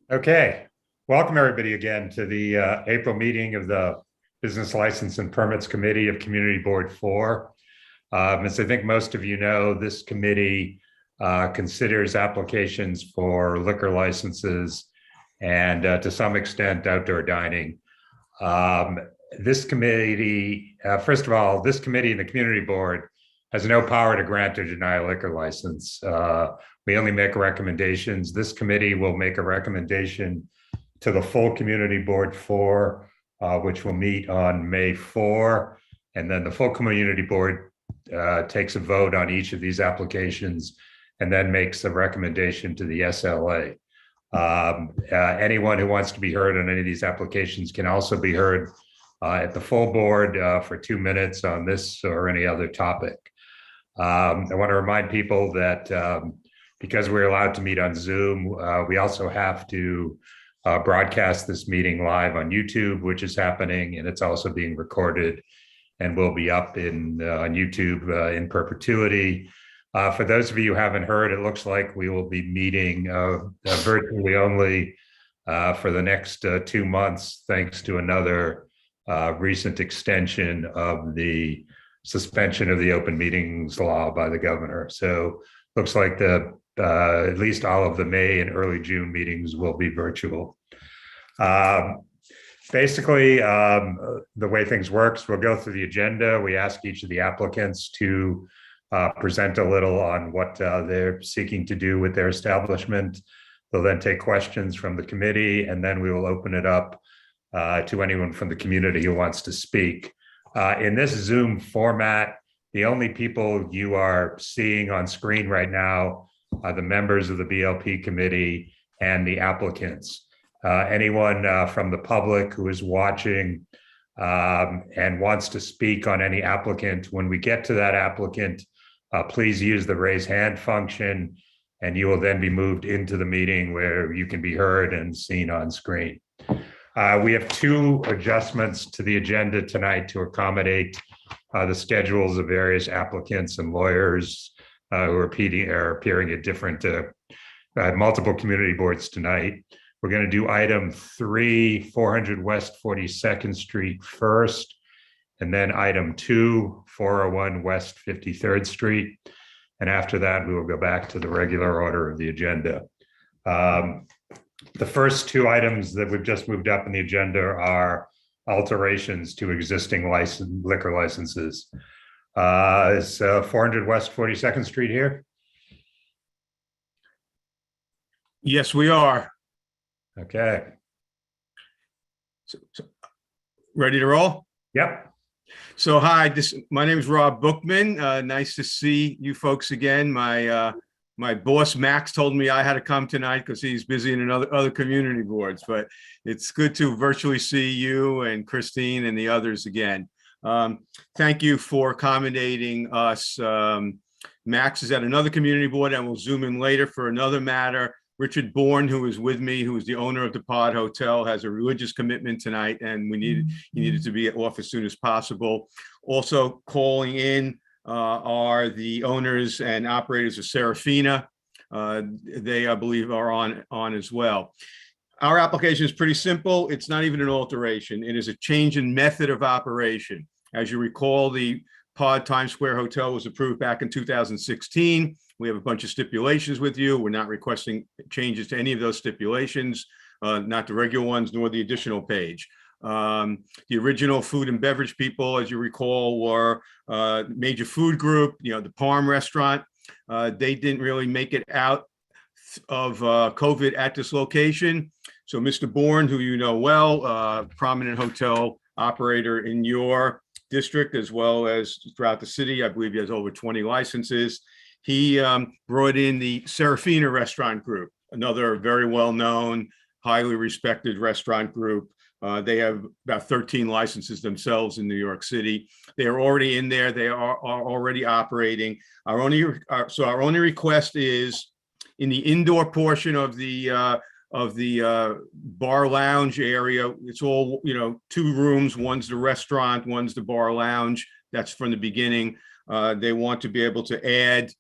Okay, welcome everybody again to the April meeting of the Business License and Permits Committee of Community Board 4. As I think most of you know, this committee considers applications for liquor licenses and to some extent outdoor dining. This committee, first of all, this committee and the Community Board has no power to grant or deny a liquor license. We only make recommendations. This committee will make a recommendation to the full Community Board 4, which will meet on May 4. And then the full Community Board takes a vote on each of these applications and then makes a recommendation to the SLA. Anyone who wants to be heard on any of these applications can also be heard at the full board for 2 minutes on this or any other topic. I want to remind people that because we're allowed to meet on Zoom, we also have to broadcast this meeting live on YouTube, which is happening, and it's also being recorded and will be up on YouTube in perpetuity. For those of you who haven't heard, it looks like we will be meeting virtually only for the next 2 months, thanks to another recent extension of the suspension of the open meetings law by the governor. So looks like at least all of the May and early June meetings will be virtual. Basically, the way things works, we'll go through the agenda. We ask each of the applicants to present a little on what they're seeking to do with their establishment. They'll then take questions from the committee, and then we will open it up to anyone from the community who wants to speak. In this Zoom format, the only people you are seeing on screen right now are the members of the BLP committee and the applicants. Anyone from the public who is watching and wants to speak on any applicant, when we get to that applicant, please use the raise hand function, and you will then be moved into the meeting where you can be heard and seen on screen. We have 2 adjustments to the agenda tonight to accommodate the schedules of various applicants and lawyers who are appearing at different multiple community boards tonight. We're going to do item 3, 400 West 42nd Street first, and then item 2, 401 West 53rd Street. And after that, we will go back to the regular order of the agenda. The first 2 items that we've just moved up in the agenda are alterations to existing liquor licenses. Is 400 West 42nd Street here? Yes, we are. Okay. So ready to roll? Yep. So hi, my name is Rob Bookman. Nice to see you folks again. My boss Max told me I had to come tonight because he's busy in other community boards, but it's good to virtually see you and Christine and the others again. Thank you for accommodating us. Max is at another community board and we'll Zoom in later for another matter. Richard Bourne, who is with me, who is the owner of the Pod Hotel, has a religious commitment tonight, and he needed to be off as soon as possible. Also calling in are the owners and operators of Serafina. They, I believe, are on as well. Our application is pretty simple. It's not even an alteration. It is a change in method of operation. As you recall, the Pod Times Square Hotel was approved back in 2016. We have a bunch of stipulations with you. We're not requesting changes to any of those stipulations, not the regular ones, nor the additional page. The original food and beverage people, as you recall, were Major Food Group, the Parm restaurant. They didn't really make it out of COVID at this location. So Mr. Bourne, who you know well, prominent hotel operator in your district, as well as throughout the city. I believe he has over 20 licenses. He brought in the Serafina restaurant group, another very well-known, highly respected restaurant group. They have about 13 licenses themselves in New York City. They are already in there. They are already operating. Our only request is in the indoor portion of the bar lounge area. It's all 2 rooms. One's the restaurant, one's the bar lounge. That's from the beginning. They want to be able to add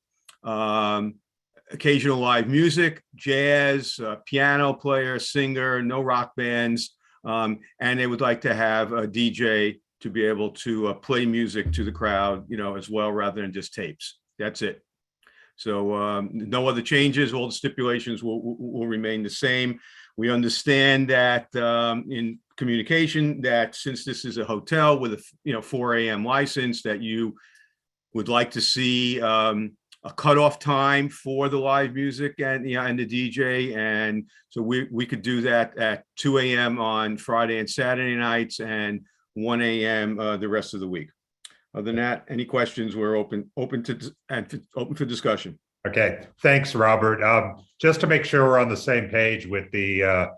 occasional live music, jazz, piano player, singer, no rock bands. And they would like to have a DJ to be able to play music to the crowd, as well, rather than just tapes. That's it. So no other changes. All the stipulations will remain the same. We understand that in communication that since this is a hotel with a 4 a.m. license, that you would like to see a cutoff time for the live music and the DJ, and so we could do that at 2 a.m. on Friday and Saturday nights, and 1 a.m. The rest of the week. Other than that, any questions? We're open for discussion. Okay, thanks, Robert. Just to make sure we're on the same page with the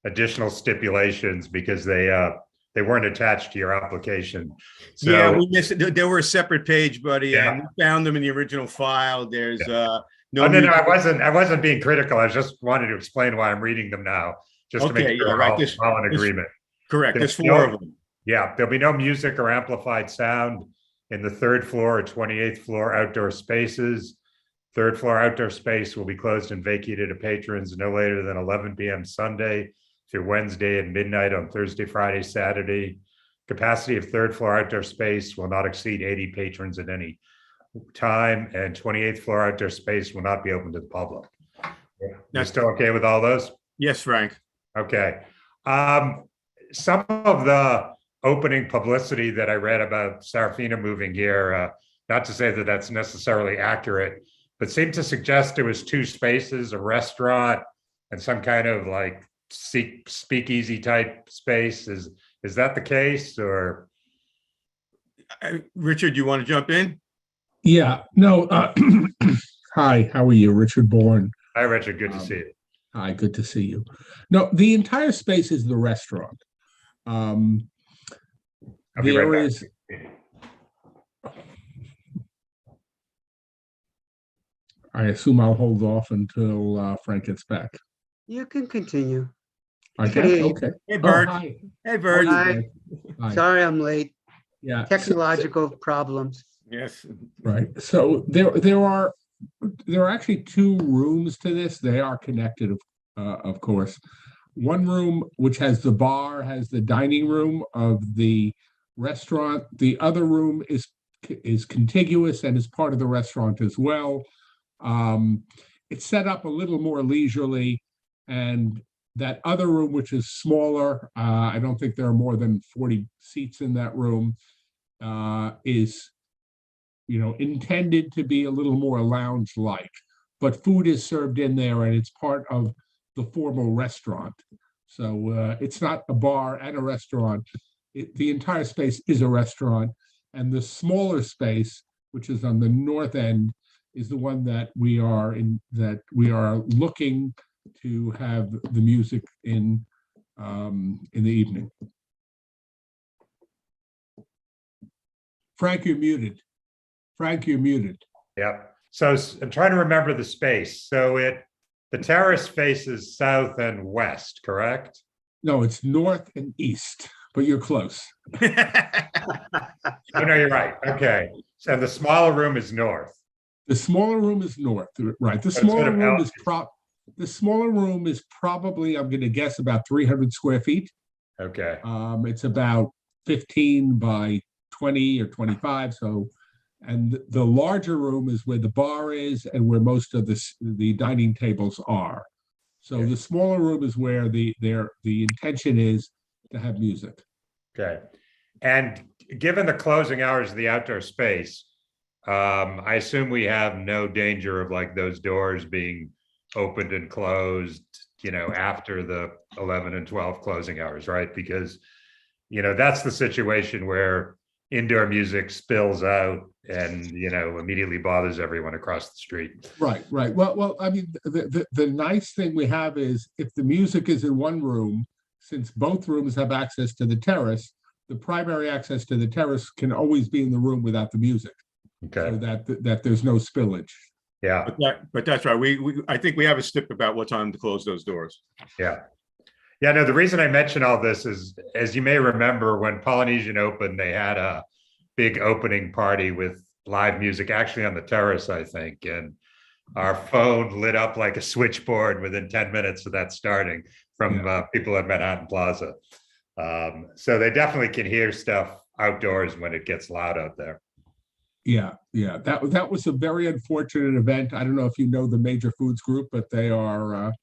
additional stipulations, because they weren't attached to your application. So, yeah, we missed it. They were a separate page, buddy. Yeah. And we found them in the original file. There's no, I wasn't being critical. I just wanted to explain why I'm reading them now, just to make sure we're all in agreement. Correct. There's 4 of them. Yeah, there'll be no music or amplified sound in the 3rd floor or 28th floor outdoor spaces. 3rd floor outdoor space will be closed and vacated to patrons no later than 11 p.m. Sunday through Wednesday and midnight on Thursday, Friday, Saturday. Capacity of 3rd floor outdoor space will not exceed 80 patrons at any time, and 28th floor outdoor space will not be open to the public. You're still okay with all those? Yes, Frank. Okay. Some of the opening publicity that I read about Serafina moving here, not to say that that's necessarily accurate, but seemed to suggest it was 2 spaces, a restaurant and some kind of like speakeasy type space. Is that the case, or? Richard, you want to jump in? Yeah, no. Hi, how are you? Richard Bourne. Hi, Richard. Good to see you. Hi, good to see you. No, the entire space is the restaurant. There is. I assume I'll hold off until Frank gets back. You can continue. Okay. Okay. Hey, Bert. Oh, hi. Hey, Bert. Hi. Hi. Sorry I'm late. Yeah. Technological problems. Yes. Right. So there are actually 2 rooms to this. They are connected, of course. One room, which has the bar, has the dining room of the restaurant. The other room is contiguous and is part of the restaurant as well. It's set up a little more leisurely, and that other room, which is smaller, I don't think there are more than 40 seats in that room, is intended to be a little more lounge-like, but food is served in there and it's part of the formal restaurant. So it's not a bar and a restaurant. The entire space is a restaurant, and the smaller space, which is on the north end, is the one that we are looking to have the music in the evening. Frank, you're muted. Frank, you're muted. Yeah. So I'm trying to remember the space. So the terrace faces south and west, correct? No, it's north and east, but you're close. Oh, no, you're right. Okay. So the smaller room is north. The smaller room is north, right? The smaller room is probably, I'm going to guess, about 300 square feet. Okay. It's about 15 by 20 or 25. So, and the larger room is where the bar is and where most of the dining tables are. So Okay. the smaller room is where the intention is to have music. Okay. And given the closing hours of the outdoor space, I assume we have no danger of like those doors being opened and closed, after the 11 and 12 closing hours, right? Because, that's the situation where indoor music spills out and, immediately bothers everyone across the street. Right. Well, I mean, the nice thing we have is if the music is in one room, since both rooms have access to the terrace, the primary access to the terrace can always be in the room without the music. Okay. So that there's no spillage. Yeah. But that's right. I think we have a stip about what time to close those doors. Yeah. Yeah. No, the reason I mention all this is, as you may remember, when Polynesian opened, they had a big opening party with live music, actually on the terrace, I think. And our phone lit up like a switchboard within 10 minutes of that starting from people at Manhattan Plaza. So they definitely can hear stuff outdoors when it gets loud out there. Yeah, that was a very unfortunate event. I don't know if you know the Major Foods Group, but they are a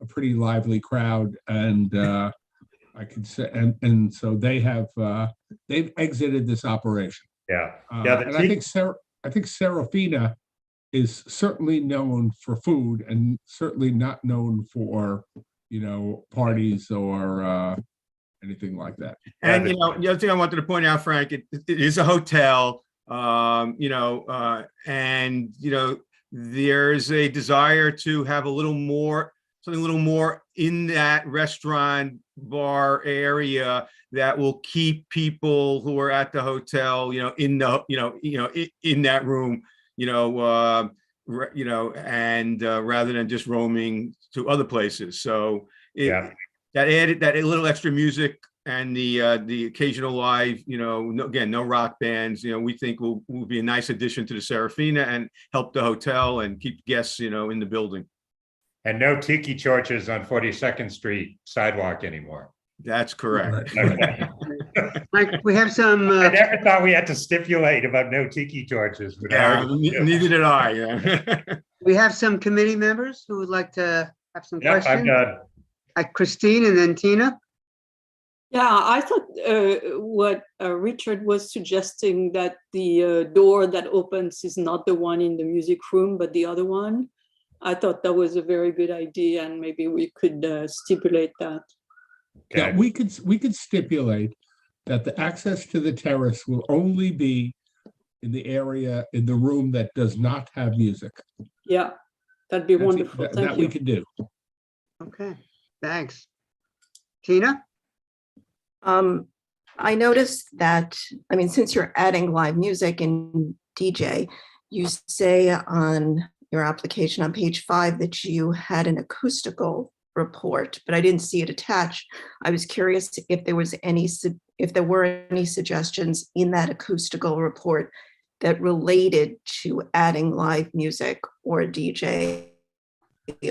pretty lively crowd, and I can say, and so they've exited this operation. Yeah, and I think Serafina is certainly known for food, and certainly not known for parties or anything like that. And the other thing I wanted to point out, Frank, it is a hotel. And there's a desire to have something a little more in that restaurant bar area that will keep people who are at the hotel, in that room, and rather than just roaming to other places. So that added that little extra music and the occasional live, no rock bands, we think will be a nice addition to the Serafina and help the hotel and keep guests, in the building. And no tiki torches on 42nd Street sidewalk anymore. That's correct. Right. Mike, we have some. I never thought we had to stipulate about no tiki torches. But Neither did I. Yeah. We have some committee members who would like to have some questions. I'm done. Christine and then Tina. Yeah, I thought what Richard was suggesting, that the door that opens is not the one in the music room, but the other one. I thought that was a very good idea, and maybe we could stipulate that. Okay. Yeah, we could stipulate that the access to the terrace will only be in the area, in the room that does not have music. Yeah, that'd be wonderful. Thank that you. we could do. Okay, thanks. Tina? I noticed that, since you're adding live music and DJ, you say on your application on page 5 that you had an acoustical report, but I didn't see it attached. I was curious if there were any suggestions in that acoustical report that related to adding live music or DJ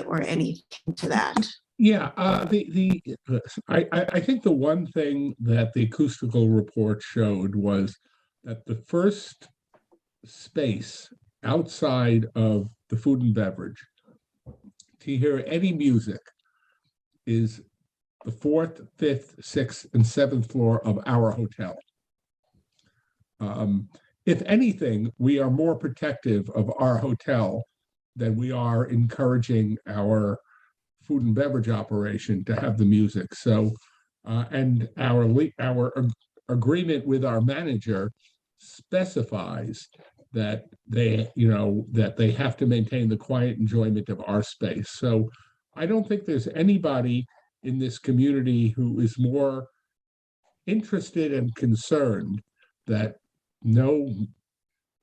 or anything to that. Yeah, I think the one thing that the acoustical report showed was that the first space outside of the food and beverage to hear any music is the 4th, 5th, 6th, and 7th floor of our hotel. If anything, we are more protective of our hotel than we are encouraging our food and beverage operation to have the music. So, and our agreement with our manager specifies that they have to maintain the quiet enjoyment of our space. So I don't think there's anybody in this community who is more interested and concerned that no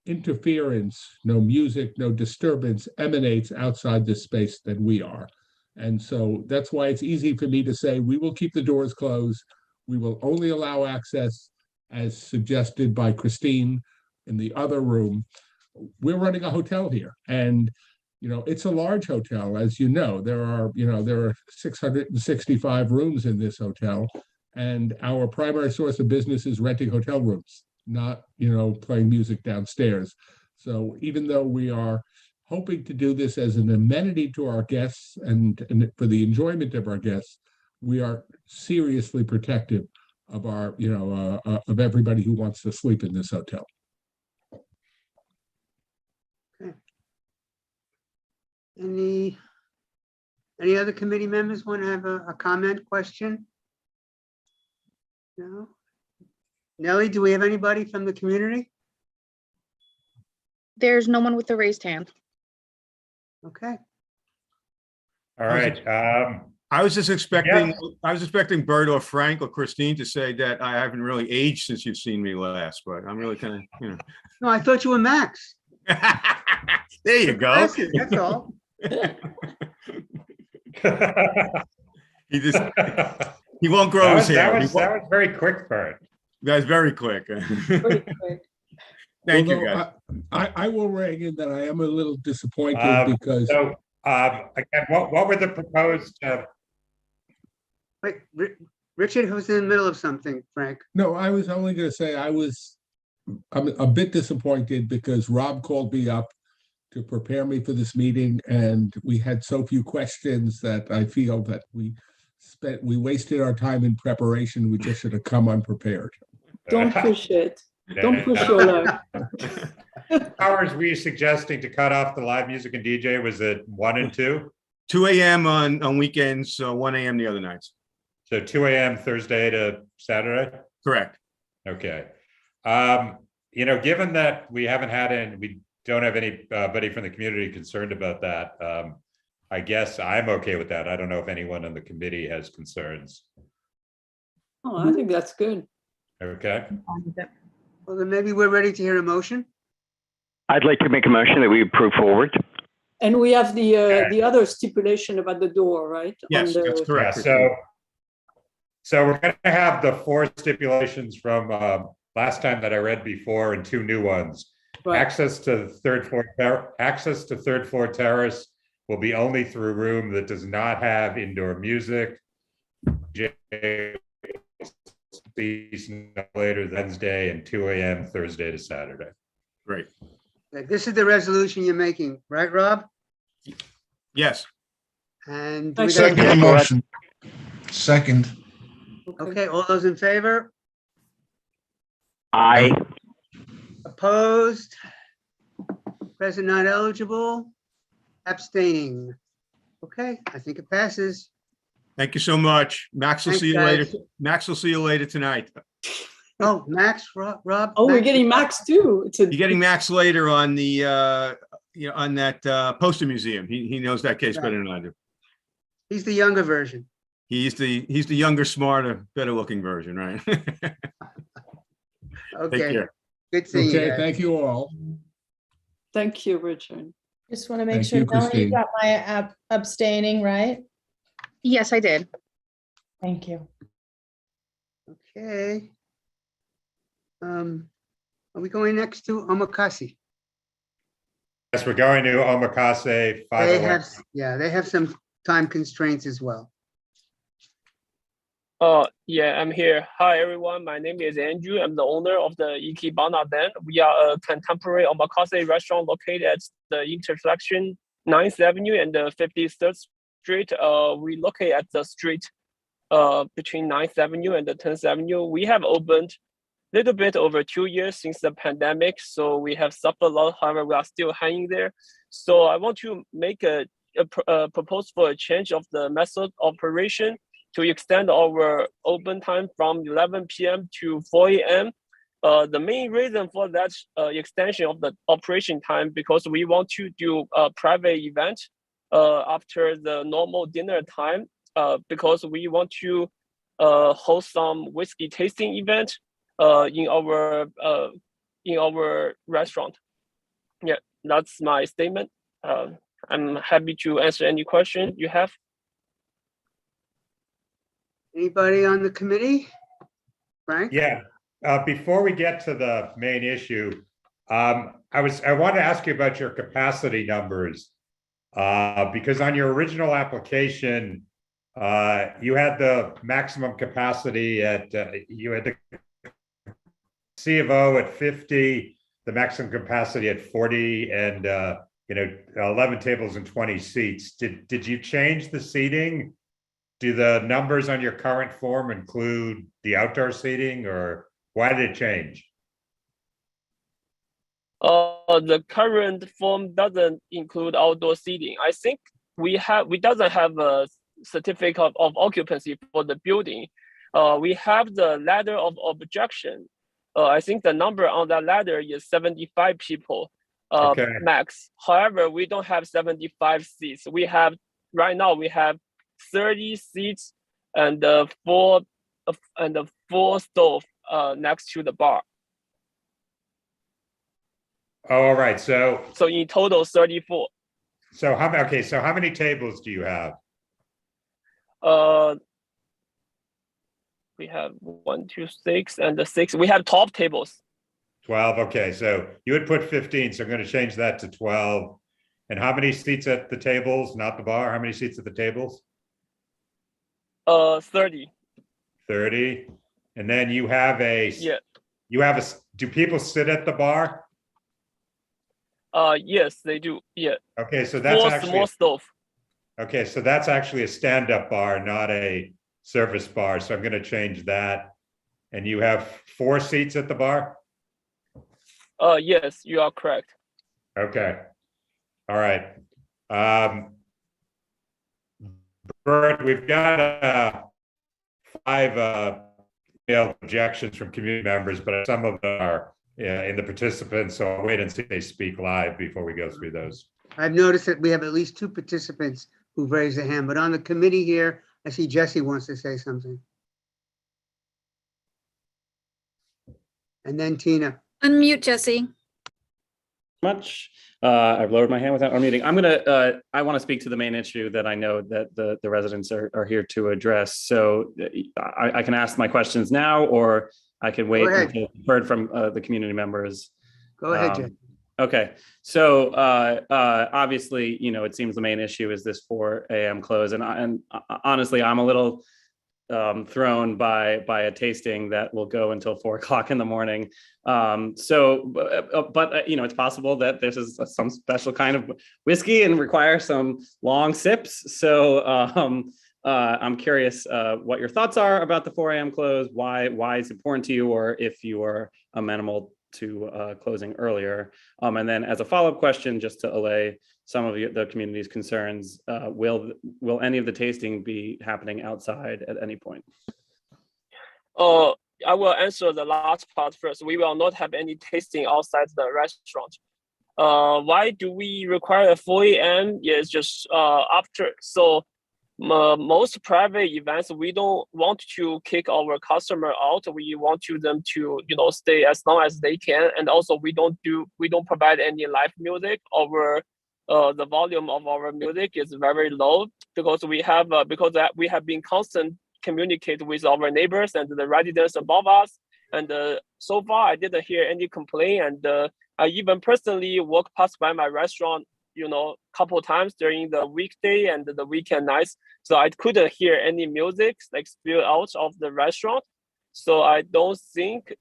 interference, no music, no disturbance emanates outside this space than we are. And so that's why it's easy for me to say, we will keep the doors closed. We will only allow access as suggested by Christine in the other room. We're running a hotel here, and it's a large hotel, as you know. There are 665 rooms in this hotel, and our primary source of business is renting hotel rooms, not playing music downstairs. So even though we are hoping to do this as an amenity to our guests and for the enjoyment of our guests, we are seriously protective of our of everybody who wants to sleep in this hotel. Okay. Any other committee members want to have a comment, question? No? Nellie, do we have anybody from the community? There's no one with a raised hand. Okay. All right. I was expecting Bert or Frank or Christine to say that I haven't really aged since you've seen me last, but I'm really kind of, No, I thought you were Max. There you go. That's all. He won't grow his hair. That was very quick, Bert. That was very quick. Very quick. Thank you, Although guys. I will weigh in that I am a little disappointed because So, again, what were the proposed, Wait, Richard, who's in the middle of something, Frank? no, I was only going to say I'm a bit disappointed because Rob called me up to prepare me for this meeting, and we had so few questions that I feel that we wasted our time in preparation. We just should have come unprepared. Don't push it. Don't push your luck. hours were you suggesting to cut off the live music and DJ? Was it 1 and 2? 2 a.m. on weekends, 1 a.m. the other nights. So 2 a.m. Thursday to Saturday? Correct. Okay. Given that we haven't had any, we don't have anybody from the community concerned about that, I guess I'm okay with that. I don't know if anyone on the committee has concerns. Oh, I think that's good. Okay. Well, then maybe we're ready to hear a motion. I'd like to make a motion that we approve forward. And we have the other stipulation about the door, right? Yes, that's Yeah, correct. so we're going to have the 4 stipulations from last time that I read before and 2 new ones. Right. Access to third floor terrace will be only through a room that does not have indoor music. No later than Wednesday and 2 a.m. Thursday to Saturday. Great. This is the resolution you're making, right, Rob? Yes. And I we got- Second the motion. Second. okay, all those in favor? Aye. Opposed? Present not eligible? Abstaining? Okay, I think it passes. Thank you so much. Max will Thanks, see you guys. later. Max will see you later tonight. Oh, Max, Rob? Oh, we're Max? getting Max too. It's a, You're getting Max later on the on that Postal Museum. He knows that case better than I do. He's the younger version. He's the younger, smarter, better looking version, right? Take Okay, care. good seeing you Okay, guys. thank you all. thank you, Richard. Just want to make Thank sure, you, Melanie, Christine. you got my abstaining, right? Yes, I did. Thank you. Okay. Are we going next to Omakase? Yes, we're going to Omakase They 501. have, yeah, they have some time constraints as well. Yeah, I'm here. Hi, everyone. My name is Andrew. I'm the owner of the Ikebana Den. We are a contemporary omakase restaurant located at the intersection 9th Avenue and the 53rd Street. We locate at the street between 9th Avenue and the 10th Avenue. We have opened a little bit over 2 years since the pandemic, so we have suffered a lot. However, we are still hanging there. So I want to make a proposal for a change of the method of operation to extend our open time from 11 p.m. to 4 a.m. The main reason for that extension of the operation time because we want to do a private event after the normal dinner time because we want to host some whiskey tasting event in our restaurant. Yeah, that's my statement. I'm happy to answer any question you have. Anybody on the committee? Frank? Yeah, before we get to the main issue, I want to ask you about your capacity numbers. Because on your original application, you had the maximum capacity at, you had the C of O at 50, the maximum capacity at 40, and 11 tables and 20 seats. Did you change the seating? Do the numbers on your current form include the outdoor seating, or why did it change? The current form doesn't include outdoor seating. I think we doesn't have a certificate of occupancy for the building. We have the ladder of objection. I think the number on that ladder is 75 people max. However, we don't have 75 seats. Right now we have 30 seats and four stove next to the bar. Oh, all right. So in total 34. So how many tables do you have? We have 1, 2, 6, and the 6. We have 12 tables. 12, okay, so you had put 15, so I'm going to change that to 12. And how many seats at the tables, not the bar? How many seats at the tables? 30. 30. And then you have Yeah. do people sit at the bar? Yes, they do. Yeah. Okay, so that's actually, small stove. okay, so that's actually a stand-up bar, not a service bar. So I'm going to change that. And you have 4 seats at the bar? Yes, you are correct. Okay. All right. Bert, we've got 5 email objections from community members, but some of them are in the participants, so I'll wait and see if they speak live before we go through those. I've noticed that we have at least 2 participants who've raised their hand, but on the committee here, I see Jesse wants to say something. And then Tina. Unmute Jesse. Much. I've lowered my hand without unmuting. I want to speak to the main issue that I know that the residents are here to address. So I can ask my questions now, or I can wait until I've heard from the community members. Go ahead, Jeff. Okay, so obviously, it seems the main issue is this 4 a.m. close, and honestly, I'm a little thrown by a tasting that will go until 4 o'clock in the morning. But it's possible that this is some special kind of whiskey and requires some long sips. So I'm curious what your thoughts are about the 4 a.m. close, why it's important to you, or if you are amenable to closing earlier. And then as a follow-up question, just to allay some of the community's concerns, will any of the tasting be happening outside at any point? I will answer the last part first. We will not have any tasting outside the restaurant. Why do we require a 4 a.m.? Yeah, it's just after. So most private events, we don't want to kick our customer out. We want them to stay as long as they can. And also we don't provide any live music. The volume of our music is very low because we have been constant communicate with our neighbors and the residents above us. And so far I didn't hear any complaint. And I even personally walked past by my restaurant, couple times during the weekday and the weekend nights. So I couldn't hear any music like spill out of the restaurant. So I don't think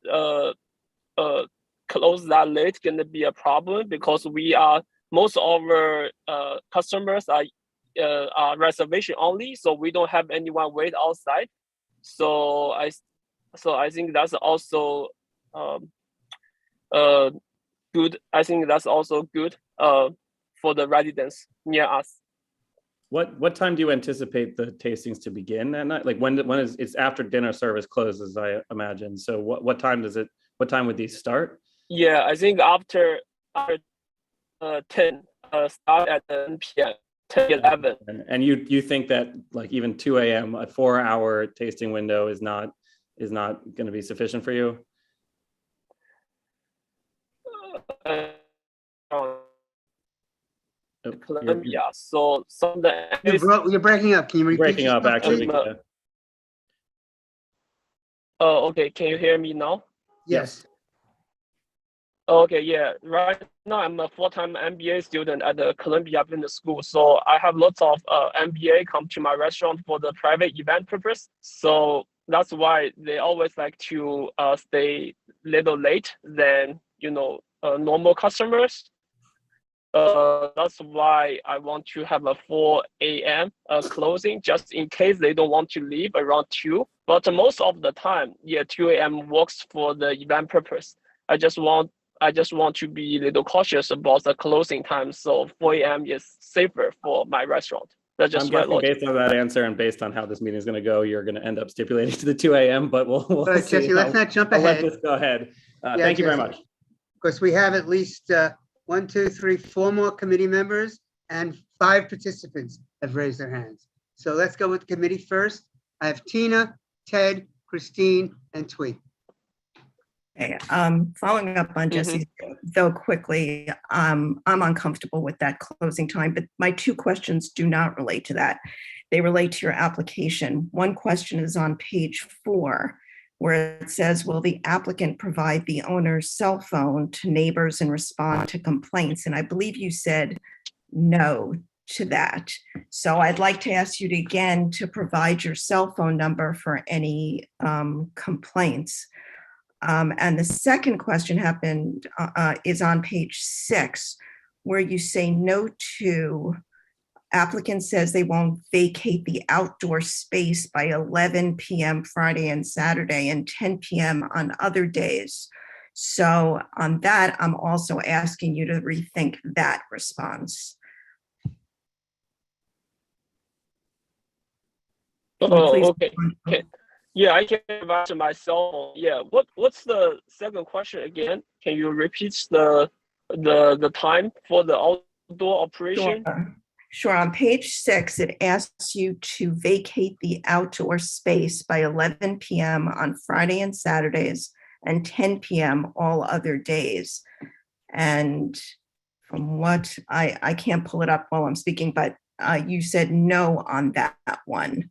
close that late gonna be a problem because most of our customers are reservation only, so we don't have anyone wait outside. So I think that's also good. I think that's also good for the residents near us. What time do you anticipate the tastings to begin at night? Like when is it's after dinner service closes, I imagine. So what time would these start? Yeah, I think after 10 start at 10 p.m. 10, 11. And you think that like even 2 a.m. a 4-hour tasting window is not going to be sufficient for you? Columbia. So you're breaking up. Can you repeat? Breaking up, actually. Oh, okay. Can you hear me now? Yes. Okay, yeah. Right now, I'm a full-time MBA student at the Columbia Business School. So I have lots of MBA come to my restaurant for the private event purpose. So that's why they always like to stay a little late than normal customers. That's why I want to have a 4 a.m. Closing, just in case they don't want to leave around 2. But most of the time, 2 a.m. works for the event purpose. I just want to be a little cautious about the closing time. So 4 a.m. is safer for my restaurant. That's just my logic. Based on that answer and based on how this meeting is going to go, you're going to end up stipulating to the 2 a.m. But we'll see. Jesse, let's not jump ahead. Let this go ahead. Thank you very much. Because we have at least 1, 2, 3, 4 more committee members and 5 participants have raised their hands. So let's go with the committee first. I have Tina, Ted, Christine, and Twee. Okay, following up on Jesse's, though quickly, I'm uncomfortable with that closing time, but my 2 questions do not relate to that. They relate to your application. One question is on page 4, where it says, will the applicant provide the owner's cell phone to neighbors and respond to complaints? And I believe you said no to that. So I'd like to ask you to, again, to provide your cell phone number for any complaints. And the second question is on page 6, where you say no to, applicant says they won't vacate the outdoor space by 11 p.m. Friday and Saturday and 10 p.m. on other days. So on that, I'm also asking you to rethink that response. Oh, okay. Yeah, I can answer my cell phone. Yeah, what's the second question again? Can you repeat the time for the outdoor operation? Sure. On page 6, it asks you to vacate the outdoor space by 11 p.m. on Friday and Saturdays and 10 p.m. all other days. And from what I can't pull it up while I'm speaking, but you said no on that one.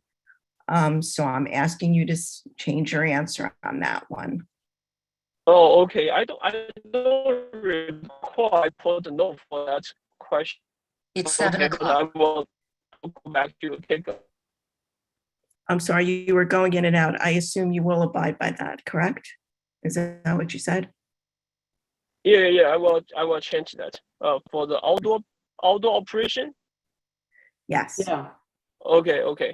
So I'm asking you to change your answer on that one. Oh, okay. I don't recall I put a no for that question. It's 7 o'clock. I will go back to take a. I'm sorry, you were going in and out. I assume you will abide by that, correct? Is that what you said? Yeah. I will change that. For the outdoor operation. Yes. Yeah. Okay.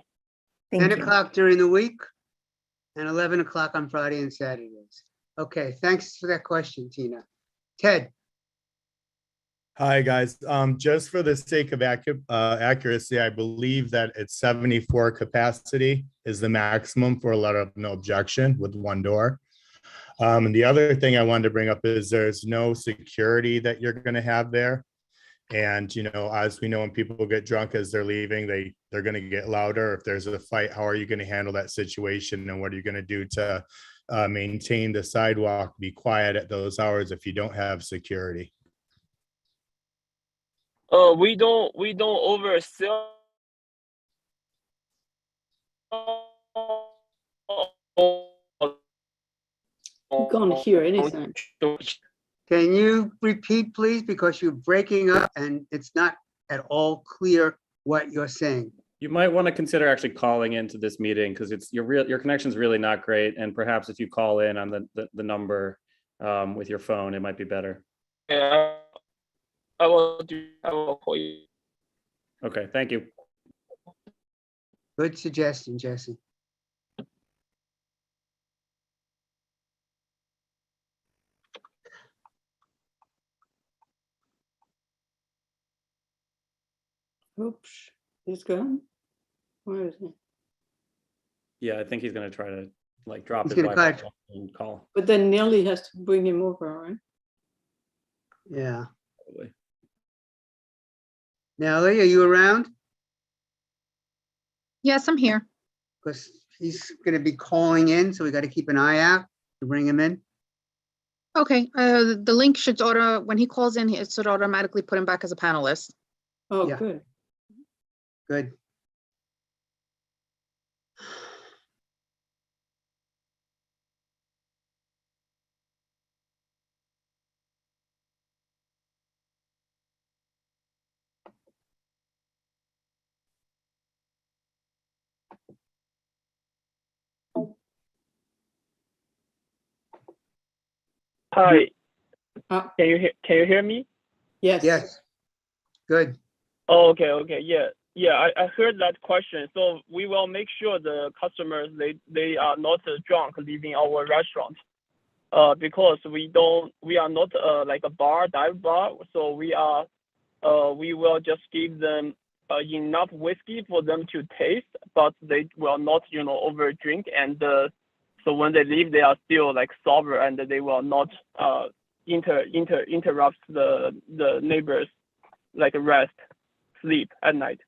10 o'clock during the week and 11 o'clock on Friday and Saturdays. Okay, thanks for that question, Tina. Ted. Hi, guys. Just for the sake of accuracy, I believe that it's 74 capacity is the maximum for a letter of no objection with one door. And the other thing I wanted to bring up is there's no security that you're going to have there. And, as we know, when people get drunk as they're leaving, they're going to get louder. If there's a fight, how are you going to handle that situation? And what are you going to do to maintain the sidewalk, be quiet at those hours if you don't have security? We don't oversell. You can't hear anything. Can you repeat, please? Because you're breaking up and it's not at all clear what you're saying. You might want to consider actually calling into this meeting because your connection's really not great. And perhaps if you call in on the number with your phone, it might be better. Yeah, I will call you. Okay, thank you. Good suggestion, Jesse. Oops, he's gone. Where is he? Yeah, I think he's going to try to drop He's his gonna Wi-Fi and call. But then Nelly has to bring him over, right? Yeah. Probably. Nellie, are you around? Yes, I'm here. Because he's going to be calling in, so we got to keep an eye out to bring him in. Okay, the link should when he calls in, it should automatically put him back as a panelist. Oh, Yeah. good. Good. Hi. Can you hear me? Yes. Yes. Good. Oh, okay. Yeah. I heard that question. So we will make sure the customers they are not drunk leaving our restaurant. Because we are not like a dive bar. So we will just give them enough whiskey for them to taste, but they will not over drink. And so when they leave, they are still sober, and they will not interrupt the neighbors rest, sleep at night.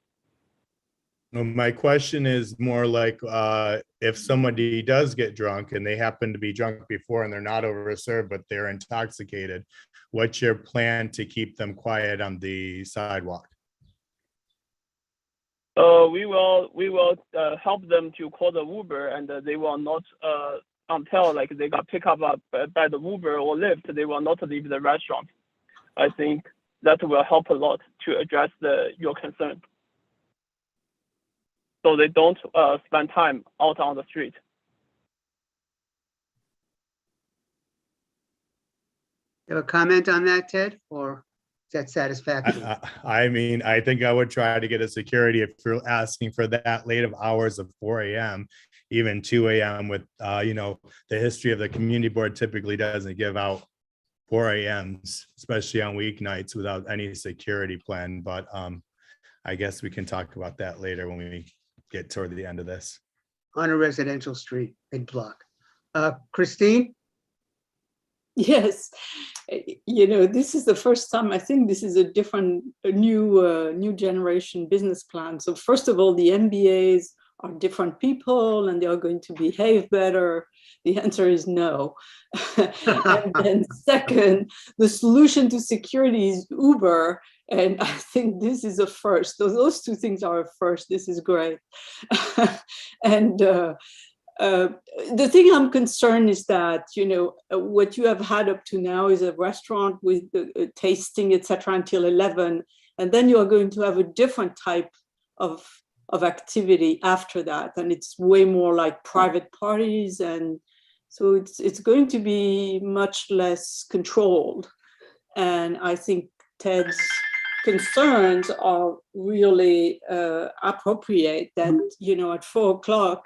Well, my question is more like if somebody does get drunk and they happen to be drunk before and they're not overserved, but they're intoxicated, what's your plan to keep them quiet on the sidewalk? We will help them to call the Uber, and they will not until like they got picked up by the Uber or Lyft, they will not leave the restaurant. I think that will help a lot to address your concern, so they don't spend time out on the street. You have a comment on that, Ted, or is that satisfactory? I mean, I think I would try to get a security if you're asking for that late of hours of 4 a.m., even 2 a.m. with, the history of the community board typically doesn't give out 4 a.m.s, especially on weeknights without any security plan. But I guess we can talk about that later when we get toward the end of this. On a residential street, big block. Christine? Yes, this is the first time. I think this is a new generation business plan. So first of all, the MBAs are different people and they are going to behave better. The answer is no. And then second, the solution to security is Uber. And I think this is a first. Those two things are a first. This is great. And the thing I'm concerned is that, what you have had up to now is a restaurant with tasting, etc., until 11. And then you are going to have a different type of activity after that. And it's way more like private parties. And so it's going to be much less controlled. And I think Ted's concerns are really appropriate that, at 4 o'clock,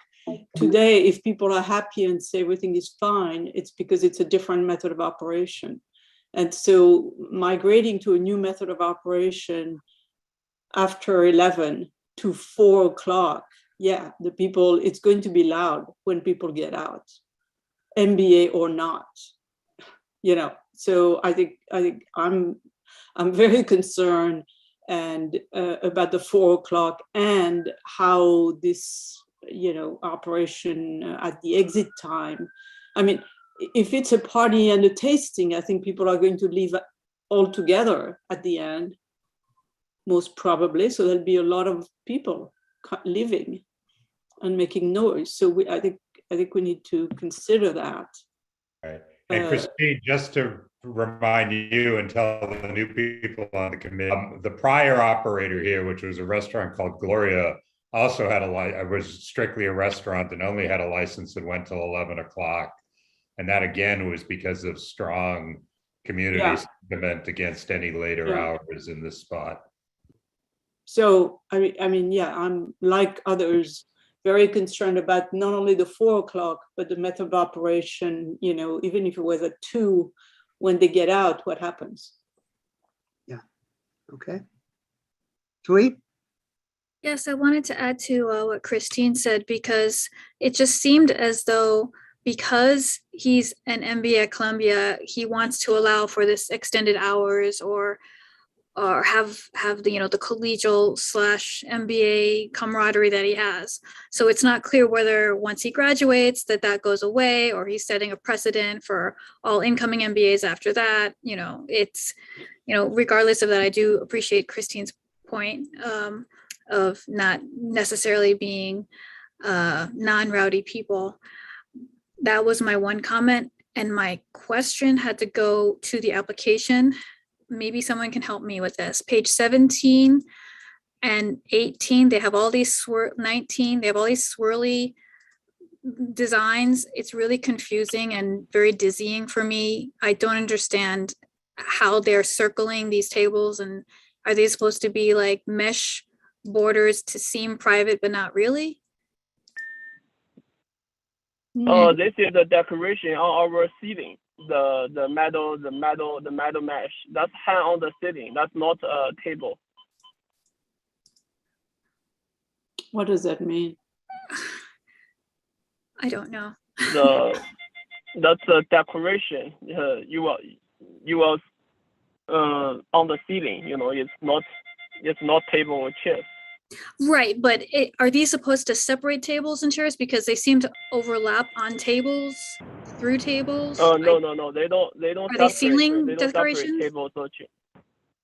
today, if people are happy and say everything is fine, it's because it's a different method of operation. And so migrating to a new method of operation after 11 to 4 o'clock, yeah, it's going to be loud when people get out, MBA or not, So I think I'm very concerned and about the 4 o'clock and how this operation at the exit time. I mean, if it's a party and a tasting, I think people are going to leave altogether at the end, most probably. So there'll be a lot of people leaving and making noise. So I think we need to consider that. Right. And Christine, just to remind you and tell the new people on the committee, the prior operator here, which was a restaurant called Gloria, also had it was strictly a restaurant and only had a license that went till 11 o'clock. And that again was because of strong community sentiment against any later hours in this spot. So, I mean, yeah, I'm like others, very concerned about not only the 4 o'clock, but the method of operation, even if it was at 2, when they get out, what happens? Yeah, okay. Tweet? Yes, I wanted to add to what Christine said, because it just seemed as though because he's an MBA at Columbia, he wants to allow for this extended hours or have the collegial / MBA camaraderie that he has. So it's not clear whether once he graduates that goes away, or he's setting a precedent for all incoming MBAs after that. It's regardless of that, I do appreciate Christine's point of not necessarily being non-rowdy people. That was my one comment. And my question had to go to the application. Maybe someone can help me with this. Page 17 and 18, they have all these 19, they have all these swirly designs. It's really confusing and very dizzying for me. I don't understand how they're circling these tables, and are they supposed to be like mesh borders to seem private but not really? This is the decoration on our ceiling. The metal mesh that's hang on the ceiling. That's not a table. What does that mean? I don't know. That's a decoration. You will on the ceiling. It's not table or chairs. Right, but are these supposed to separate tables and chairs, because they seem to overlap on tables, through tables? No. They don't. Are they ceiling decorations? Tables or chairs.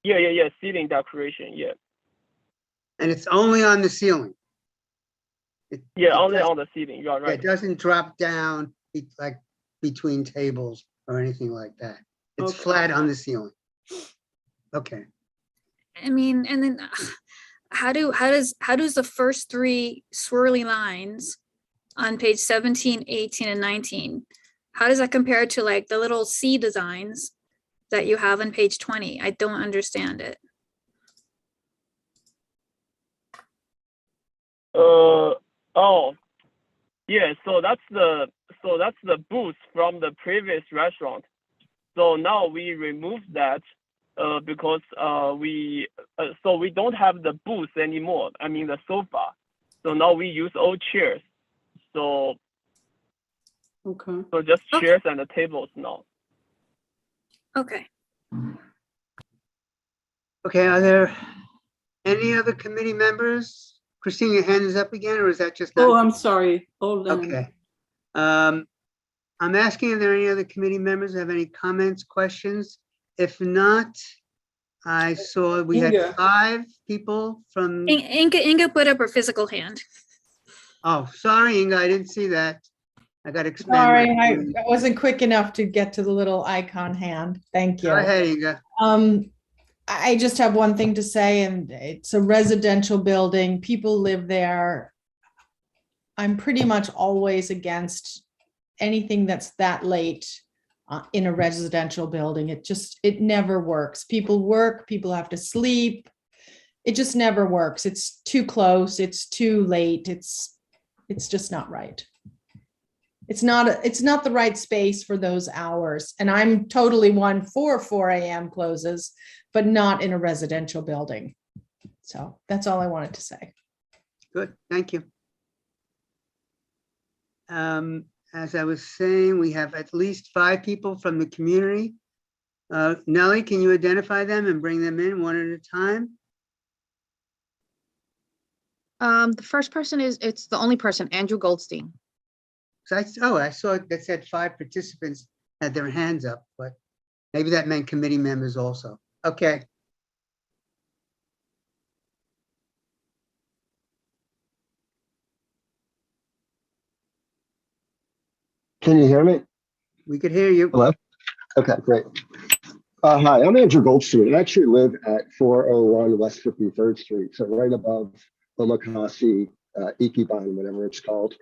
Yeah. Ceiling decoration. Yeah. And it's only on the ceiling. Only on the ceiling. You are right. It doesn't drop down like between tables or anything like that. It's Okay. flat on the ceiling. Okay. I mean, and then how does the first three swirly lines on page 17, 18, and 19, how does that compare to like the little C designs that you have on page 20? I don't understand it. Oh, yeah. So that's the booth from the previous restaurant. So now we removed that because we don't have the booth anymore. I mean the sofa. So now we use old chairs. So Okay. so just chairs and the tables now. Okay. Okay, are there any other committee members? Christine, your hand is up again, or is that just? Oh, not- I'm sorry. Hold on. Okay. I'm asking, are there any other committee members who have any comments, questions? If not, I saw we had Inga. 5 people from, Inga put up her physical hand. oh, sorry, Inga, I didn't see that. I got to expand. Sorry, my I view. wasn't quick enough to get to the little icon hand. Thank you. Go ahead, Inga. I just have one thing to say, and it's a residential building. People live there. I'm pretty much always against anything that's that late in a residential building. It never works. People work, people have to sleep. It just never works. It's too close. It's too late. It's just not right. It's not the right space for those hours. And I'm totally one for 4 a.m. closes, but not in a residential building. So that's all I wanted to say. Good, thank you. As I was saying, we have at least 5 people from the community. Nellie, can you identify them and bring them in one at a time? The first person it's the only person, Andrew Goldstein. So I saw that said 5 participants had their hands up, but maybe that meant committee members also. Okay. Can you hear me? We could hear you. Hello? Okay, great. Hi, I'm Andrew Goldstein. I actually live at 401 West 53rd Street, so right above Omakase Ikiban, whatever it's called.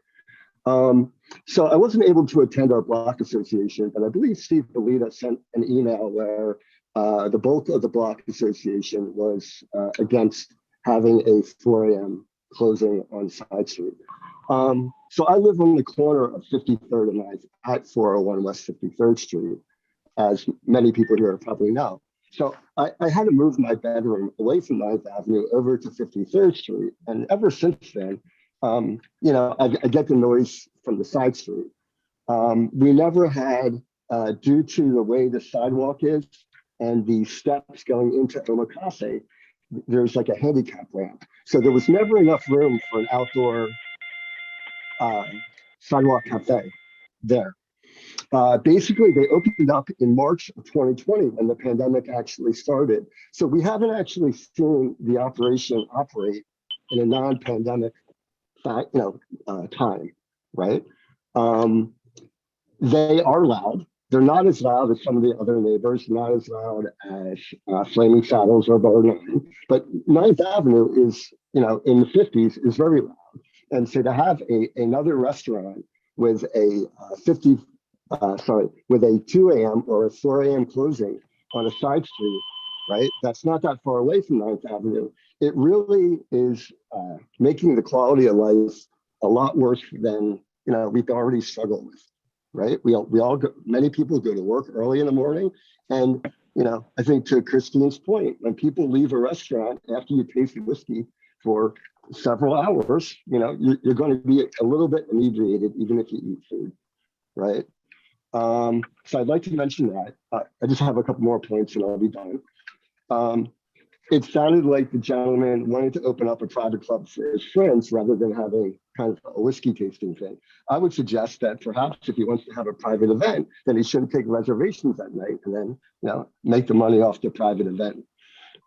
So I wasn't able to attend our block association, but I believe Steve Belita sent an email where the bulk of the block association was against having a 4 a.m. closing on Side Street. So I live on the corner of 53rd and 9th at 401 West 53rd Street, as many people here probably know. So I had to move my bedroom away from 9th Avenue over to 53rd Street. And ever since then, you know, I get the noise from the side street. We never had, due to the way the sidewalk is and the steps going into Omakase, there's like a handicap ramp. So there was never enough room for an outdoor sidewalk cafe there. Basically, they opened up in March of 2020 when the pandemic actually started. So we haven't actually seen the operation operate in a non-pandemic time, right? They are loud. They're not as loud as some of the other neighbors, not as loud as Flaming Saddles or Bar 9, but 9th Avenue is, you know, in the 50s is very loud. And so to have another restaurant with a with a 2 a.m. or a 4 a.m. closing on a side street, right? That's not that far away from 9th Avenue. It really is making the quality of life a lot worse than, you know, we've already struggled with, right? We all go, many people go to work early in the morning. And, you know, I think to Christine's point, when people leave a restaurant after you pay for whiskey for several hours, you know, you're going to be a little bit inebriated, even if you eat food, right? So I'd like to mention that. I just have a couple more points and I'll be done. It sounded like the gentleman wanted to open up a private club for his friends rather than having kind of a whiskey tasting thing. I would suggest that perhaps if he wants to have a private event, then he shouldn't take reservations that night and then, you know, make the money off the private event.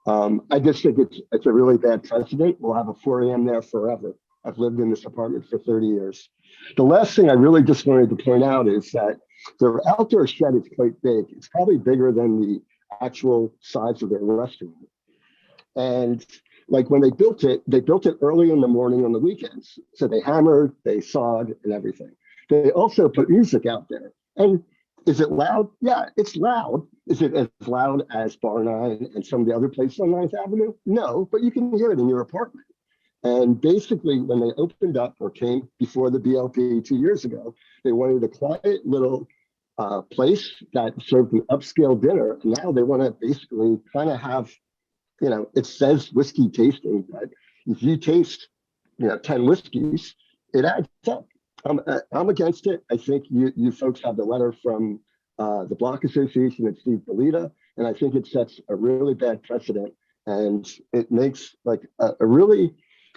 I just think it's a really bad precedent. We'll have a 4 a.m. there forever. I've lived in this apartment for 30 years. The last thing I really just wanted to point out is that their outdoor shed is quite big. It's probably bigger than the actual size of their restaurant. And like when they built it early in the morning on the weekends. So they hammered, they sawed, and everything. They also put music out there. And is it loud? Yeah, it's loud. Is it as loud as Bar 9 and some of the other places on 9th Avenue? No, but you can hear it in your apartment. And basically, when they opened up or came before the BLP 2 years ago, they wanted a quiet little place that served an upscale dinner. And now they want to basically kind of have, it says whiskey tasting, but if you taste, 10 whiskeys, it adds up. I'm against it. I think you folks have the letter from the Block Association and Steve Belita, and I think it sets a really bad precedent, and it makes like a really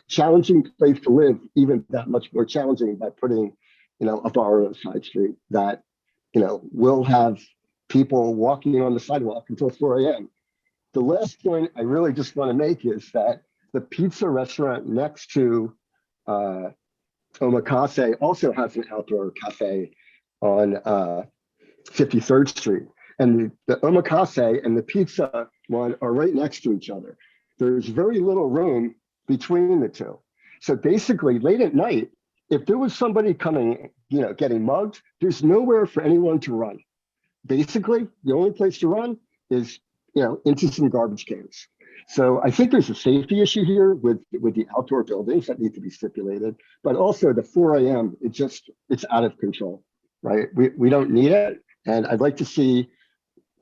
challenging place to live even that much more challenging by putting, a bar on a side street that, will have people walking on the sidewalk until 4 a.m. The last point I really just want to make is that the pizza restaurant next to Omakase also has an outdoor cafe on 53rd Street. And the Omakase and the pizza one are right next to each other. There's very little room between the two. So basically, late at night, if there was somebody coming, getting mugged, there's nowhere for anyone to run. Basically, the only place to run is, into some garbage cans. So I think there's a safety issue here with the outdoor buildings that need to be stipulated, but also the 4 a.m., it's out of control, right? We don't need it. And I'd like to see,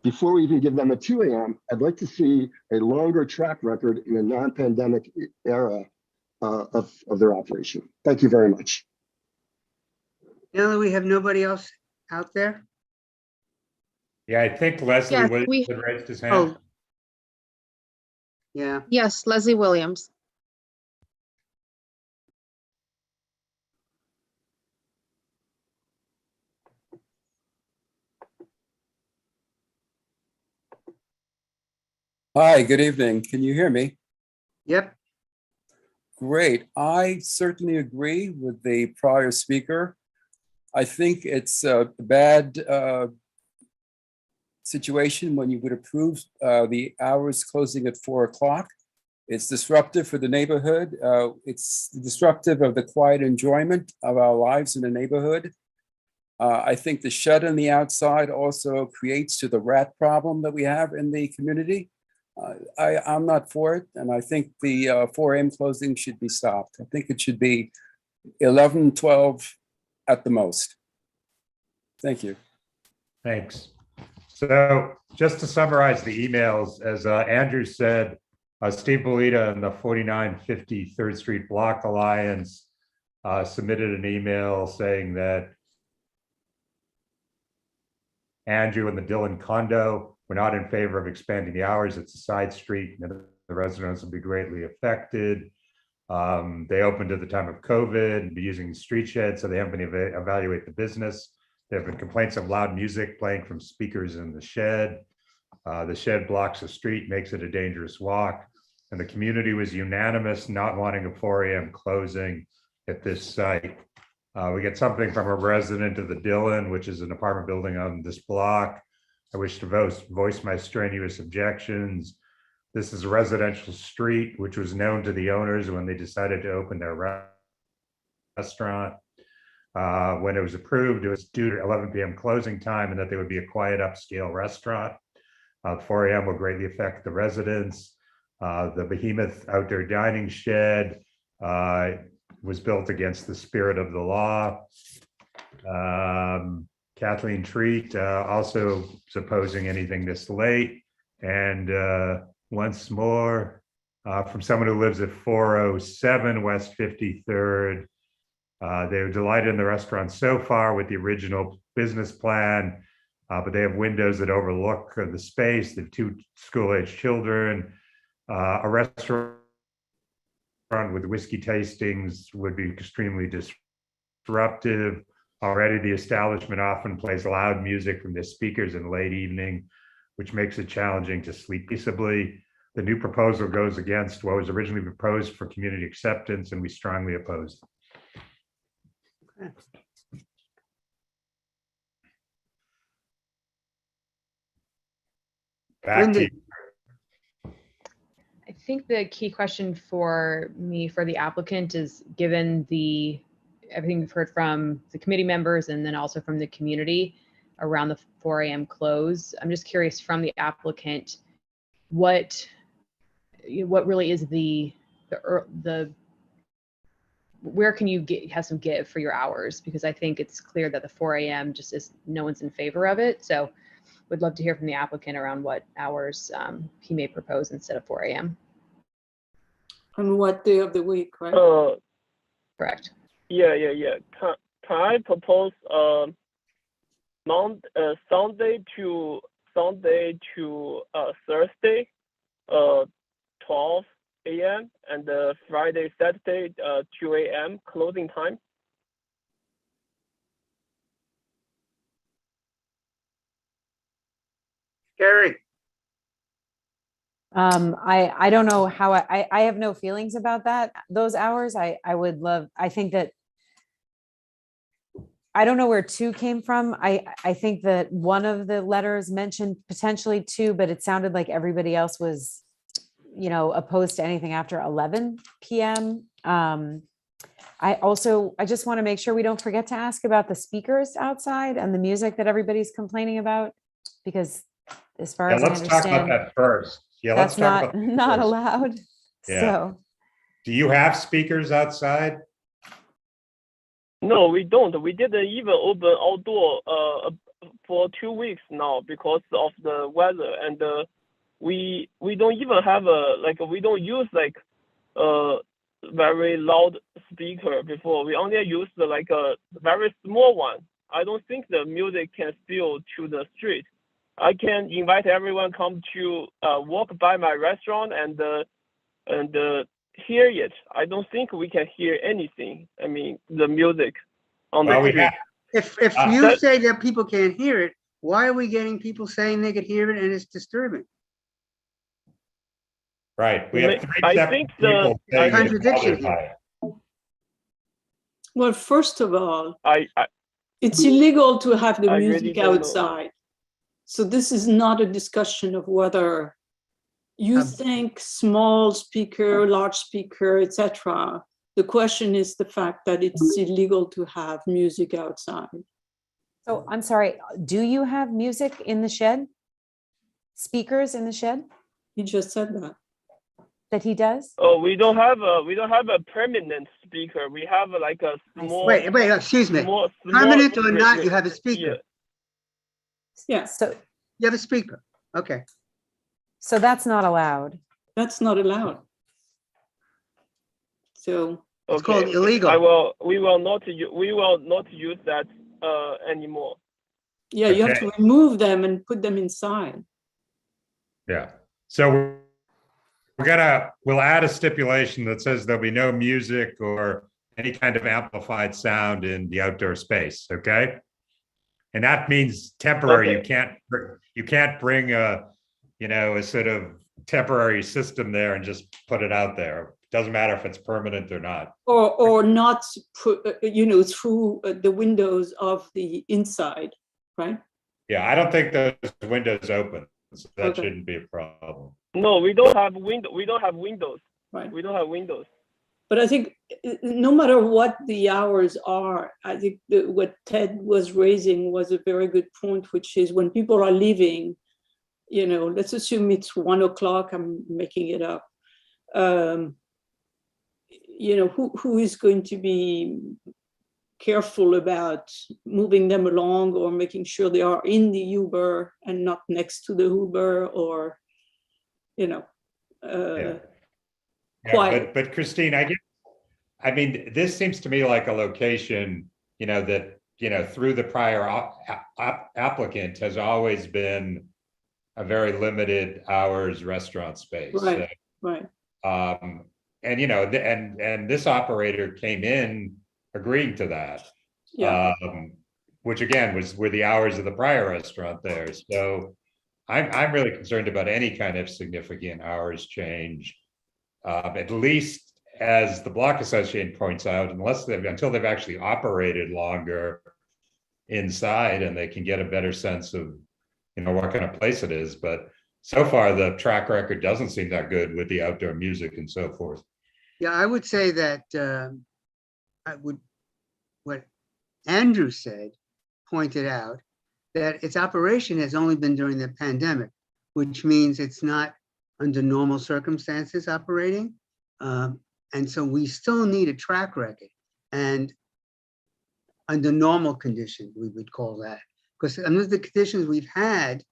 before we even give them a 2 a.m., I'd like to see a longer track record in a non-pandemic era of their operation. Thank you very much. Now that we have nobody else out there? Yeah, I think Leslie Yes, Williams had raised his hand. Oh. Yeah. Yes, Leslie Williams. Hi, good evening. Can you hear me? Yep. Great. I certainly agree with the prior speaker. I think it's a bad situation when you would approve the hours closing at 4 o'clock. It's disruptive for the neighborhood. It's disruptive of the quiet enjoyment of our lives in the neighborhood. I think the shed on the outside also creates to the rat problem that we have in the community. I'm not for it, and I think the 4 a.m. closing should be stopped. I think it should be 11, 12 at the most. Thank you. Thanks. So just to summarize the emails, as Andrew said, Steve Belita and the 4950 3rd Street Block Alliance submitted an email saying that Andrew and the Dillon condo were not in favor of expanding the hours. It's a side street and the residents will be greatly affected. They opened at the time of COVID and be using the street shed, so they haven't been evaluate the business. There have been complaints of loud music playing from speakers in the shed. The shed blocks the street, makes it a dangerous walk. And the community was unanimous not wanting a 4 a.m. closing at this site. We get something from a resident of the Dillon, which is an apartment building on this block. I wish to voice my strenuous objections. This is a residential street, which was known to the owners when they decided to open their restaurant. When it was approved, it was due to 11 p.m. closing time and that there would be a quiet upscale restaurant. 4 a.m. will greatly affect the residents. The behemoth outdoor dining shed was built against the spirit of the law. Kathleen Treat also is opposing anything this late. And once more, from someone who lives at 407 West 53rd, they were delighted in the restaurant so far with the original business plan, but they have windows that overlook the space. They have 2 school-age children. A restaurant with whiskey tastings would be extremely disruptive. Already the establishment often plays loud music from their speakers in the late evening, which makes it challenging to sleep peaceably. the new proposal goes against what was originally proposed for community acceptance, and we strongly oppose it. Okay. Back to you. I think the key question for me, for the applicant, is given everything we've heard from the committee members and then also from the community around the 4 a.m. close. I'm just curious from the applicant, what really is the where can you have some give for your hours? Because I think it's clear that the 4 a.m. just is, no one's in favor of it. So would love to hear from the applicant around what hours he may propose instead of 4 a.m. On what day of the week, right? Correct. Yeah. Can I propose Sunday to Thursday, 12 a.m. and Friday, Saturday, 2 a.m. closing time? Gary. I don't know how I have no feelings about that, those hours. I would love, I think that, I don't know where 2 came from. I think that one of the letters mentioned potentially 2, but it sounded like everybody else was, opposed to anything after 11 p.m. I just want to make sure we don't forget to ask about the speakers outside and the music that everybody's complaining about, because as far as I let's talk about understand, that first. Yeah, that's let's talk about not first. allowed. Yeah. So, do you have speakers outside? No, we don't. We didn't even open outdoor for 2 weeks now because of the weather, and we don't even have we don't use a very loud speaker before. We only use a very small one. I don't think the music can spill to the street. I can invite everyone come to walk by my restaurant and hear it. I don't think we can hear anything. I mean, the music on the street. If you say that people can't hear it, why are we getting people saying they could hear it and it's disturbing? Right. We have 3 I separate think people saying contradiction it's bothered by it. Well, first of all, it's illegal to have the I music really don't know. outside. So this is not a discussion of whether you think small speaker, large speaker, etc. The question is the fact that it's illegal to have music outside. so I'm sorry, do you have music in the shed? Speakers in the shed? He just said that. That he does? Oh, we don't have a permanent speaker. We have a small. Wait, excuse me. Small, Permanent or not, you have a speaker. Yeah. So you have a speaker. Okay. So that's not allowed. That's not allowed. So it's called illegal. We will not use that anymore. Yeah, you have to remove them and put them inside. Yeah. So we'll add a stipulation that says there'll be no music or any kind of amplified sound in the outdoor space. Okay. And that means temporary. Okay. You can't bring a sort of temporary system there and just put it out there. Doesn't matter if it's permanent or not. Or not put, through the windows of the inside, right? Yeah, I don't think those windows open, so that shouldn't be a problem. No, we don't have windows. Right. We don't have windows. But I think no matter what the hours are, I think what Ted was raising was a very good point, which is when people are leaving, let's assume it's 1 o'clock, I'm making it up. Who is going to be careful about moving them along or making sure they are in the Uber and not next to the Uber or, quiet. But Christine, I mean, this seems to me like a location, that, through the prior applicant has always been a very limited hours restaurant space. Right, right. And, and this operator came in agreeing to that. Yeah. Which again were the hours of the prior restaurant there. So, I'm really concerned about any kind of significant hours change. At least as the Block Association points out, until they've actually operated longer inside and they can get a better sense of, what kind of place it is. But so far, the track record doesn't seem that good with the outdoor music and so forth. Yeah, I would say that what Andrew said, pointed out, that its operation has only been during the pandemic, which means it's not under normal circumstances operating. And so we still need a track record. And under normal conditions, we would call that. Because under the conditions we've had,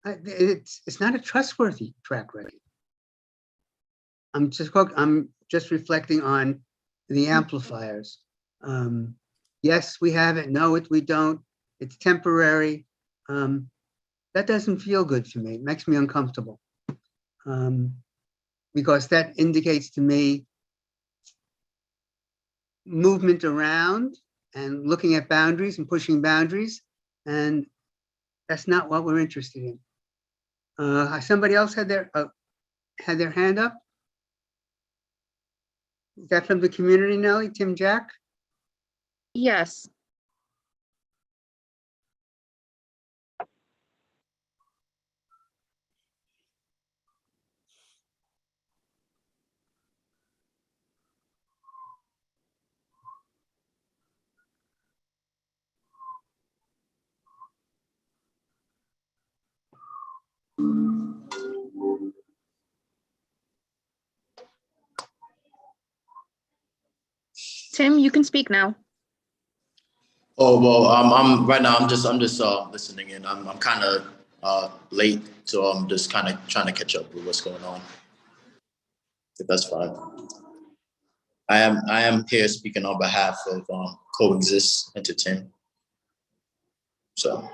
it's not a trustworthy track record. I'm just reflecting on the amplifiers. Yes, we have it. No, we don't. It's temporary. That doesn't feel good for me. It makes me uncomfortable. Because that indicates to me movement around and looking at boundaries and pushing boundaries. And that's not what we're interested in. Somebody else had their hand up? Is that from the community, Nellie? Tim Jack? Yes. Tim, you can speak now. Oh well, I'm right now. I'm just listening in. I'm kind of late, so I'm just kind of trying to catch up with what's going on. If that's fine. I am here speaking on behalf of CoExist Entertainment. So.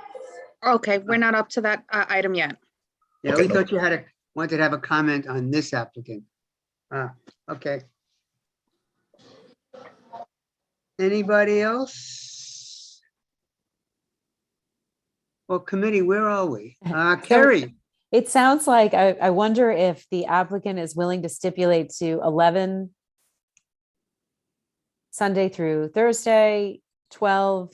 Okay, we're not up to that item yet. Yeah, Okay, we thought you wanted to have a comment on this applicant. Okay. Anybody else? Well, committee, where are we? Carrie. It sounds like, I wonder if the applicant is willing to stipulate to 11 Sunday through Thursday, 12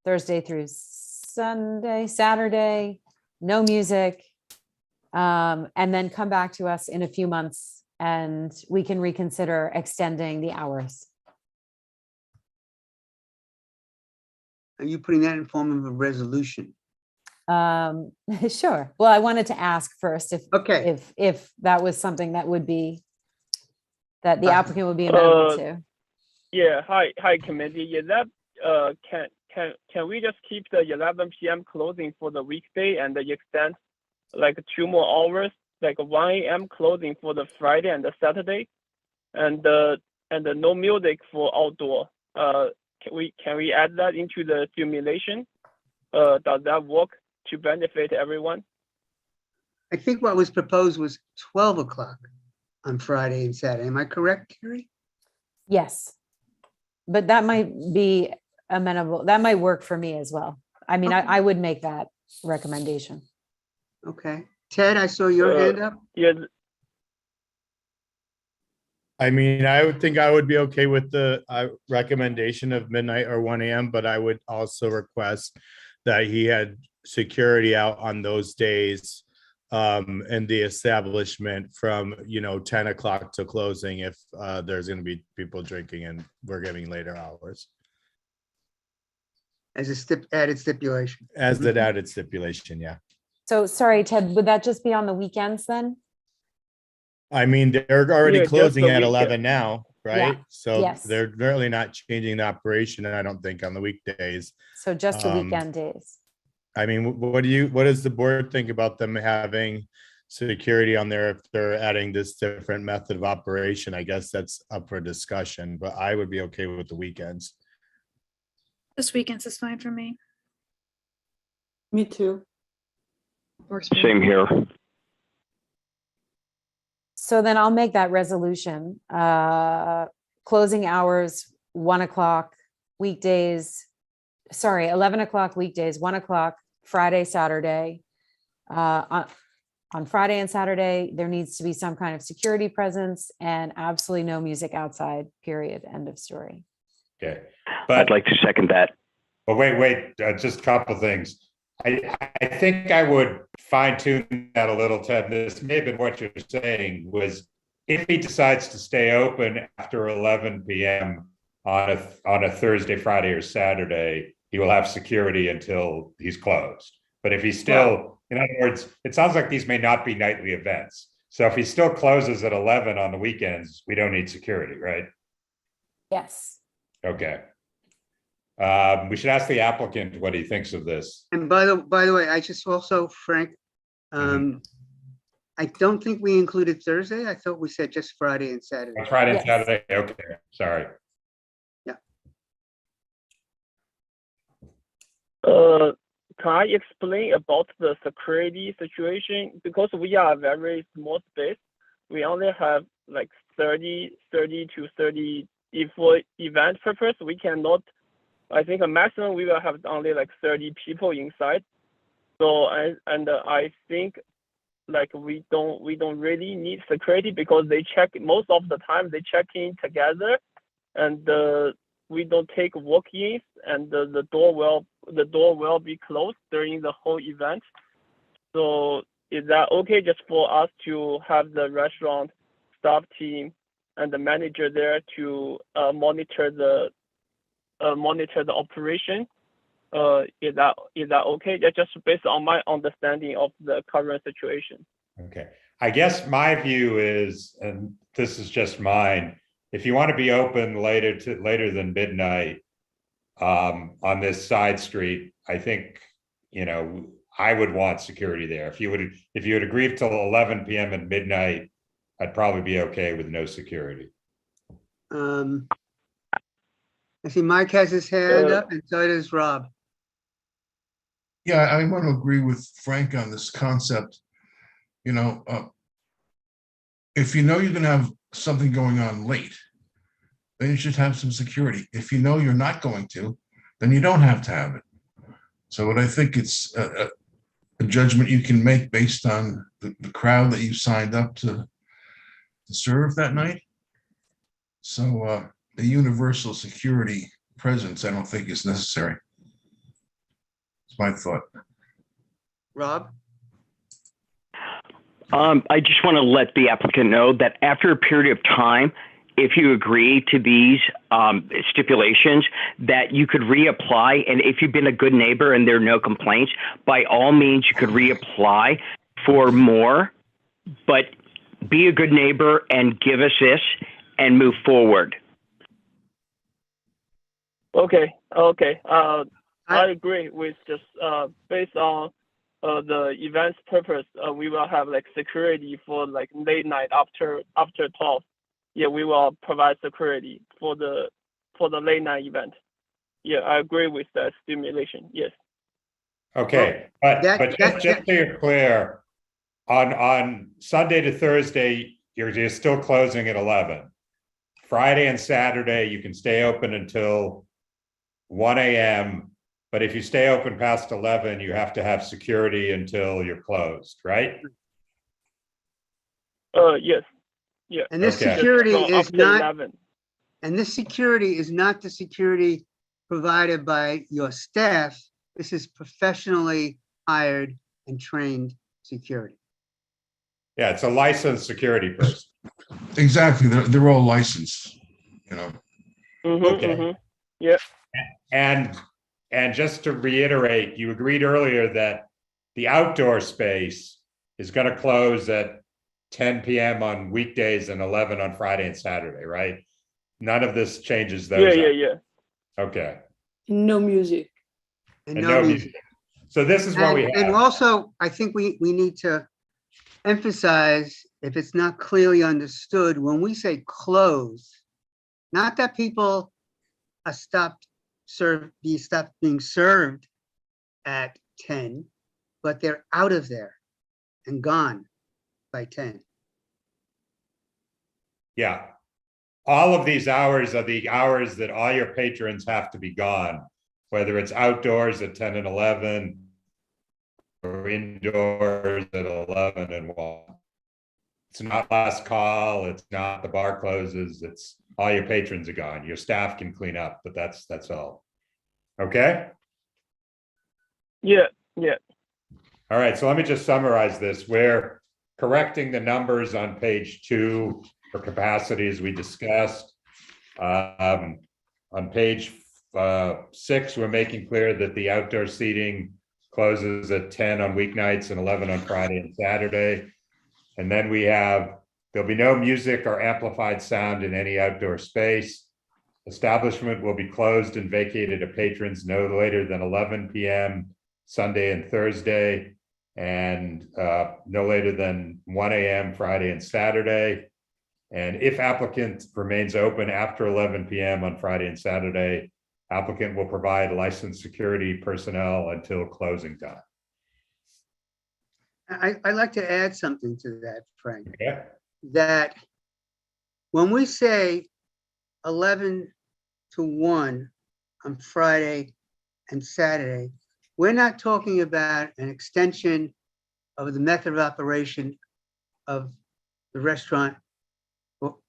Thursday through Sunday, Saturday, no music, and then come back to us in a few months and we can reconsider extending the hours. Are you putting that in form of a resolution? Sure. Well, I wanted to ask first if that was something that would be, that the applicant would be amenable to. Yeah, hi committee. Is that can we just keep the 11 p.m. closing for the weekday and extend like 2 more hours, like 1 a.m. closing for the Friday and the Saturday, and no music for outdoor? Can we add that into the simulation? Does that work to benefit everyone? I think what was proposed was 12 o'clock on Friday and Saturday. Am I correct, Carrie? Yes, but that might be amenable. That might work for me as well. I mean, Okay. I would make that recommendation. Okay. Ted, I saw your hand up. Yeah. I mean, I would think I would be okay with the recommendation of midnight or 1 a.m., but I would also request that he had security out on those days in the establishment from 10 o'clock to closing if there's going to be people drinking and we're giving later hours. As a added stipulation. As an added stipulation, yeah. So sorry, Ted, would that just be on the weekends then? I mean, they're already just closing the at weekend. 11 now, right? Yeah. So Yes. they're really not changing the operation, I don't think, on the weekdays. So just the weekend days. I mean, what does the board think about them having security on there if they're adding this different method of operation? I guess that's up for discussion, but I would be okay with the weekends. This weekend's is fine for me. Me too. Works for me. Same here. So then I'll make that resolution. Closing hours, 1 o'clock, weekdays, sorry, 11 o'clock weekdays, 1 o'clock Friday, Saturday. On Friday and Saturday, there needs to be some kind of security presence and absolutely no music outside, period, end of story. Okay. I'd like to second that. But wait, just a couple things. I think I would fine tune that a little, Ted. This may have been what you're saying was if he decides to stay open after 11 p.m. on a Thursday, Friday, or Saturday, he will have security until he's closed. But if he's still, in other words, it sounds like these may not be nightly events. So if he still closes at 11 on the weekends, we don't need security, right? Yes. Okay. We should ask the applicant what he thinks of this. And by the way, I just also, Frank, I don't think we included Thursday. I thought we said just Friday and Saturday. Friday and Saturday. Okay, sorry. Yeah. Can I explain about the security situation? Because we are a very small space, we only have like 30 to 30. If for event purpose, we cannot. I think a maximum we will have only like 30 people inside. So I think like we don't really need security because they check most of the time they check in together, and we don't take walk-ins, and the door will be closed during the whole event. So is that okay just for us to have the restaurant staff team and the manager there to monitor the operation? Is that okay? That's just based on my understanding of the current situation. Okay. I guess my view is, and this is just mine, if you want to be open later than midnight on this side street, I think, I would want security there. If you would agree till 11 p.m. and midnight, I'd probably be okay with no security. I see Mike has his hand up, and so does Rob. Yeah, I want to agree with Frank on this concept. If you know you're going to have something going on late, then you should have some security. If you know you're not going to, then you don't have to have it. So what I think it's a judgment you can make based on the crowd that you signed up to serve that night. So the universal security presence, I don't think is necessary. It's my thought. Rob? I just want to let the applicant know that after a period of time, if you agree to these stipulations, that you could reapply. And if you've been a good neighbor and there are no complaints, by all means, you could reapply for more. But be a good neighbor and give us this and move forward. Okay. I agree with just based on the event's purpose. We will have like security for like late night after 12. Yeah, we will provide security for the late night event. Yeah, I agree with that stimulation. Yes. Okay, but just so you're clear, on Sunday to Thursday, you're still closing at 11. Friday and Saturday, you can stay open until 1 a.m. But if you stay open past 11, you have to have security until you're closed, right? Yes. Yeah. And this security is not. And this security is not the security provided by your staff. This is professionally hired and trained security. Yeah, it's a licensed security person. Exactly. They're all licensed, Okay. Yeah. And just to reiterate, you agreed earlier that the outdoor space is going to close at 10 p.m. on weekdays and 11 on Friday and Saturday, right? None of this changes those. Yeah. Okay. No music. And no music. So this is what we have. And also, I think we need to emphasize, if it's not clearly understood, when we say close, not that people are stopped being served at 10, but they're out of there and gone by 10. Yeah. All of these hours are the hours that all your patrons have to be gone. whether it's outdoors at 10 and 11 or indoors at 11 and 1. It's not last call. It's not the bar closes. It's all your patrons are gone. Your staff can clean up, but that's all. Okay? Yeah. All right, so let me just summarize this. We're correcting the numbers on page 2 for capacity as we discussed. On page 6, we're making clear that the outdoor seating closes at 10 on weeknights and 11 on Friday and Saturday. And then there'll be no music or amplified sound in any outdoor space. Establishment will be closed and vacated to patrons no later than 11 p.m. Sunday and Thursday, and no later than 1 a.m. Friday and Saturday. And if applicant remains open after 11 p.m. on Friday and Saturday, applicant will provide licensed security personnel until closing time. I'd like to add something to that, Frank. Yeah. That when we say 11 to 1 on Friday and Saturday, we're not talking about an extension of the method of operation of the restaurant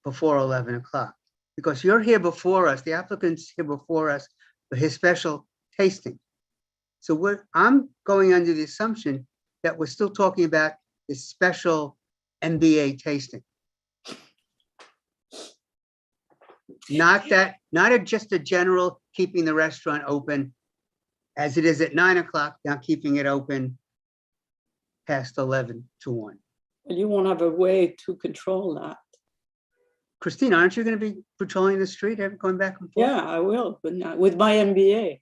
before 11 o'clock. Because you're here before us, the applicant's here before us for his special tasting. So I'm going under the assumption that we're still talking about this special MBA tasting. Not just a general keeping the restaurant open as it is at 9 o'clock, now keeping it open past 11 to 1. Well, you won't have a way to control that. Christina, aren't you going to be patrolling the street, going back and forth? Yeah, I will, but not with my MBA.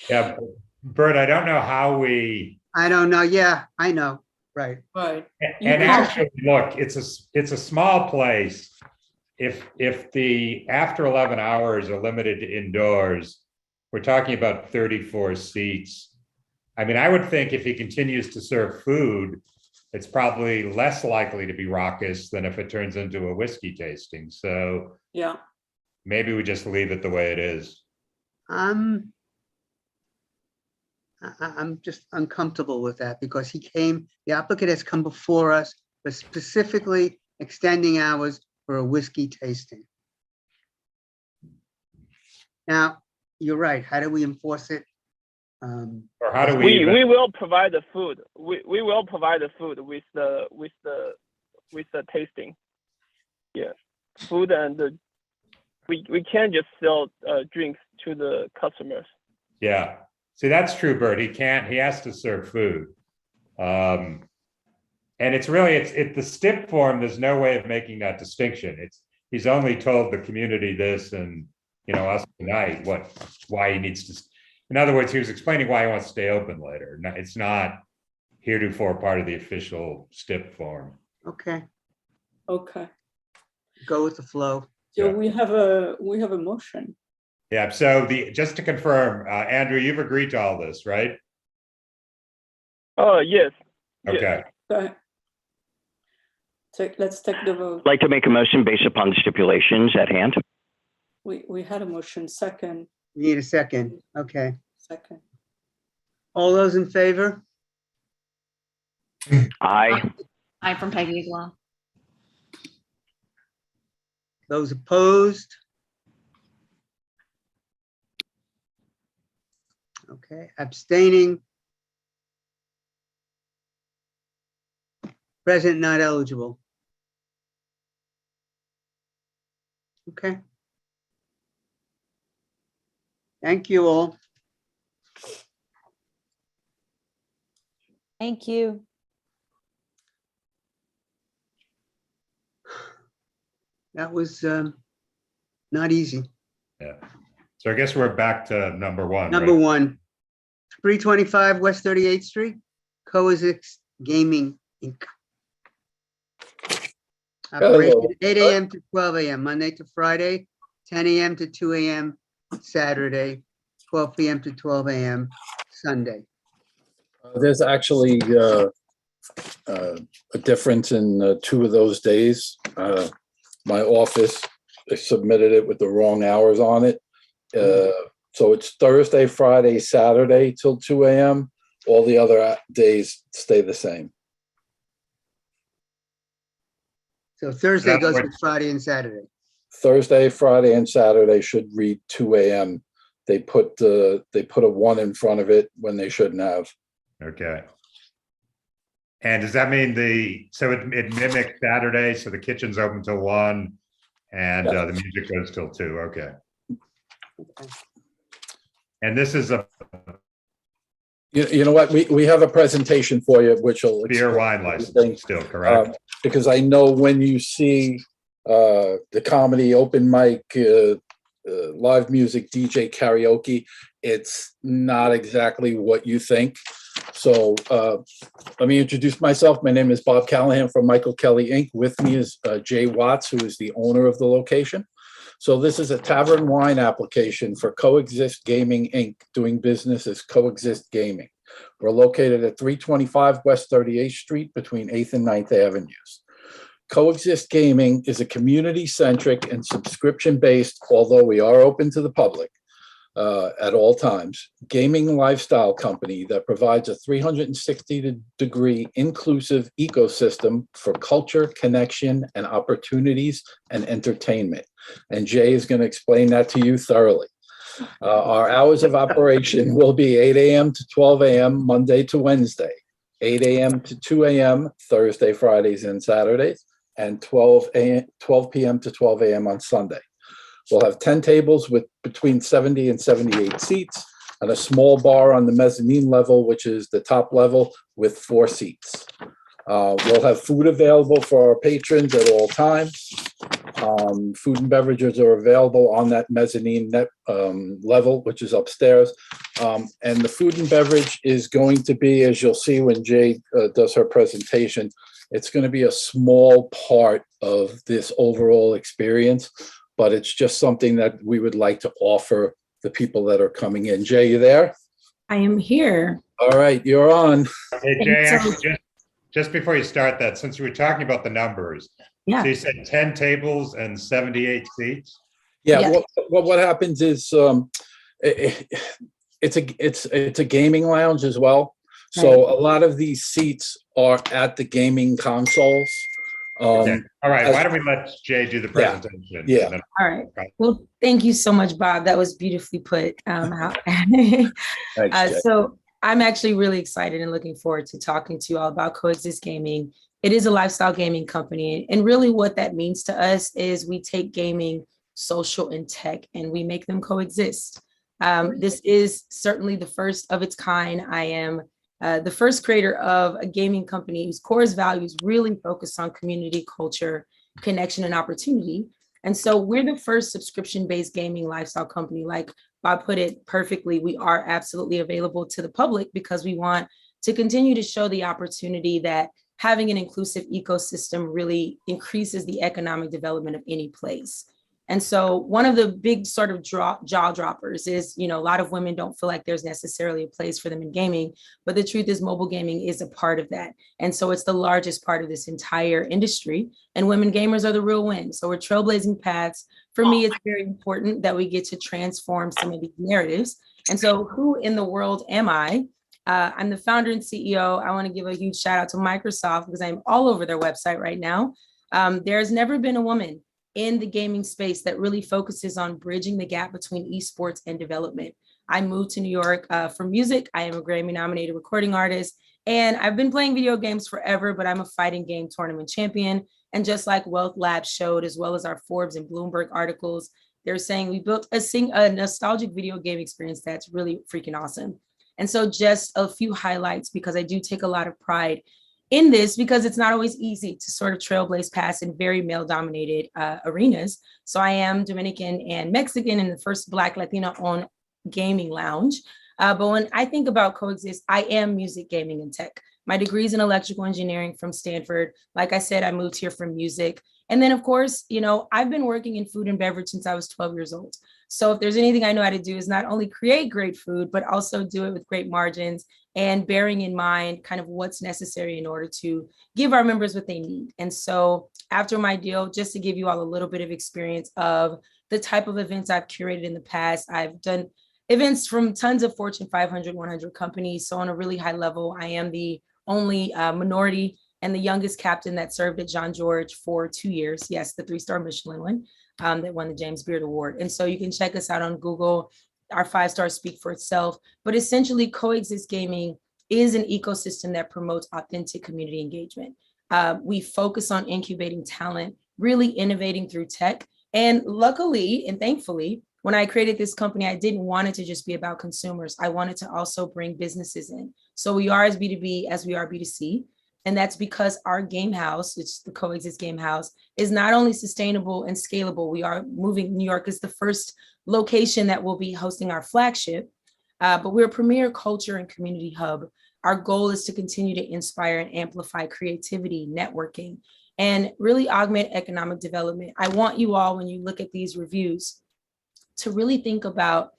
Yeah, Bert, I don't know how I don't know. Yeah, I know. Right. Right. And actually, look, it's a small place. If the after 11 hours are limited to indoors, we're talking about 34 seats. I mean, I would think if he continues to serve food, it's probably less likely to be raucous than if it turns into a whiskey tasting. So yeah, maybe we just leave it the way it is. I'm just uncomfortable with that because the applicant has come before us for specifically extending hours for a whiskey tasting. Now, you're right. How do we enforce it? Or how do we will provide the food. We will provide the food with the tasting. Yeah, food and we can't just sell drinks to the customers. Yeah. See, that's true, Bert. He has to serve food. And it's really, the STIP form, there's no way of making that distinction. He's only told the community this and, us tonight, why he needs to, in other words, he was explaining why he wants to stay open later. It's not heretofore part of the official STIP form. Okay. Okay. Go with the flow. So we have a motion. Yeah, so just to confirm, Andrew, you've agreed to all this, right? Oh, yes. Okay. Okay. Let's take the vote. I'd like to make a motion based upon the stipulations at hand. We had a motion. Second. Need a second. Okay. Second. All those in favor? Aye. Aye from Peggy as well. Those opposed? Okay, abstaining. Present not eligible. Okay. Thank you all. Thank you. That was not easy. Yeah. So I guess we're back to number one. Number right? 1, 325 West 38th Street, CoExist Gaming Inc. Operation 8 a.m. to 12 a.m., Monday to Friday, 10 a.m. to 2 a.m. Saturday, 12 p.m. to 12 a.m. Sunday. There's actually a difference in 2 of those days. My office submitted it with the wrong hours on it. So it's Thursday, Friday, Saturday till 2 a.m. All the other days stay the same. So Thursday That goes would- with Friday and Saturday. Thursday, Friday, and Saturday should read 2 a.m. They put a 1 in front of it when they shouldn't have. Okay. And does that mean so it mimics Saturday, so the kitchen's open till 1 and the music goes till 2, okay. And this is a You know what? We have a presentation for you, which will beer wine license still, correct? Because I know when you see the comedy, open mic, live music, DJ, karaoke, it's not exactly what you think. So let me introduce myself. My name is Bob Callahan from Michael Kelly Inc. With me is Jay Watts, who is the owner of the location. So this is a tavern wine application for CoExist Gaming Inc., doing business as CoExist Gaming. We're located at 325 West 38th Street between 8th and 9th Avenues. CoExist Gaming is a community-centric and subscription-based, although we are open to the public at all times, gaming lifestyle company that provides a 360-degree inclusive ecosystem for culture, connection, and opportunities and entertainment. And Jay is going to explain that to you thoroughly. Our hours of operation will be 8 a.m. to 12 a.m. Monday to Wednesday, 8 a.m. to 2 a.m. Thursday, Fridays, and Saturdays, and 12 p.m. to 12 a.m. on Sunday. We'll have 10 tables with between 70 and 78 seats and a small bar on the mezzanine level, which is the top level, with 4 seats. We'll have food available for our patrons at all times. Food and beverages are available on that mezzanine level, which is upstairs. And the food and beverage is going to be, as you'll see when Jay does her presentation, it's going to be a small part of this overall experience, but it's just something that we would like to offer the people that are coming in. Jay, you there? I am here. All right, you're on. Hey, Jay, actually, just before you start that, since we were talking about the numbers, yeah. So you said 10 tables and 78 seats? Yeah, Yeah. what happens is it's a gaming lounge as well. So Right. a lot of these seats are at the gaming consoles. Okay. All right, why don't we let Jay do the Yeah. presentation? Yeah. and then- All right. Well, thank you so much, Bob. That was beautifully put. Thanks, Jay. So I'm actually really excited and looking forward to talking to you all about CoExist Gaming. It is a lifestyle gaming company. And really what that means to us is we take gaming, social, and tech, and we make them coexist. This is certainly the first of its kind. I am the first creator of a gaming company whose core values really focus on community, culture, connection, and opportunity. And so we're the first subscription-based gaming lifestyle company. Like Bob put it perfectly, we are absolutely available to the public because we want to continue to show the opportunity that having an inclusive ecosystem really increases the economic development of any place. And so one of the big sort of jaw droppers is, you know, a lot of women don't feel like there's necessarily a place for them in gaming, but the truth is mobile gaming is a part of that. And so it's the largest part of this entire industry, and women gamers are the real win. So we're trailblazing paths. For me, it's very important that we get to transform some of these narratives. And so who in the world am I? I'm the founder and CEO. I want to give a huge shout out to Microsoft because I'm all over their website right now. There's never been a woman in the gaming space that really focuses on bridging the gap between esports and development. I moved to New York for music. I am a Grammy nominated recording artist, and I've been playing video games forever, but I'm a fighting game tournament champion. And just like Wealth Lab showed, as well as our Forbes and Bloomberg articles, they're saying we built a nostalgic video game experience that's really freaking awesome. And so just a few highlights, because I do take a lot of pride in this, because it's not always easy to sort of trailblaze past in very male-dominated arenas. So I am Dominican and Mexican and the first Black Latina-owned gaming lounge. But when I think about CoExist, I am music, gaming, and tech. My degree is in electrical engineering from Stanford. Like I said, I moved here from music. And then, of course, you know, I've been working in food and beverage since I was 12 years old. So if there's anything I know how to do is not only create great food, but also do it with great margins and bearing in mind kind of what's necessary in order to give our members what they need. And so after my deal, just to give you all a little bit of experience of the type of events I've curated in the past. I've done events from tons of Fortune 500, 100 companies. So on a really high level, I am the only minority and the youngest captain that served at Jean George for 2 years. Yes, the 3-star Michelin one that won the James Beard Award. And so you can check us out on Google. Our 5 stars speak for itself. But essentially, CoExist Gaming is an ecosystem that promotes authentic community engagement. We focus on incubating talent, really innovating through tech. And luckily and thankfully, when I created this company, I didn't want it to just be about consumers. I wanted to also bring businesses in. So we are as B2B as we are B2C. And that's because our game house, which is the CoExist Game House, is not only sustainable and scalable. We are moving. New York is the first location that will be hosting our flagship, but we're a premier culture and community hub. Our goal is to continue to inspire and amplify creativity, networking, and really augment economic development. I want you all, when you look at these reviews, to really think about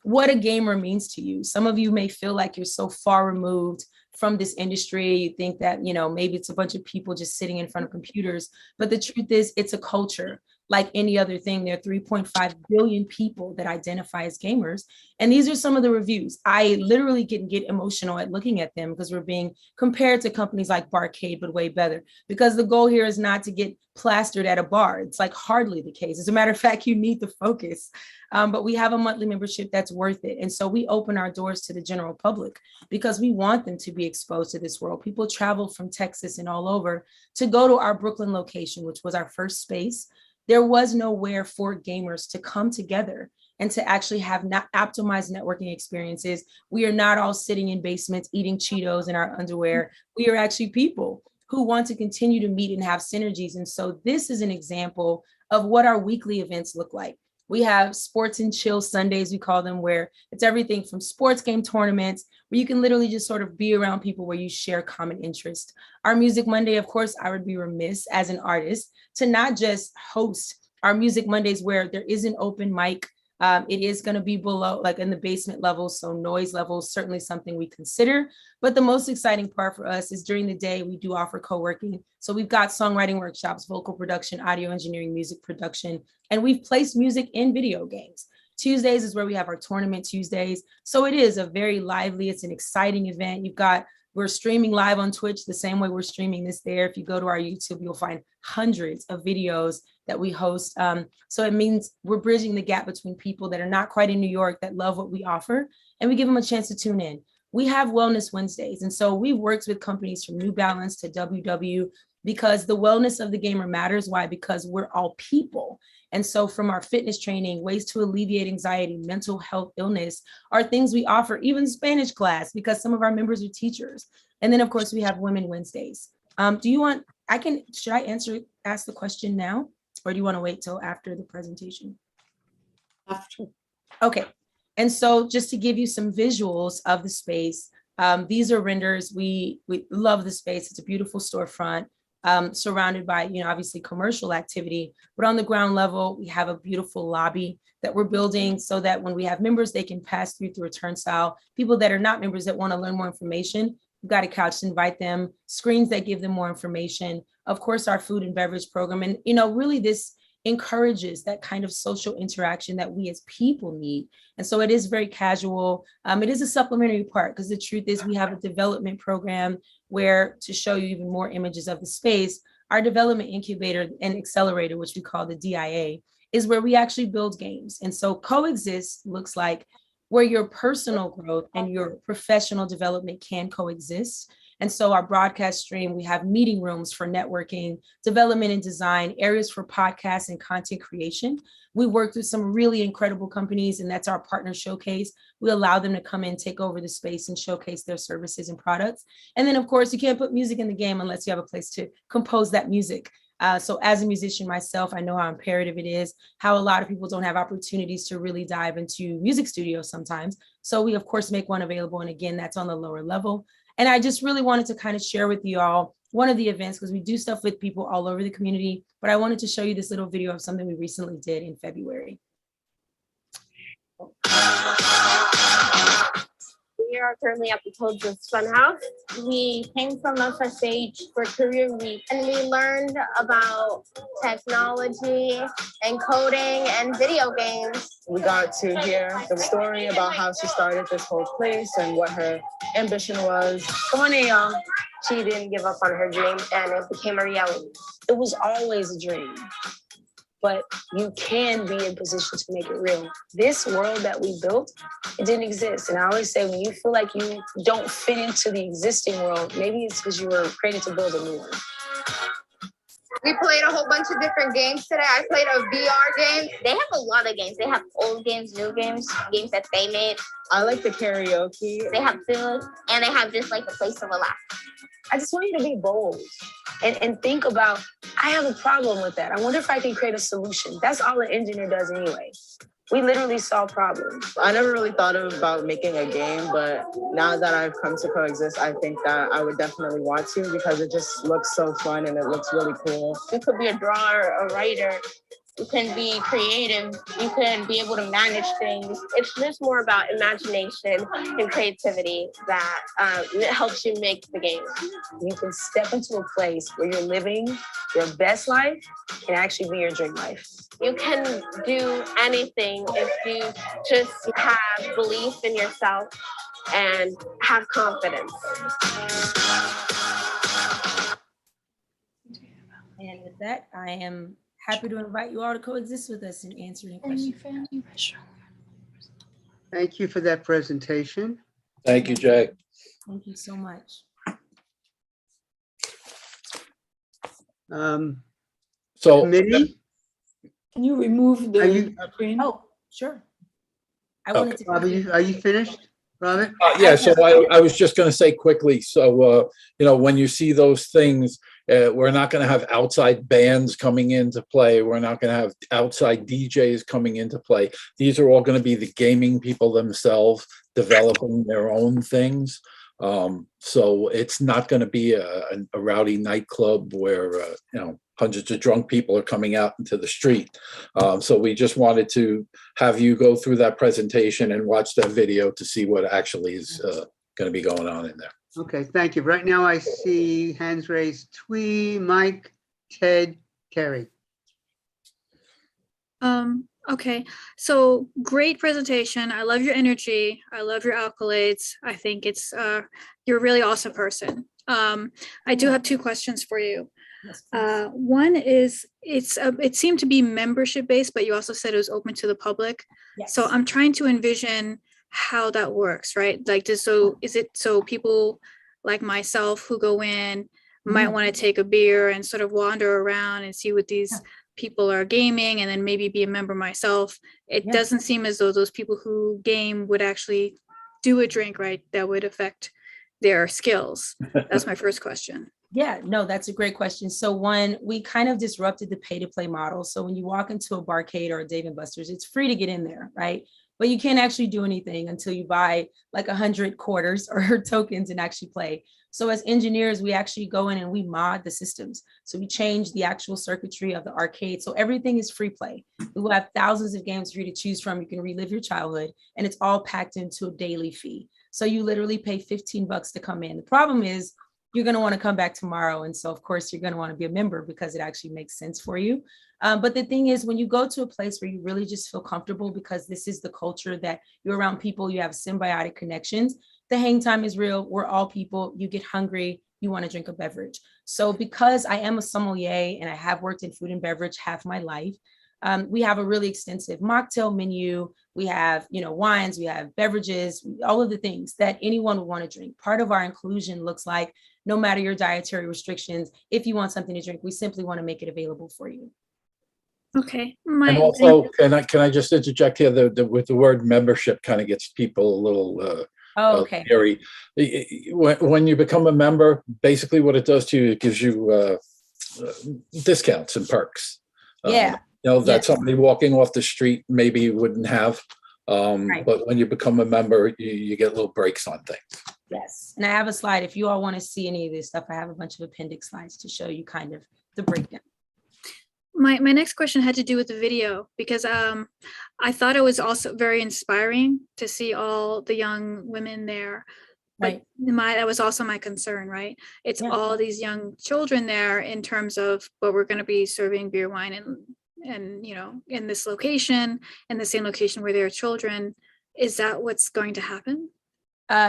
what a gamer means to you. Some of you may feel like you're so far removed from this industry. You think that, you know, maybe it's a bunch of people just sitting in front of computers, but the truth is it's a culture. Like any other thing, there are 3.5 billion people that identify as gamers. And these are some of the reviews. I literally can get emotional at looking at them because we're being compared to companies like Barcade, but way better. Because the goal here is not to get plastered at a bar. It's like hardly the case. As a matter of fact, you need the focus. But we have a monthly membership that's worth it. And so we open our doors to the general public because we want them to be exposed to this world. People travel from Texas and all over to go to our Brooklyn location, which was our first space. There was nowhere for gamers to come together and to actually have not optimized networking experiences. We are not all sitting in basements eating Cheetos in our underwear. We are actually people who want to continue to meet and have synergies. And so this is an example of what our weekly events look like. We have sports and chill Sundays, we call them, where it's everything from sports game tournaments, where you can literally just sort of be around people where you share common interest. Our Music Monday, of course, I would be remiss as an artist to not just host our Music Mondays where there is an open mic. It is going to be below, like in the basement level, so noise level is certainly something we consider. But the most exciting part for us is during the day, we do offer co-working. So we've got songwriting workshops, vocal production, audio engineering, music production, and we've placed music in video games. Tuesdays is where we have our tournament Tuesdays. So it is a very lively, it's an exciting event. We're streaming live on Twitch the same way we're streaming this there. If you go to our YouTube, you'll find hundreds of videos that we host. So it means we're bridging the gap between people that are not quite in New York that love what we offer, and we give them a chance to tune in. We have Wellness Wednesdays. And so we've worked with companies from New Balance to WW because the wellness of the gamer matters. Why? Because we're all people. And so from our fitness training, ways to alleviate anxiety, mental health, illness are things we offer, even Spanish class, because some of our members are teachers. And then of course we have Women Wednesdays. Should I ask the question now, or do you want to wait till after the presentation? After. Okay. And so just to give you some visuals of the space, these are renders. We love the space. It's a beautiful storefront. Surrounded by, obviously commercial activity, but on the ground level, we have a beautiful lobby that we're building so that when we have members, they can pass through a turnstile. People that are not members that want to learn more information, we've got a couch to invite them, screens that give them more information. Of course, our food and beverage program. And, really this encourages that kind of social interaction that we as people need. And so it is very casual. It is a supplementary part because the truth is we have a development program where, to show you even more images of the space, our development incubator and accelerator, which we call the DIA, is where we actually build games. And so CoExist looks like where your personal growth and your professional development can coexist. And so our broadcast stream, we have meeting rooms for networking, development and design, areas for podcasts and content creation. We work with some really incredible companies, and that's our partner showcase. We allow them to come in, take over the space and showcase their services and products. And then of course, you can't put music in the game unless you have a place to compose that music. So as a musician myself, I know how imperative it is, how a lot of people don't have opportunities to really dive into music studios sometimes. So we of course make one available. And again, that's on the lower level. And I just really wanted to kind of share with you all one of the events, because we do stuff with people all over the community, but I wanted to show you this little video of something we recently did in February. We We are currently at the CoExist Funhouse. We came from a stage for Career Week, and we learned about technology and coding and video games. We got to hear the story about how she started this whole place and what her ambition was. Come on in, y'all. She didn't give up on her dream, and it became a reality. It was always a dream, but you can be in position to make it real. This world that we built, it didn't exist. And I always say, when you feel like you don't fit into the existing world, maybe it's because you were created to build a new one. We played a whole bunch of different games today. I played a VR game. They have a lot of games. They have old games, new games, games that they made. I like the karaoke. They have food, and they have just like a place to relax. I just want you to be bold and think about, I have a problem with that. I wonder if I can create a solution. That's all an engineer does anyway. We literally solve problems. I never really thought about making a game, but now that I've come to CoExist, I think that I would definitely want to, because it just looks so fun and it looks really cool. You could be a drawer, a writer. You can be creative. You can be able to manage things. It's just more about imagination and creativity that helps you make the game. You can step into a place where you're living your best life and actually be your dream life. You can do anything if you just have belief in yourself and have confidence. And with that, I am happy to invite you all to coexist with us and answer any questions. Thank you for that presentation. Thank you, Jay. Thank you so much. So committee? Can you remove the screen? Oh, sure. I Okay. wanted to. Robert, are you finished, Robert? Yeah, so I was just going to say quickly, so, when you see those things, we're not going to have outside bands coming into play. We're not going to have outside DJs coming into play. These are all going to be the gaming people themselves developing their own things. So it's not going to be a rowdy nightclub where, hundreds of drunk people are coming out into the street. So we just wanted to have you go through that presentation and watch that video to see what actually is going to be going on in there. Okay, thank you. Right now I see hands raised, Twee, Mike, Ted, Kerry. Okay, so great presentation. I love your energy. I love your accolades. I think it's you're a really awesome person. I do have two questions for you. One is it seemed to be membership based, but you also said it was open to the public. Yes. So I'm trying to envision how that works, right? Like, is it so people like myself who go in might want to take a beer and sort of wander around and see what these people are gaming and then maybe be a member myself. It doesn't seem as though those people who game would actually do a drink, right? That would affect their skills. That's my first question. Yeah, no, that's a great question. So one, we kind of disrupted the pay to play model. So when you walk into a barcade or a Dave & Buster's, it's free to get in there, right? But you can't actually do anything until you buy like 100 quarters or tokens and actually play. So as engineers, we actually go in and we mod the systems. So we change the actual circuitry of the arcade. So everything is free play. We will have thousands of games for you to choose from. You can relive your childhood, and it's all packed into a daily fee. So you literally pay $15 to come in. The problem is you're going to want to come back tomorrow. And so of course you're going to want to be a member because it actually makes sense for you. But the thing is, when you go to a place where you really just feel comfortable because this is the culture that you're around people, you have symbiotic connections, the hang time is real. We're all people. You get hungry, you want to drink a beverage. So because I am a sommelier and I have worked in food and beverage half my life, we have a really extensive mocktail menu. We have, wines, we have beverages, all of the things that anyone would want to drink. Part of our inclusion looks like, no matter your dietary restrictions, if you want something to drink, we simply want to make it available for you. Okay. And also, can I just interject here, with the word membership kind of gets people a little okay. Scary. When you become a member, basically what it does to you, it gives you discounts and perks. Yeah. That somebody walking off the street maybe wouldn't have. Right. But when you become a member, you get little breaks on things. Yes. And I have a slide. If you all want to see any of this stuff, I have a bunch of appendix slides to show you kind of the breakdown. my next question had to do with the video because I thought it was also very inspiring to see all the young women there. But that was also my concern, right? It's all these young children there in terms of, but we're going to be serving beer, wine, and in this location, in the same location where there are children. Is that what's going to happen?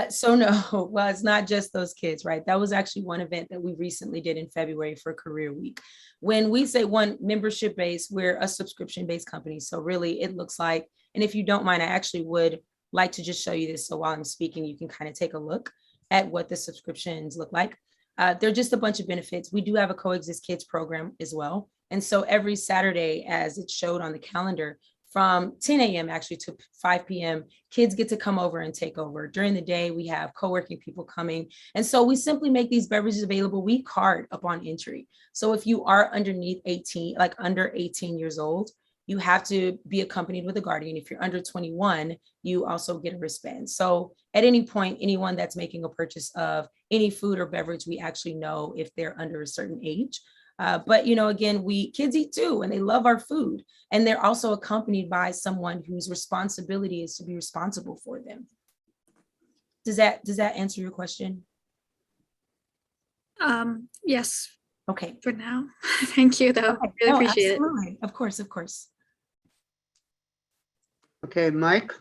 So no, well, it's not just those kids, right? That was actually one event that we recently did in February for Career Week. When we say one membership based, we're a subscription based company. So really it looks like, and if you don't mind, I actually would like to just show you this. So while I'm speaking, you can kind of take a look at what the subscriptions look like. They're just a bunch of benefits. We do have a CoExist Kids program as well. And so every Saturday, as it showed on the calendar, from 10 a.m. actually to 5 p.m., kids get to come over and take over. During the day, we have co-working people coming. And so we simply make these beverages available. We card upon entry. So if you are underneath 18, like under 18 years old, you have to be accompanied with a guardian. If you're under 21, you also get a wristband. So at any point, anyone that's making a purchase of any food or beverage, we actually know if they're under a certain age. But again, kids eat too, and they love our food. And they're also accompanied by someone whose responsibility is to be responsible for them. Does that answer your question? Yes. Okay. For now. Thank you, though. Okay. Really No, appreciate absolutely. it. Of course. Okay, Mike?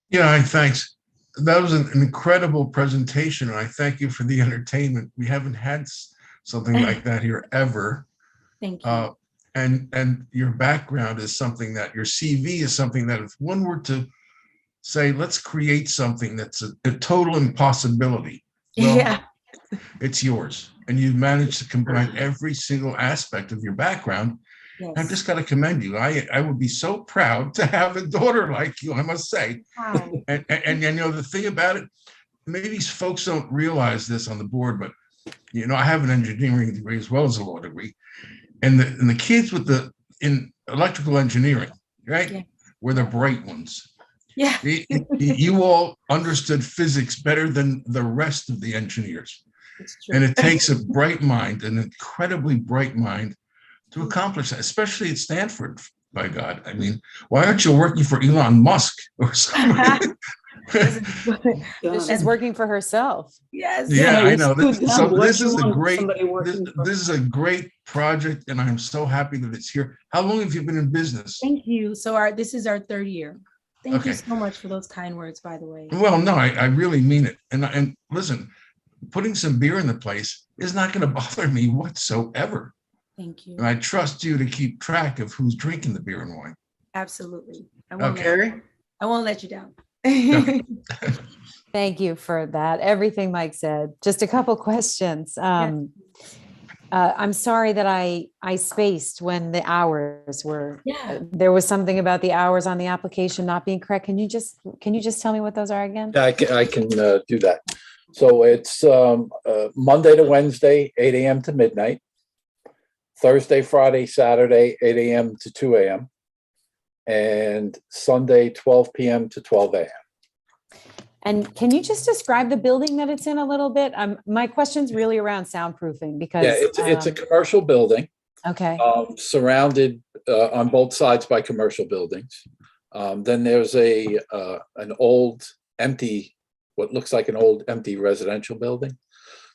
Yeah, thanks. That was an incredible presentation, and I thank you for the entertainment. We haven't had something like that here ever. Thank you. And your background is something that your CV is something that if one were to say, let's create something that's a total impossibility, well, it's yours. And you've managed to combine every single aspect of your background. Yes. I've just got to commend you. I would be so proud to have a daughter like you, I must say. Wow. And the thing about it, maybe folks don't realize this on the board, but I have an engineering degree as well as a law degree. And the kids in electrical engineering, right, yeah, were the bright ones. Yeah. You all understood physics better than the rest of the engineers. And it takes a bright mind, an incredibly bright mind, to accomplish that, especially at Stanford, by God. I mean, why aren't you working for Elon Musk or something? She's working for herself. Yes. Yeah, I know. This is a great project, and I'm so happy that it's here. How long have you been in business? Thank you. So this is our third year. Thank you so much for those kind words, by the way. Well, no, I really mean it. And listen, putting some beer in the place is not going to bother me whatsoever. Thank you. And I trust you to keep track of who's drinking the beer and wine. Absolutely. I won't let you down. Thank you for that. Everything Mike said. Just a couple questions. I'm sorry that I spaced when the hours were. Yeah. There was something about the hours on the application not being correct. Can you just tell me what those are again? Yeah, I can do that. So it's Monday to Wednesday, 8 a.m. to midnight. Thursday, Friday, Saturday, 8 a.m. to 2 a.m. and Sunday, 12 p.m. to 12 a.m. And can you just describe the building that it's in a little bit? My question's really around soundproofing because it's a commercial building. Okay. Surrounded on both sides by commercial buildings. Then there's an old empty, what looks like an old empty residential building.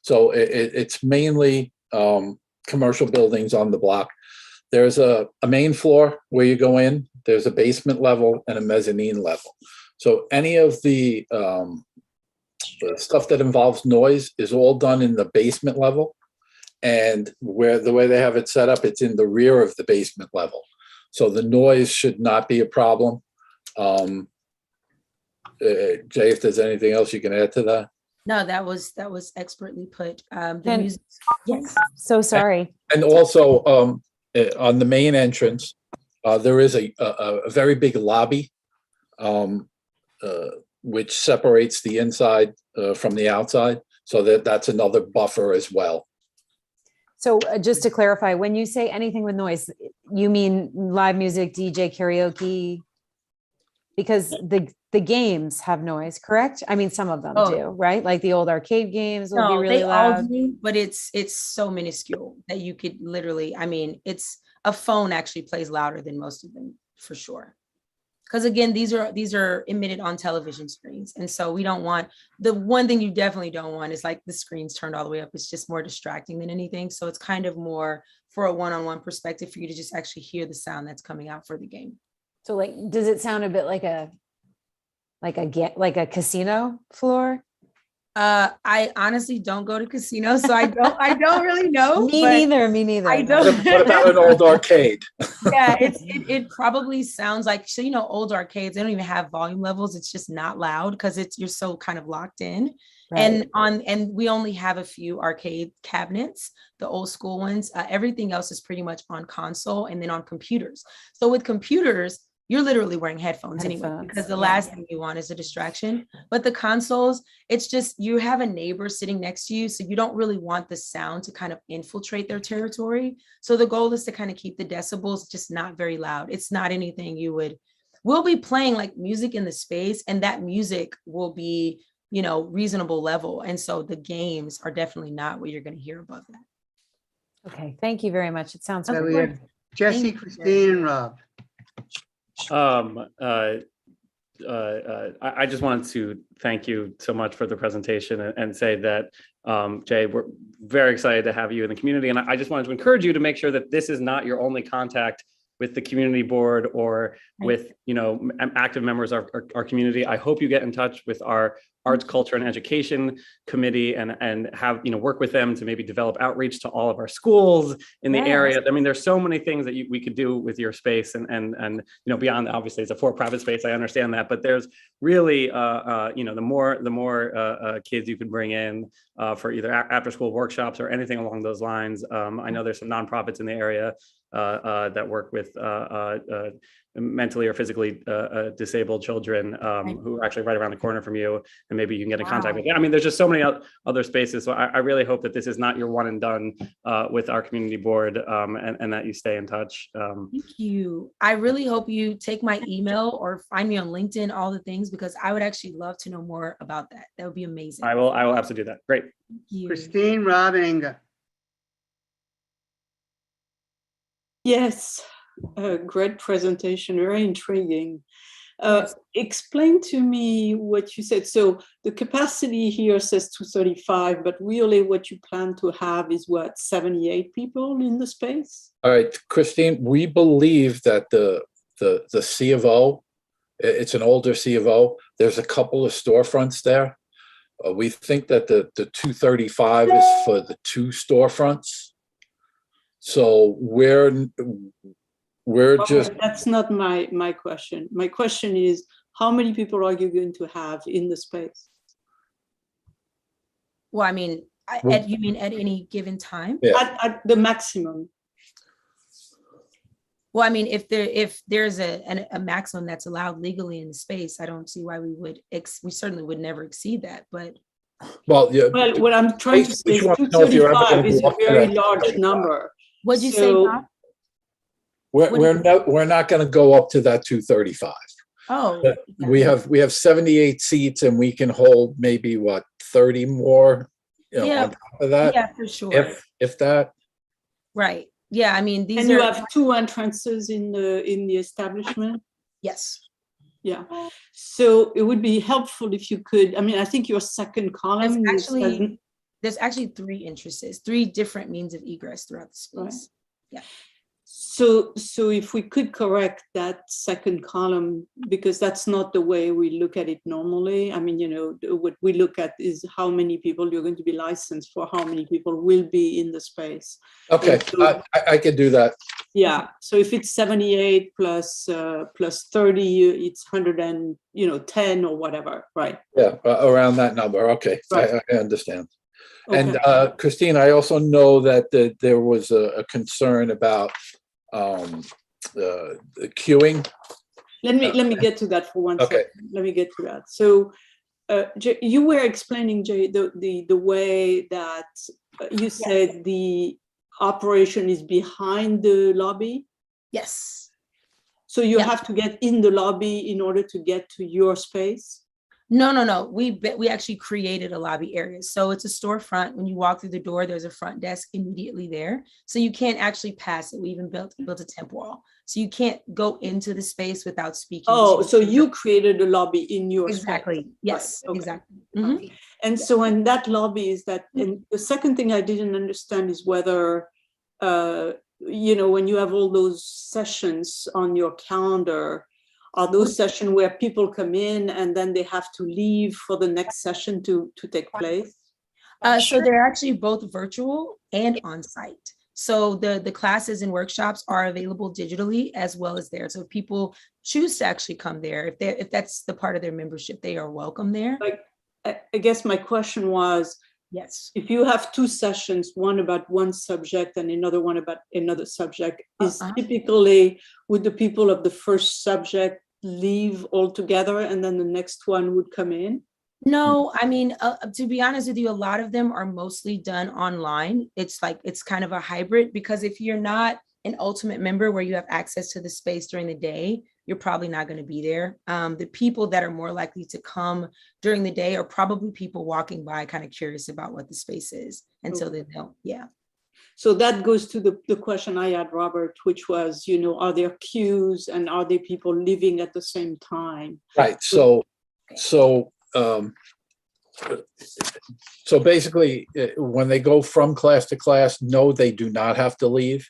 So it's mainly commercial buildings on the block. There's a main floor where you go in. There's a basement level and a mezzanine level. So any of the stuff that involves noise is all done in the basement level. And the way they have it set up, it's in the rear of the basement level. So the noise should not be a problem. Jay, if there's anything else you can add to that. No, that was expertly put. The music, yes. So sorry. And also on the main entrance, there is a very big lobby, which separates the inside from the outside. So that's another buffer as well. So just to clarify, when you say anything with noise, you mean live music, DJ, karaoke? because the games have noise, correct? I mean, some of them Oh. do, right? Like the old arcade games will be No, really they all loud. do, but it's so minuscule that you could literally, I mean, it's a phone actually plays louder than most of them for sure. Because again, these are emitted on television screens. And so we don't want, the one thing you definitely don't want is like the screens turned all the way up. It's just more distracting than anything. So it's kind of more for a one-on-one perspective for you to just actually hear the sound that's coming out for the game. So like, does it sound a bit like a casino floor? I honestly don't go to casinos, so I don't really know. Me neither. I don't. What about an old arcade? Yeah, it probably sounds like, so old arcades, they don't even have volume levels. It's just not loud because you're so kind of locked in. Right. And we only have a few arcade cabinets, the old school ones. Everything else is pretty much on console and then on computers. So with computers, you're literally wearing headphones anyway, because the last thing you want is a distraction. But the consoles, it's just, you have a neighbor sitting next to you, so you don't really want the sound to kind of infiltrate their territory. So the goal is to kind of keep the decibels just not very loud. It's not anything we'll be playing like music in the space, and that music will be, reasonable level. And so the games are definitely not what you're going to hear above that. Okay, thank you very much. It sounds So great. we have Jesse, Christine, and Rob. I just wanted to thank you so much for the presentation and say that, Jay, we're very excited to have you in the community. And I just wanted to encourage you to make sure that this is not your only contact with the community board or with, active members of our community. I hope you get in touch with our Arts, Culture, and Education Committee and have, work with them to maybe develop outreach to all of our schools in the area. I mean, there's so many things that we could do with your space and beyond, obviously it's a for-profit space, I understand that, but there's really, the more kids you can bring in for either after-school workshops or anything along those lines. I know there's some nonprofits in the area that work with mentally or physically disabled children who are actually right around the corner from you, and maybe you can get in contact with them. I mean, there's just so many other spaces. So I really hope that this is not your one and done with our community board, and that you stay in touch. Thank you. I really hope you take my email or find me on LinkedIn, all the things, because I would actually love to know more about that. That would be amazing. I will absolutely do that. Great. Thank you. Christine, Rob, and Inga. Yes, great presentation, very intriguing. Explain to me what you said. So the capacity here says 235, but really what you plan to have is what, 78 people in the space? All right, Christine, we believe that the C of O, it's an older C of O. There's a couple of storefronts there. We think that the 235 is for the 2 storefronts. So we're just. That's not my question. My question is, how many people are you going to have in the space? Well, I mean, you mean at any given time? Yeah. At the maximum. Well, I mean, if there's a maximum that's allowed legally in the space, I don't see why we certainly would never exceed that. But well, yeah. Well, what I'm trying to say is 235 is a very large number. What'd you say, Bob? We're not going to go up to that 235. Oh, but we have 78 seats, and we can hold maybe 30 more. On top of that. Yeah, for sure. If that. Right. Yeah. I mean, and you have 2 entrances in the establishment. Yes. Yeah. So it would be helpful if you could. I mean, I think your second column there's actually 3 entrances, 3 different means of egress throughout the space. Right. Yeah. So if we could correct that second column, because that's not the way we look at it normally. I mean, what we look at is how many people you're going to be licensed for, how many people will be in the space. Okay, so, I can do that. Yeah. So if it's 78 plus 30, it's 110 or whatever, right? Yeah, around that number. Okay, right. I understand. Okay. And Christine, I also know that there was a concern about the queuing. Let me get to that for one second. Let me get to that. So Jay, you were explaining, Jay, the way that you said the operation is behind the lobby. Yes. So you Yeah. have to get in the lobby in order to get to your space? No. We actually created a lobby area. So it's a storefront. When you walk through the door, there's a front desk immediately there. So you can't actually pass it. We even built a temp wall. So you can't go into the space without speaking. Oh, so you created a lobby in your Exactly. space. Yes, Right, okay. exactly. Mhm. And so in that lobby is that, and the second thing I didn't understand is whether, when you have all those sessions on your calendar, are those sessions where people come in and then they have to leave for the next session to take place? So they're actually both virtual and on-site. So the classes and workshops are available digitally as well as there. So if people choose to actually come there, if that's the part of their membership, they are welcome there. Like, I guess my question was, yes, if you have two sessions, one about one subject and another one about another subject, is typically would the people of the first subject leave altogether and then the next one would come in? No, I mean, to be honest with you, a lot of them are mostly done online. It's kind of a hybrid, because if you're not an ultimate member where you have access to the space during the day, you're probably not going to be there. The people that are more likely to come during the day are probably people walking by kind of curious about what the space is. And so they don't, yeah. So that goes to the question I had, Robert, which was, are there queues and are there people living at the same time? Right. So basically, when they go from class to class, no, they do not have to leave.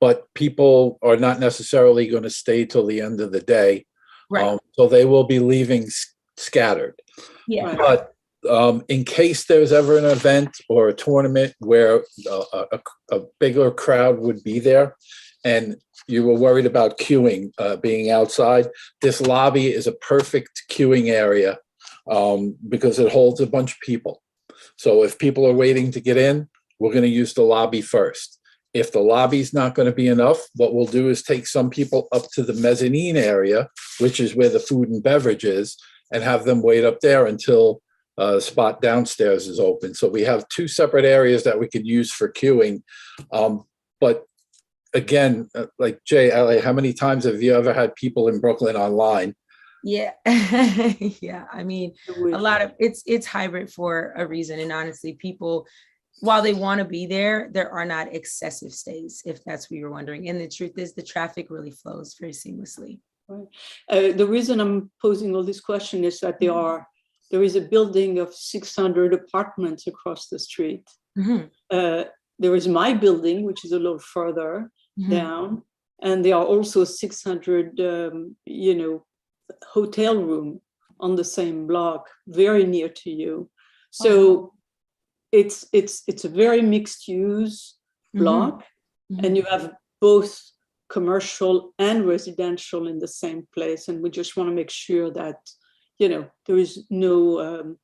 But people are not necessarily going to stay till the end of the day. Right. So they will be leaving scattered. Yeah. But in case there's ever an event or a tournament where a bigger crowd would be there and you were worried about queuing being outside, this lobby is a perfect queuing area because it holds a bunch of people. So if people are waiting to get in, we're going to use the lobby first. If the lobby's not going to be enough, what we'll do is take some people up to the mezzanine area, which is where the food and beverage is, and have them wait up there until the spot downstairs is open. So we have two separate areas that we could use for queuing. But again, like Jay, how many times have you ever had people in Brooklyn online? Yeah. Yeah. I mean, a lot of it's hybrid for a reason. And honestly, people, while they want to be there, there are not excessive stays, if that's what you're wondering. And the truth is the traffic really flows very seamlessly. Right. The reason I'm posing all this question is that there is a building of 600 apartments across the street. Mm-hmm. There is my building, which is a little further down. And there are also 600, hotel room on the same block, very near to you. So it's a very mixed use block, and you have both commercial and residential in the same place. And we just want to make sure that, there is no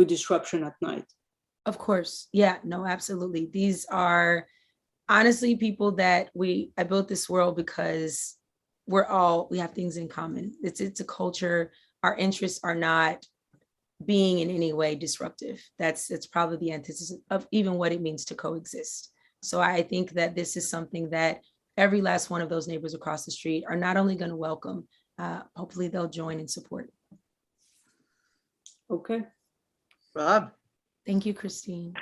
disruption at night. Of course. Yeah, no, absolutely. These are honestly people that I built this world because we have things in common. It's a culture. Our interests are not being in any way disruptive. It's probably the antithesis of even what it means to coexist. So I think that this is something that every last one of those neighbors across the street are not only going to welcome, hopefully they'll join and support. Okay. Rob? Thank you, Christine.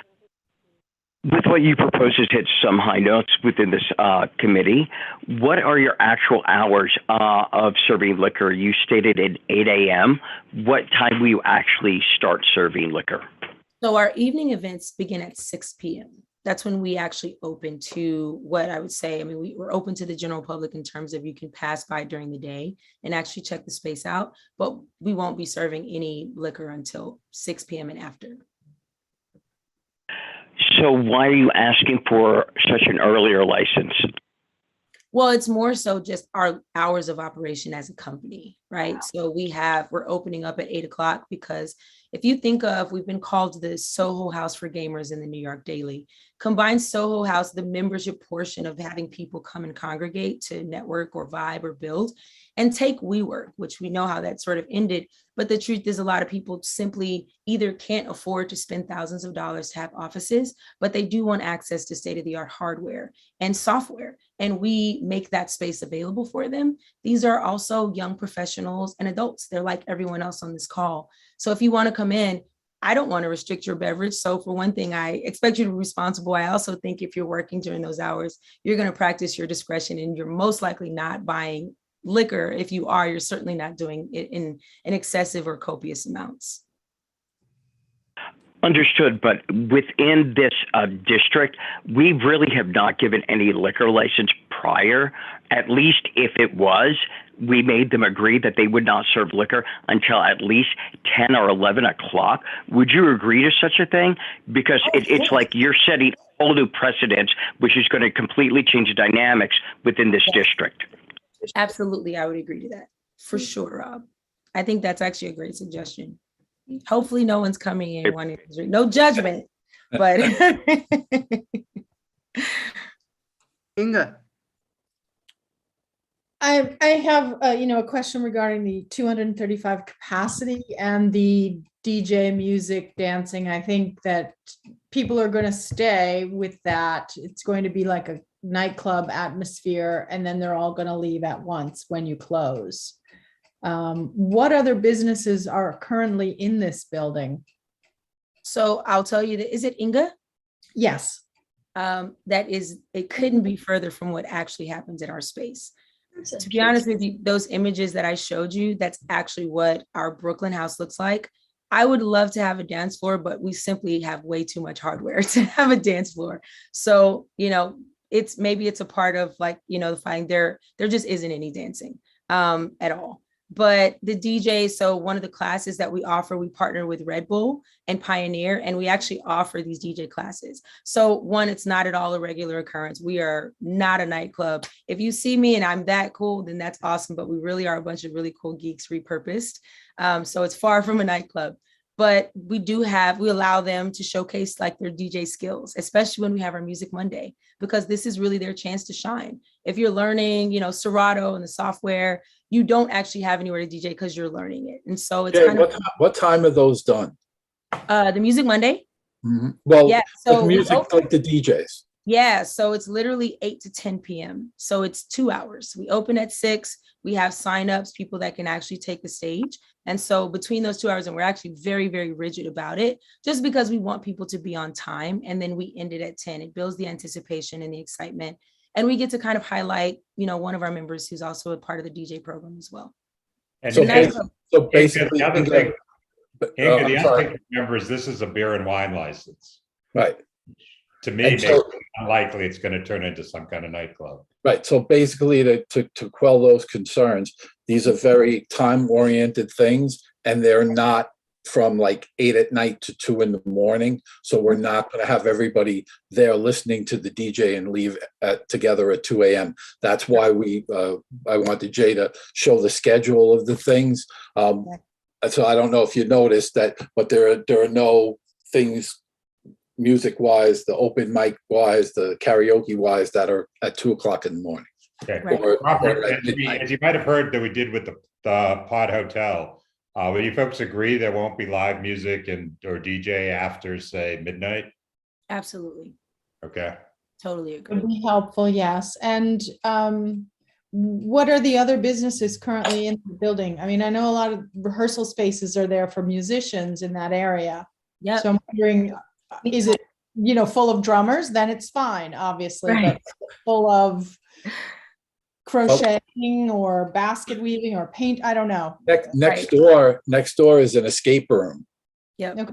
With what you propose has hit some high notes within this committee. What are your actual hours of serving liquor? You stated at 8 a.m. What time will you actually start serving liquor? So our evening events begin at 6 p.m. That's when we actually open to what I would say, we're open to the general public in terms of you can pass by during the day and actually check the space out, but we won't be serving any liquor until 6 p.m. and after. So why are you asking for such an earlier license? Well, it's more so just our hours of operation as a company. right? So we're opening up at 8 o'clock because if you think of, we've been called the Soho House for gamers in the New York Daily. Combine Soho House, the membership portion of having people come and congregate to network or vibe or build, and take WeWork, which we know how that sort of ended. But the truth is a lot of people simply either can't afford to spend thousands of dollars to have offices, but they do want access to state-of-the-art hardware and software. And we make that space available for them. These are also young professionals and adults. They're like everyone else on this call. So if you want to come in, I don't want to restrict your beverage. So for one thing, I expect you to be responsible. I also think if you're working during those hours, you're going to practice your discretion, and you're most likely not buying liquor. If you are, you're certainly not doing it in excessive or copious amounts. Understood, but within this district, we really have not given any liquor license prior. At least if it was, we made them agree that they would not serve liquor until at least 10 or 11 o'clock. Would you agree to such a thing? Because it's like you're setting a whole new precedence, which is going to completely change the dynamics within this district. Absolutely, I would agree to that for sure, Rob. I think that's actually a great suggestion. Hopefully no one's coming in wanting to drink. No judgment, but Inga. I have a question regarding the 235 capacity and the DJ music dancing. I think that people are going to stay with that. It's going to be like a nightclub atmosphere, and then they're all going to leave at once when you close. What other businesses are currently in this building? So I'll tell you that, is it Inga? Yes. It couldn't be further from what actually happens in our space. To be honest with you, those images that I showed you, that's actually what our Brooklyn house looks like. I would love to have a dance floor, but we simply have way too much hardware to have a dance floor. So, it's a part of the finding there just isn't any dancing at all. But the DJ, so one of the classes that we offer, we partner with Red Bull and Pioneer, and we actually offer these DJ classes. So one, it's not at all a regular occurrence. We are not a nightclub. If you see me and I'm that cool, then that's awesome. But we really are a bunch of really cool geeks repurposed. So it's far from a nightclub. But we allow them to showcase their DJ skills, especially when we have our Music Monday, because this is really their chance to shine. If you're learning, Serato and the software, you don't actually have anywhere to DJ because you're learning it. And so it's what time are those done? The Music Monday. Mm-hmm. Well, yeah, so music like the DJs. Yeah, so it's literally 8 to 10 p.m. So it's 2 hours. We open at 6. We have signups, people that can actually take the stage. And so between those 2 hours, and we're actually very, very rigid about it, just because we want people to be on time. And then we end it at 10. It builds the anticipation and the excitement. And we get to kind of highlight, one of our members who's also a part of the DJ program as well. And so basically, the other thing to remember is this is a beer and wine license. Right. To me, it makes it unlikely it's going to turn into some kind of nightclub. Right. So basically, to quell those concerns, these are very time-oriented things, and they're not from 8 at night to 2 in the morning. So we're not going to have everybody there listening to the DJ and leave together at 2 a.m. That's why I wanted Jay to show the schedule of the things. So I don't know if you noticed that, but there are no things music-wise, the open mic-wise, the karaoke-wise that are at 2 o'clock in the morning. Okay. Robert, as you might have heard that we did with the Pod Hotel, will you folks agree there won't be live music or DJ after, say, midnight? Absolutely. Okay. Totally agree. Would be helpful, yes. And what are the other businesses currently in the building? I mean, I know a lot of rehearsal spaces are there for musicians in that area. Yeah. So I'm wondering, is it, full of drummers? Then it's fine, obviously, right. But full of crocheting or basket weaving or paint, I don't know. Next door is an escape room. Yeah. Okay.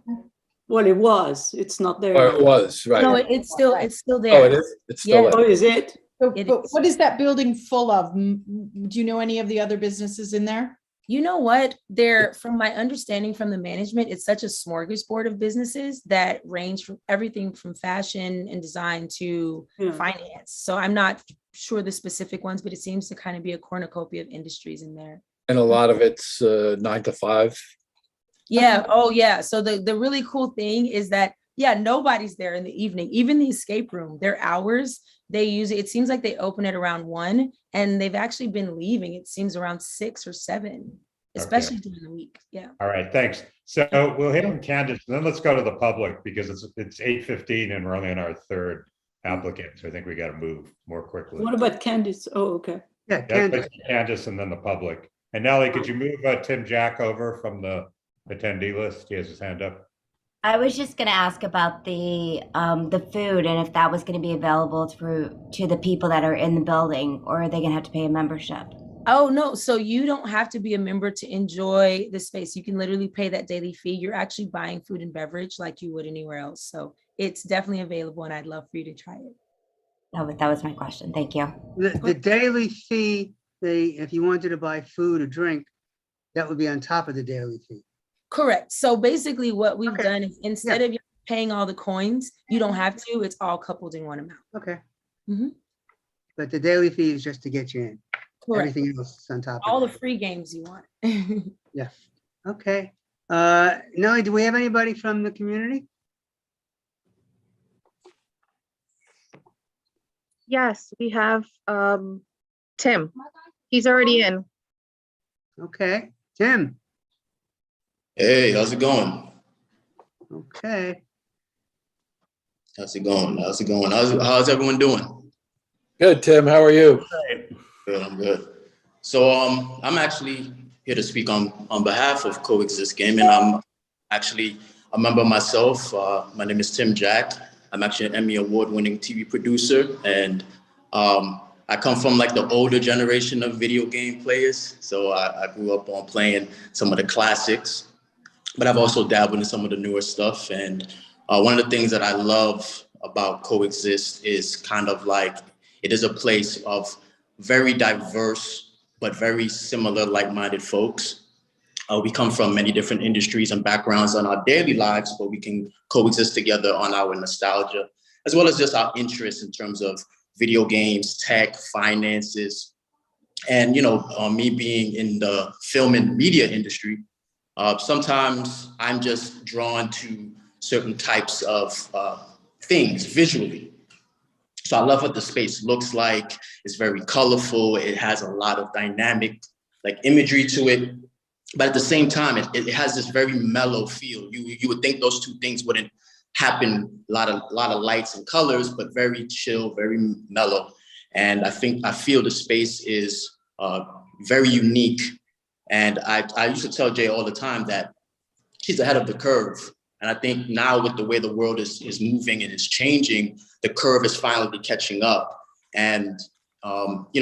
Well, it was. It's not there. Or it was, right? No, it's still there. Oh, it is. It's still there. Oh, is it? So, but what is that building full of? Do you know any of the other businesses in there? You know what? From my understanding from the management, it's such a smorgasbord of businesses that range from everything from fashion and design to finance. So I'm not sure the specific ones, but it seems to kind of be a cornucopia of industries in there. And a lot of it's 9 to 5. Yeah. Oh, yeah. So the really cool thing is that, yeah, nobody's there in the evening. Even the escape room, their hours, it seems like they open at around 1, and they've actually been leaving, it seems, around 6 or 7, especially during the week. Yeah. All right, thanks. So we'll hear from Candace, and then let's go to the public because it's 8:15 and we're only on our third applicant. So I think we got to move more quickly. What about Candice? Oh, okay. Yeah, Candace. Candace and then the public. And Nellie, could you move Tim Jack over from the attendee list? He has his hand up. I was just going to ask about the food and if that was going to be available to the people that are in the building, or are they going to have to pay a membership? Oh, no. So you don't have to be a member to enjoy the space. You can literally pay that daily fee. You're actually buying food and beverage like you would anywhere else. So it's definitely available, and I'd love for you to try it. That was my question. Thank you. The daily fee, if you wanted to buy food or drink, that would be on top of the daily fee. Correct. So basically what we've done is instead of you paying all the coins, you don't have to, it's all coupled in one amount. Okay. Mhm. But the daily fee is just to get you in. Correct. Everything else is on top All of the free games you want. Yeah. Okay. Nellie, do we have anybody from the community? Yes, we have Tim. He's already in. Okay. Tim. Hey, how's it going? Okay. How's it going? How's everyone doing? Good, Tim. How are you? Good, I'm good. So I'm actually here to speak on behalf of CoExist Gaming. I'm actually a member myself. My name is Tim Jack. I'm actually an Emmy award-winning TV producer, and I come from like the older generation of video game players. So I grew up on playing some of the classics, but I've also dabbled in some of the newer stuff. And one of the things that I love about CoExist is kind of like, it is a place of very diverse, but very similar, like-minded folks. We come from many different industries and backgrounds on our daily lives, but we can coexist together on our nostalgia, as well as just our interests in terms of video games, tech, finances. And, me being in the film and media industry, sometimes I'm just drawn to certain types of things visually. So I love what the space looks like. It's very colorful. It has a lot of dynamic imagery to it. But at the same time, it has this very mellow feel. You would think those two things wouldn't happen, a lot of lights and colors, but very chill, very mellow. And I feel the space is very unique. And I used to tell Jay all the time that she's ahead of the curve. And I think now with the way the world is moving and it's changing, the curve is finally catching up. And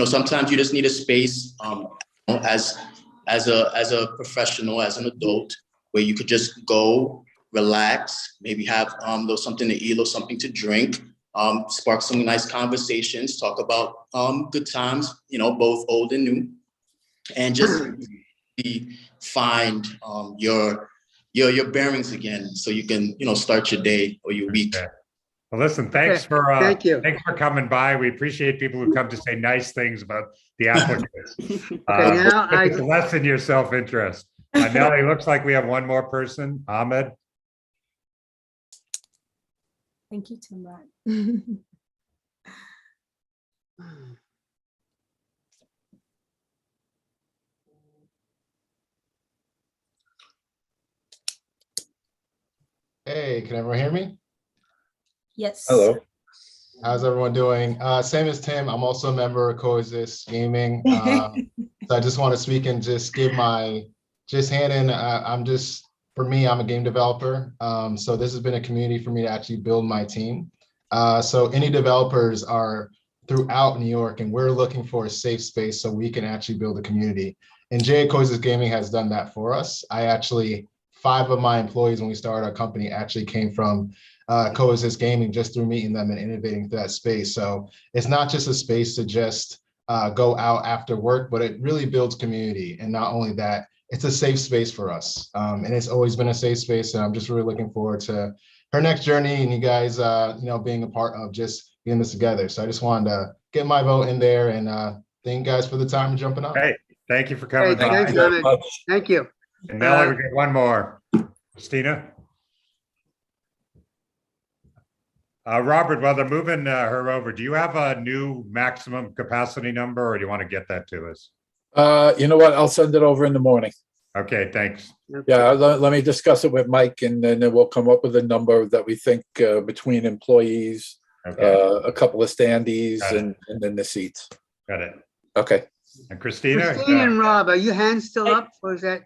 sometimes you just need a space as a professional, as an adult, where you could just go, relax, maybe have something to eat or something to drink, spark some nice conversations, talk about good times, both old and new, and just find your bearings again, so you can start your day or your week. Okay. Well, listen, thanks for Thank you. Thanks for coming by. We appreciate people who come to say nice things about the applicants. now it's less in your self-interest. Nellie, looks like we have one more person. Ahmed. Thank you, Tim. Hey, can everyone hear me? Yes. Hello. How's everyone doing? Same as Tim, I'm also a member of CoExist Gaming. So I just want to speak and just give my hand in. For me, I'm a game developer. So this has been a community for me to actually build my team. So any developers are throughout New York, and we're looking for a safe space so we can actually build a community. And Jay at CoExist Gaming has done that for us. 5 of my employees when we started our company actually came from CoExist Gaming, just through meeting them and innovating through that space. So it's not just a space to just go out after work, but it really builds community. And not only that, it's a safe space for us. And it's always been a safe space. And I'm just really looking forward to her next journey and you guys, being a part of just getting this together. So I just wanted to get my vote in there and thank you guys for the time jumping on. Hey, Thank you for coming Hey, by. thanks, Ahmed. Thank you. And Nellie, we got one more. Christina? Robert, while they're moving her over, do you have a new maximum capacity number, or do you want to get that to us? You know what? I'll send it over in the morning. Okay, thanks. Yeah, let me discuss it with Mike, and then we'll come up with a number that we think between employees, a couple of standees, and then the seats. Got it. Okay. And Christina? Christine and Rob, are your hands still up, or is that?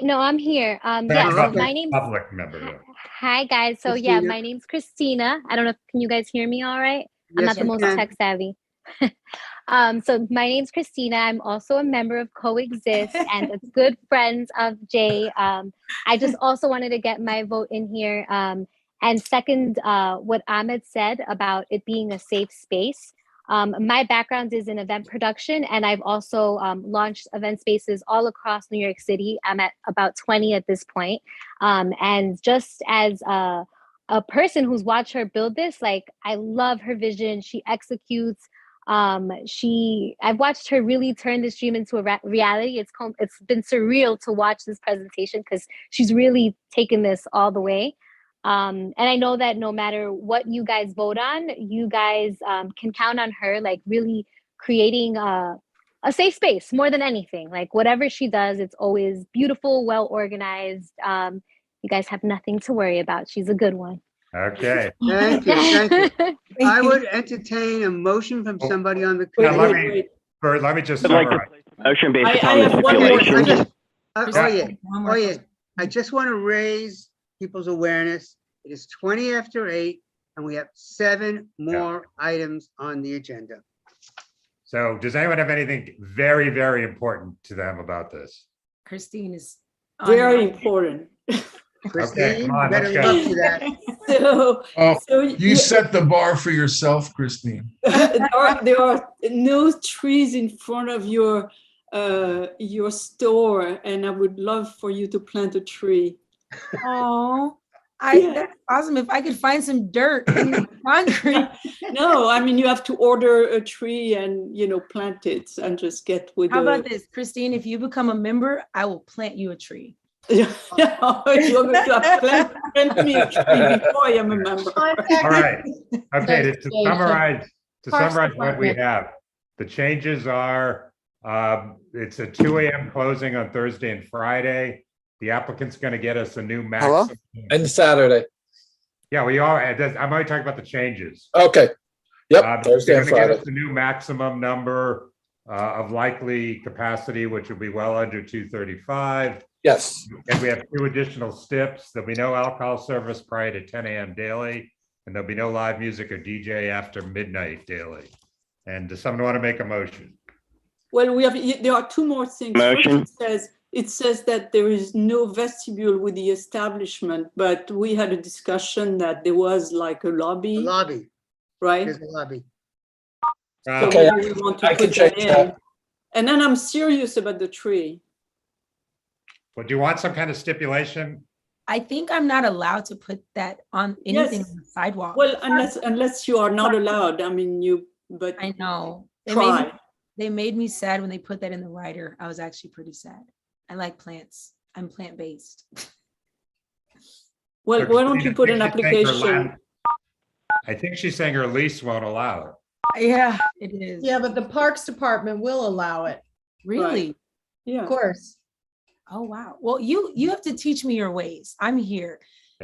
No, I'm here. Yeah, so my name's Public member. Hi guys. So yeah, Christina. my name's Christina. I don't know, can you guys hear me all right? I'm Yes, not the we most can. tech savvy. So my name's Christina. I'm also a member of CoExist and a good friend of Jay. I just also wanted to get my vote in here and second what Ahmed said about it being a safe space. My background is in event production, and I've also launched event spaces all across New York City. I'm at about 20 at this point. And just as a person who's watched her build this, like, I love her vision. She executes. I've watched her really turn this dream into a reality. It's been surreal to watch this presentation because she's really taken this all the way. And I know that no matter what you guys vote on, you guys can count on her, like, really creating a safe space more than anything. Like, whatever she does, it's always beautiful, well organized. You guys have nothing to worry about. She's a good one. Okay. Thank you, thank you. I would entertain a motion from somebody on the Now, committee. let me just I'd like to summarize. place a motion based I upon the have one more stipulations. Oh, yeah. I just want to raise people's awareness. It is 20 after 8, and we have 7 more items on the agenda. So does anyone have anything very, very important to them about this? Christine is Very important. Okay, come on, let's better go. look to that. So You set the bar for yourself, Christine. there are no trees in front of your store, and I would love for you to plant a tree. Oh, that's awesome. If I could find some dirt and concrete. No, I mean, you have to order a tree and, plant it and just get with How about this, Christine? If you become a member, I will plant you a tree. You're going to plant me a tree before I am a member. All right. Okay, to summarize what we have, the changes are, it's a 2 a.m. closing on Thursday and Friday. The applicant's going to get us a new maximum. And Saturday. Yeah, we are. I'm only talking about the changes. Okay. Yep. Thursday and They're going to Friday. get us a new maximum number of likely capacity, which will be well under 235. Yes. And we have 2 additional steps. There'll be no alcohol service prior to 10 a.m. daily, and there'll be no live music or DJ after midnight daily. And does someone want to make a motion? Well, there are 2 more things. Motion. First, it says that there is no vestibule with the establishment, but we had a discussion that there was like a lobby. A lobby. Right? There's a lobby. So Okay, maybe we want to I can put that change in. that. And then I'm serious about the tree. Well, do you want some kind of stipulation? I think I'm not allowed to put that on anything Yes. on the sidewalk. Well, unless you are not allowed. I mean, but I know. try. They made me sad when they put that in the rider. I was actually pretty sad. I like plants. I'm plant-based. Well, why don't you put an application? I think she's saying her lease won't allow it. Yeah, it is. Yeah, but the Parks Department will allow it. Really? Yeah. Of course. Oh, wow. Well, you have to teach me your ways. I'm here.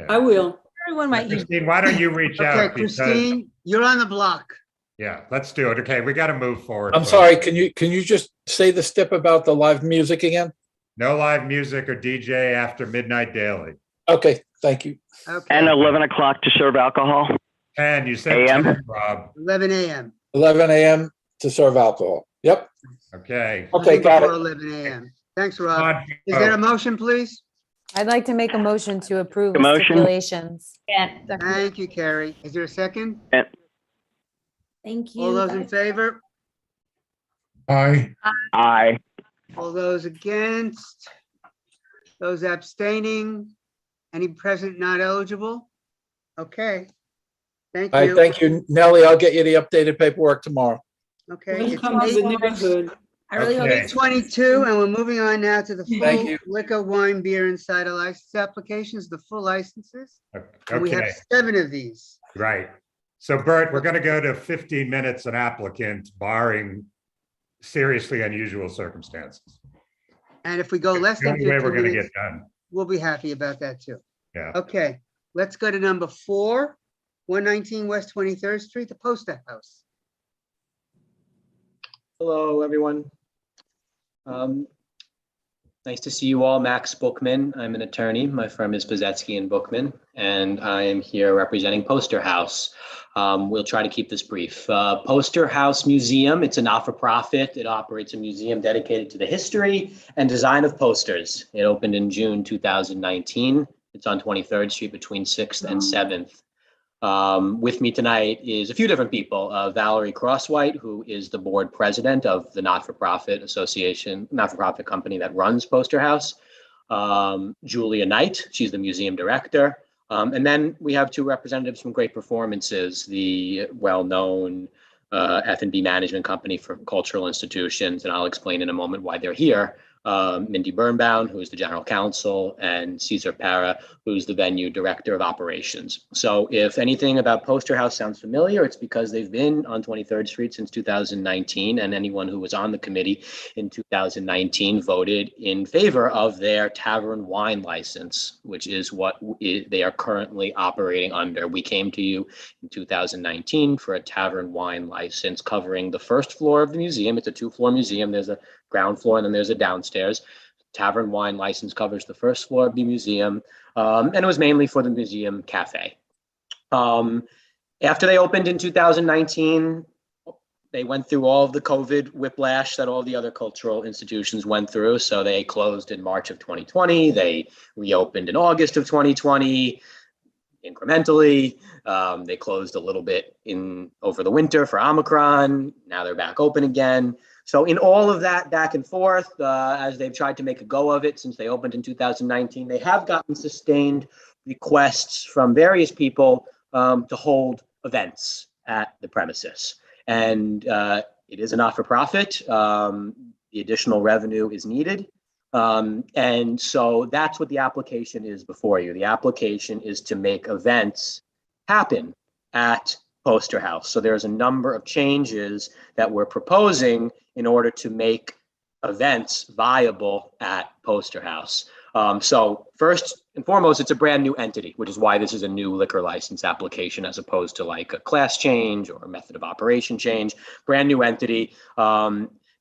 I will. Everyone might use. Christine, why don't you reach out? Okay, Christine, you're on the block. Yeah, let's do it. Okay, we got to move forward. I'm folks. sorry. Can you just say the step about the live music again? No live music or DJ after midnight daily. Okay, thank you. Okay. And 11 o'clock to serve alcohol. And you said AM? 10, Rob. 11 a.m. 11 a.m. to serve alcohol. Yep. Okay. Okay, got Before it. 11 a.m. Thanks, Rob. Come on, Is there a folks. motion, please? I'd like to make a motion to approve The the motion? stipulations. Thank you, Carrie. Is there a second? Thank you. All those in guys. favor? Aye. Aye. All those against? Those abstaining? Any present not eligible? Okay. Thank All right, you. thank you, Nellie. I'll get you the updated paperwork tomorrow. Okay. it's Welcome to the 8 minutes- neighborhood. I really hope Okay. it's 22, and we're moving on now to the Thank full you. liquor, wine, beer, and cider license applications, the full licenses. And we have Okay, 7 of these. right. So Bert, we're going to go to 15 minutes an applicant, barring seriously unusual circumstances. And if we go less The than only way 15 we're going to minutes, get done. we'll be happy about that too. Yeah. Okay, let's go to number 4, 119 West 23rd Street, the Postal House. Hello, everyone. Nice to see you all. Max Bookman. I'm an attorney. My firm is Pozetsky and Bookman, and I am here representing Poster House. We'll try to keep this brief. Poster House Museum, it's a not-for-profit. It operates a museum dedicated to the history and design of posters. It opened in June 2019. It's on 23rd Street between 6th and 7th. With me tonight is a few different people. Valerie Crosswhite, who is the board president of the not-for-profit association, not-for-profit company that runs Poster House. Julia Knight, she's the museum director. And then we have 2 representatives from Great Performances, the well-known F&B management company for cultural institutions, and I'll explain in a moment why they're here. Mindy Birnbaum, who is the general counsel, and Cesar Para, who's the venue director of operations. So if anything about Poster House sounds familiar, it's because they've been on 23rd Street since 2019, and anyone who was on the committee in 2019 voted in favor of their tavern wine license, which is what they are currently operating under. We came to you in 2019 for a tavern wine license covering the first floor of the museum. It's a 2-floor museum. There's a ground floor and then there's a downstairs. Tavern wine license covers the first floor of the museum, and it was mainly for the museum cafe. After they opened in 2019, they went through all of the COVID whiplash that all the other cultural institutions went through. So they closed in March of 2020. They reopened in August of 2020. Incrementally, they closed a little bit over the winter for Omicron. Now they're back open again. So in all of that back and forth, as they've tried to make a go of it since they opened in 2019, they have gotten sustained requests from various people to hold events at the premises. And it is a not-for-profit. The additional revenue is needed. And so that's what the application is before you. The application is to make events happen at Poster House. So there's a number of changes that we're proposing in order to make events viable at Poster House. So first and foremost, it's a brand new entity, which is why this is a new liquor license application as opposed to like a class change or a method of operation change. Brand new entity.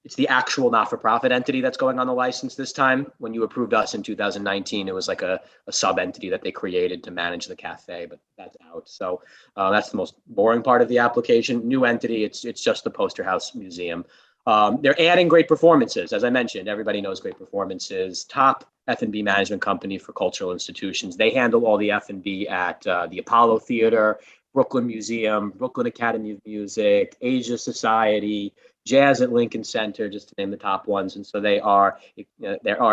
It's the actual not-for-profit entity that's going on the license this time. When you approved us in 2019, it was like a sub-entity that they created to manage the cafe, but that's out. So that's the most boring part of the application. New entity, it's just the Poster House Museum. They're adding Great Performances. As I mentioned, everybody knows Great Performances, top F&B management company for cultural institutions. They handle all the F&B at the Apollo Theater, Brooklyn Museum, Brooklyn Academy of Music, Asia Society, Jazz at Lincoln Center, just to name the top ones. And so they are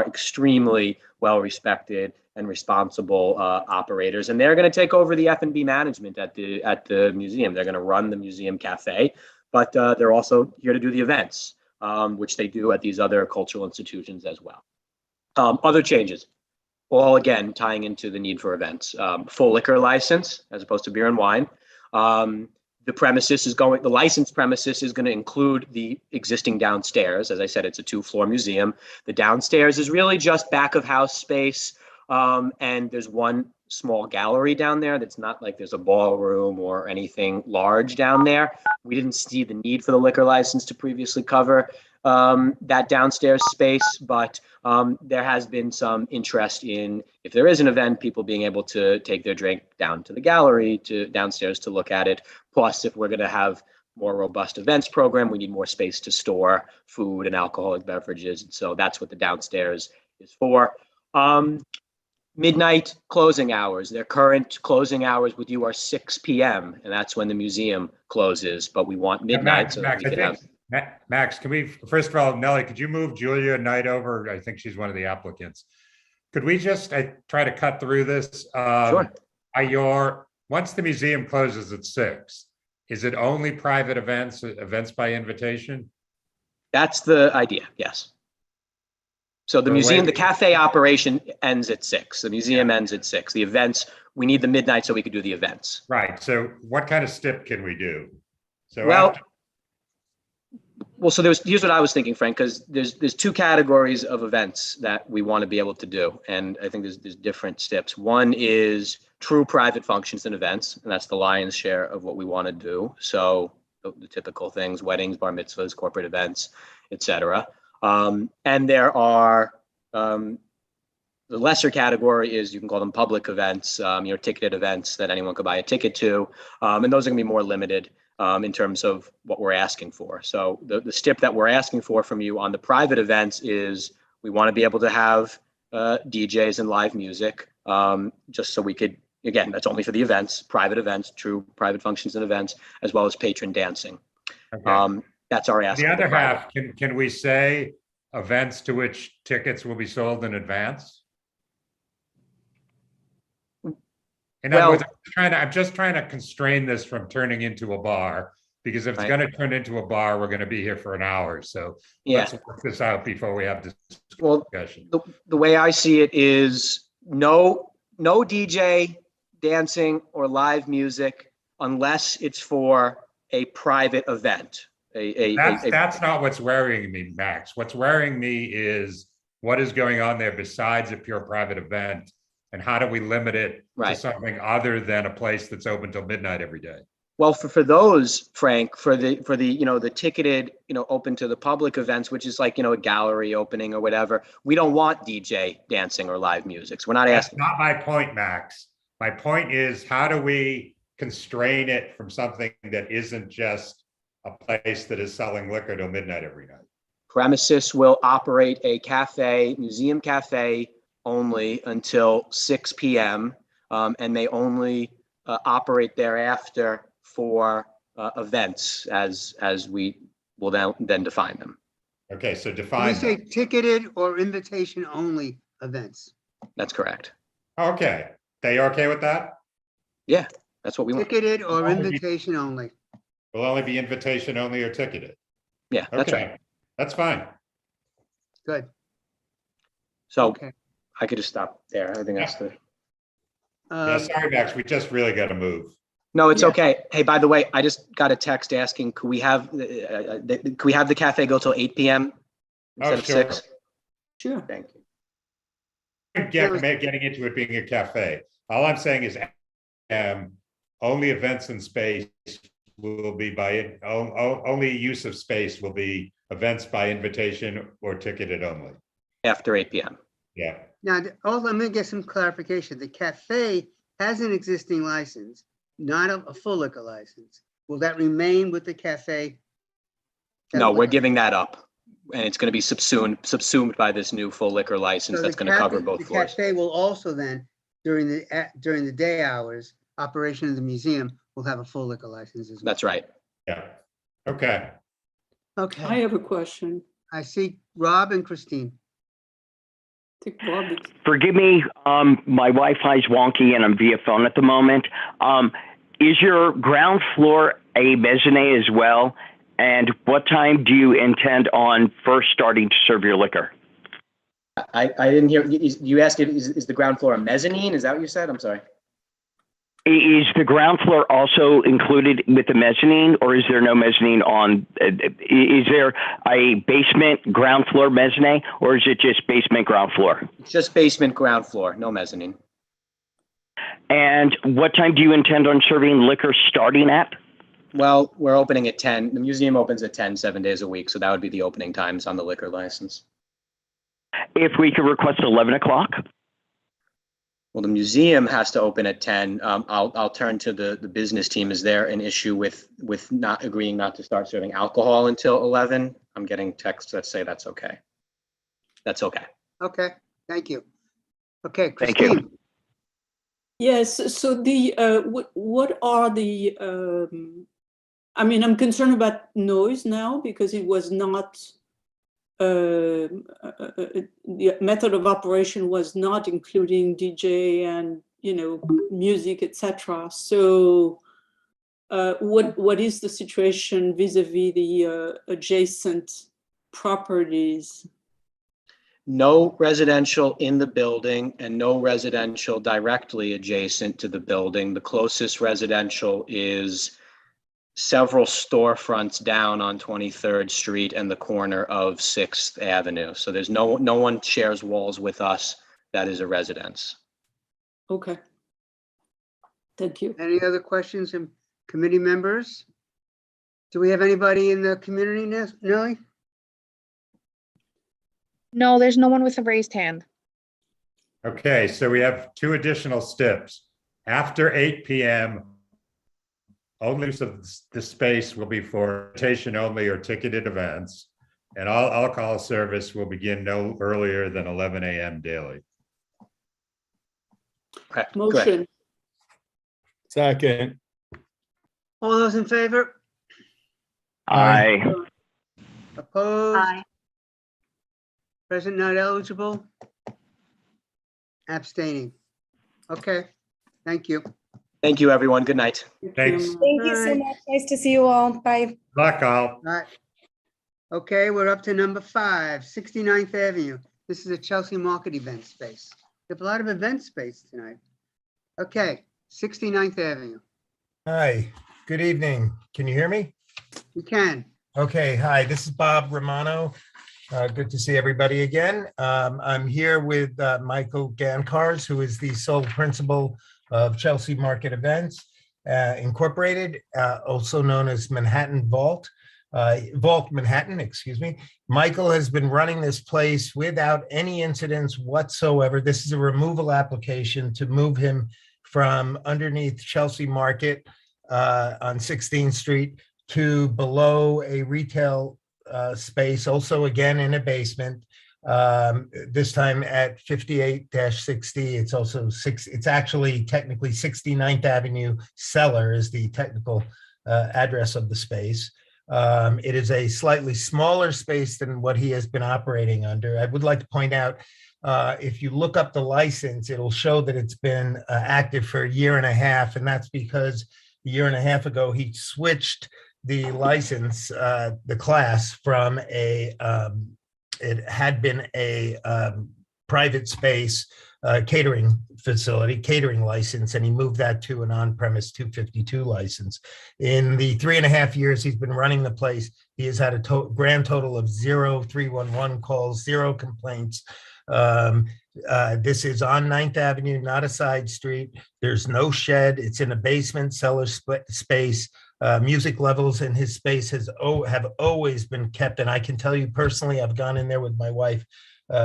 extremely well-respected and responsible operators. And they're going to take over the F&B management at the museum. They're going to run the museum cafe, but they're also here to do the events, which they do at these other cultural institutions as well. Other changes, all again tying into the need for events. Full liquor license as opposed to beer and wine. The licensed premises is going to include the existing downstairs. As I said, it's a 2-floor museum. The downstairs is really just back of house space. And there's one small gallery down there that's not like there's a ballroom or anything large down there. We didn't see the need for the liquor license to previously cover that downstairs space, but there has been some interest in, if there is an event, people being able to take their drink down to the gallery, to downstairs to look at it. Plus, if we're going to have more robust events program, we need more space to store food and alcoholic beverages. And so that's what the downstairs is for. Midnight closing hours. Their current closing hours with you are 6 p.m. and that's when the museum closes. But we want midnight. Max, can we, first of all, Nellie, could you move Julia Knight over? I think she's one of the applicants. Could we just try to cut through this? Sure. Once the museum closes at 6, is it only private events by invitation? That's the idea, yes. So the museum, the cafe operation ends at 6. The museum ends at 6. The events, we need the midnight so we could do the events. Right. So what kind of stip can we do? So Well, after, so here's what I was thinking, Frank, because there's 2 categories of events that we want to be able to do. And I think there's different steps. One is true private functions and events, and that's the lion's share of what we want to do. So the typical things, weddings, bar mitzvahs, corporate events, etc. And there are the lesser category is, you can call them public events, ticketed events that anyone could buy a ticket to. And those are gonna be more limited in terms of what we're asking for. So the stip that we're asking for from you on the private events is we wanna be able to have DJs and live music, just so we could, again, that's only for the events, private events, true private functions and events, as well as patron dancing. okay. That's our ask. The other half, can we say events to which tickets will be sold in advance? In other words, I'm just trying to constrain this from turning into a bar, because if it's going to turn into a bar, we're going to be here for an hour. So let's work this out before we have this discussion. The way I see it is no DJ dancing or live music unless it's for a private event. That's not what's worrying me, Max. What's worrying me is what is going on there besides a pure private event, and how do we limit it to something other than a place that's open till midnight every day? Well, for those, Frank, for the the ticketed, open to the public events, which is like, a gallery opening or whatever, we don't want DJ dancing or live music. So we're not asking. That's not my point, Max. My point is, how do we constrain it from something that isn't just a place that is selling liquor till midnight every night? Premises will operate a cafe, museum cafe, only until 6 p.m. And may only operate thereafter for events as we will then define them. Okay, so Can define. we say ticketed or invitation only events? That's correct. Okay, they okay with that? Yeah, that's what we want. Ticketed or invitation only. Will only be invitation only or ticketed. Yeah, that's right. That's fine. Good. So I could just stop there. I think that's the. Sorry, Max. We just really got to move. No, it's okay. Hey, by the way, I just got a text asking, could we have the cafe go till 8 p.m. instead of 6? Sure. Thank you. Getting into it being a cafe. All I'm saying is only events in space will be only use of space will be events by invitation or ticketed only. After 8 p.m. Yeah. Now, let me get some clarification. The cafe has an existing license, not a full liquor license. Will that remain with the cafe? No, we're giving that up, and it's going to be subsumed by this new full liquor license that's going to cover both floors. The cafe will also then, during the day hours, operation of the museum will have a full liquor license as well. That's right. Yeah. Okay. Okay. I have a question. I see Rob and Christine. Forgive me, my Wi-Fi is wonky and I'm via phone at the moment. Is your ground floor a mezzanine as well? And what time do you intend on first starting to serve your liquor? I didn't hear you asked. Is the ground floor a mezzanine? Is that what you said? I'm sorry. Is the ground floor also included with the mezzanine, or is there no mezzanine on? Is there a basement ground floor mezzanine, or is it just basement ground floor? It's just basement ground floor, no mezzanine. And what time do you intend on serving liquor starting at? Well, we're opening at 10. The museum opens at 10, 7 days a week, so that would be the opening times on the liquor license. If we could request 11 o'clock? Well, the museum has to open at 10. I'll turn to the business team. Is there an issue with not agreeing not to start serving alcohol until 11? I'm getting texts that say that's okay. That's okay. Okay, thank you. Okay, Thank Christine. you. Yes, so the what are the I mean, I'm concerned about noise now because it was not the method of operation was not including DJ and music, etc. So what is the situation vis-a-vis the adjacent properties. No residential in the building and no residential directly adjacent to the building. The closest residential is several storefronts down on 23rd Street and the corner of 6th Avenue. So there's no one shares walls with us that is a residence. Okay. Thank you. Any other questions from committee members? Do we have anybody in the community, Nellie? No, there's no one with a raised hand. Okay, so we have 2 additional steps. After 8 p.m., only use of the space will be for invitation only or ticketed events, and all alcohol service will begin no earlier than 11 a.m. daily. Okay, Motion. Second. All those in favor? Aye. Opposed? Aye. Present not eligible? Abstaining. Okay, thank you. Thank you, everyone. Good night. Thanks. Thank you so much. Nice to see you all. Bye. Luck all. All right. Okay, we're up to number 5, 69th Avenue. This is a Chelsea Market event space. We have a lot of event space tonight. Okay, 69th Avenue. Hi, good evening. Can you hear me? We can. Okay, hi, this is Bob Romano. Good to see everybody again. I'm here with Michael Gankars, who is the sole principal of Chelsea Market Events Incorporated, also known as Manhattan Vault Manhattan, excuse me. Michael has been running this place without any incidents whatsoever. This is a removal application to move him from underneath Chelsea Market on 16th Street to below a retail space, also again in a basement, this time at 58-60. It's also it's actually technically 69th Avenue Cellar is the technical address of the space. It is a slightly smaller space than what he has been operating under. I would like to point out, if you look up the license, it'll show that it's been active for a year and a half, and that's because a year and a half ago, he switched the license, the class from it had been a private space catering facility, catering license, and he moved that to an on-premise 252 license. In the 3.5 years he's been running the place, he has had a grand total of 0 311 calls, 0 complaints. This is on 9th Avenue, not a side street. There's no shed. It's in a basement cellar space. Music levels in his space have always been kept. And I can tell you personally, I've gone in there with my wife.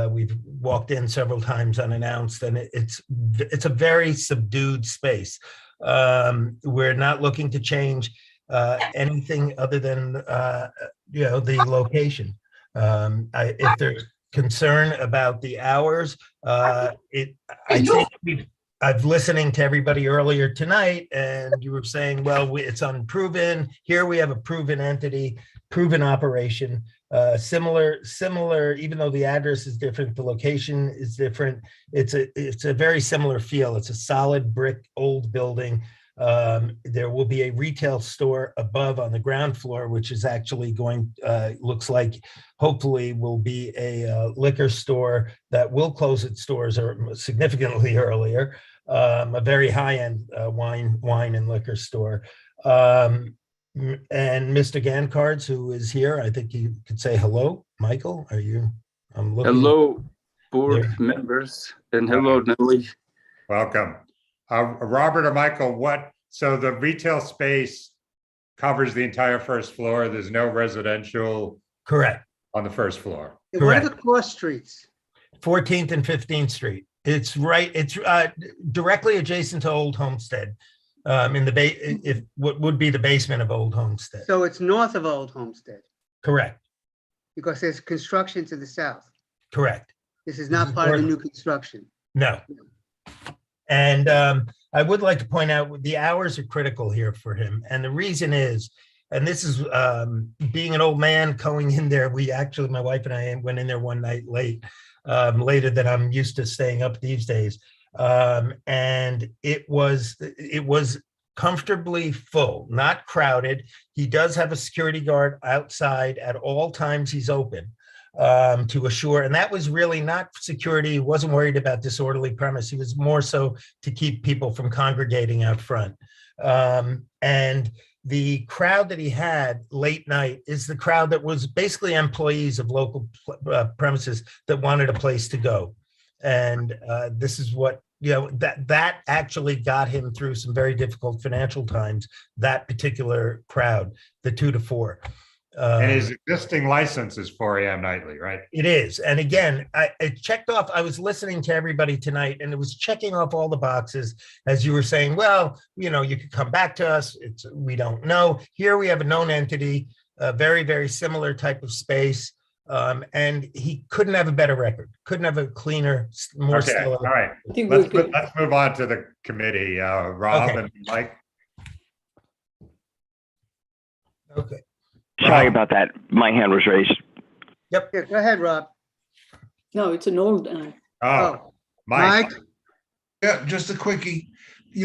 We've walked in several times unannounced, and it's a very subdued space. We're not looking to change anything other than the location. If there's concern about the hours, I've listening to everybody earlier tonight, and you were saying, well, it's unproven. Here we have a proven entity, proven operation, similar, even though the address is different, the location is different. It's a very similar feel. It's a solid brick old building. There will be a retail store above on the ground floor, which is actually looks like hopefully will be a liquor store that will close its doors significantly earlier. A very high-end wine and liquor store. And Mr. Gankars, who is here, I think you could say hello. Michael, are you? I'm looking. Hello, board members, and hello, Nellie. Welcome. Robert or Michael, so the retail space covers the entire first floor. There's no residential. Correct. On the first floor. What are the cross streets? 14th and 15th Street. It's directly adjacent to Old Homestead, in what would be the basement of Old Homestead. So it's north of Old Homestead. Correct. Because there's construction to the south. Correct. This is not part of the new construction. No. And I would like to point out the hours are critical here for him. And the reason is, and this is being an old man going in there, my wife and I went in there one night later than I'm used to staying up these days. And it was comfortably full, not crowded. He does have a security guard outside at all times he's open. to assure, and that was really not security. He wasn't worried about disorderly premise. He was more so to keep people from congregating out front. And the crowd that he had late night is the crowd that was basically employees of local premises that wanted a place to go. And this is what, that actually got him through some very difficult financial times, that particular crowd, the 2 to 4. And his existing license is 4 a.m. nightly, right? It is. And again, it checked off. I was listening to everybody tonight, and it was checking off all the boxes as you were saying, well, you could come back to us. We don't know. Here we have a known entity, a very, very similar type of space. And he couldn't have a better record, couldn't have a cleaner, more Okay, stellar. all right. Let's move on to the committee. Rob Okay. and Mike. Okay. Sorry about that. My hand was raised. Yep. Yeah, go ahead, Rob. No, it's an old. Mike. Yeah, just a quickie.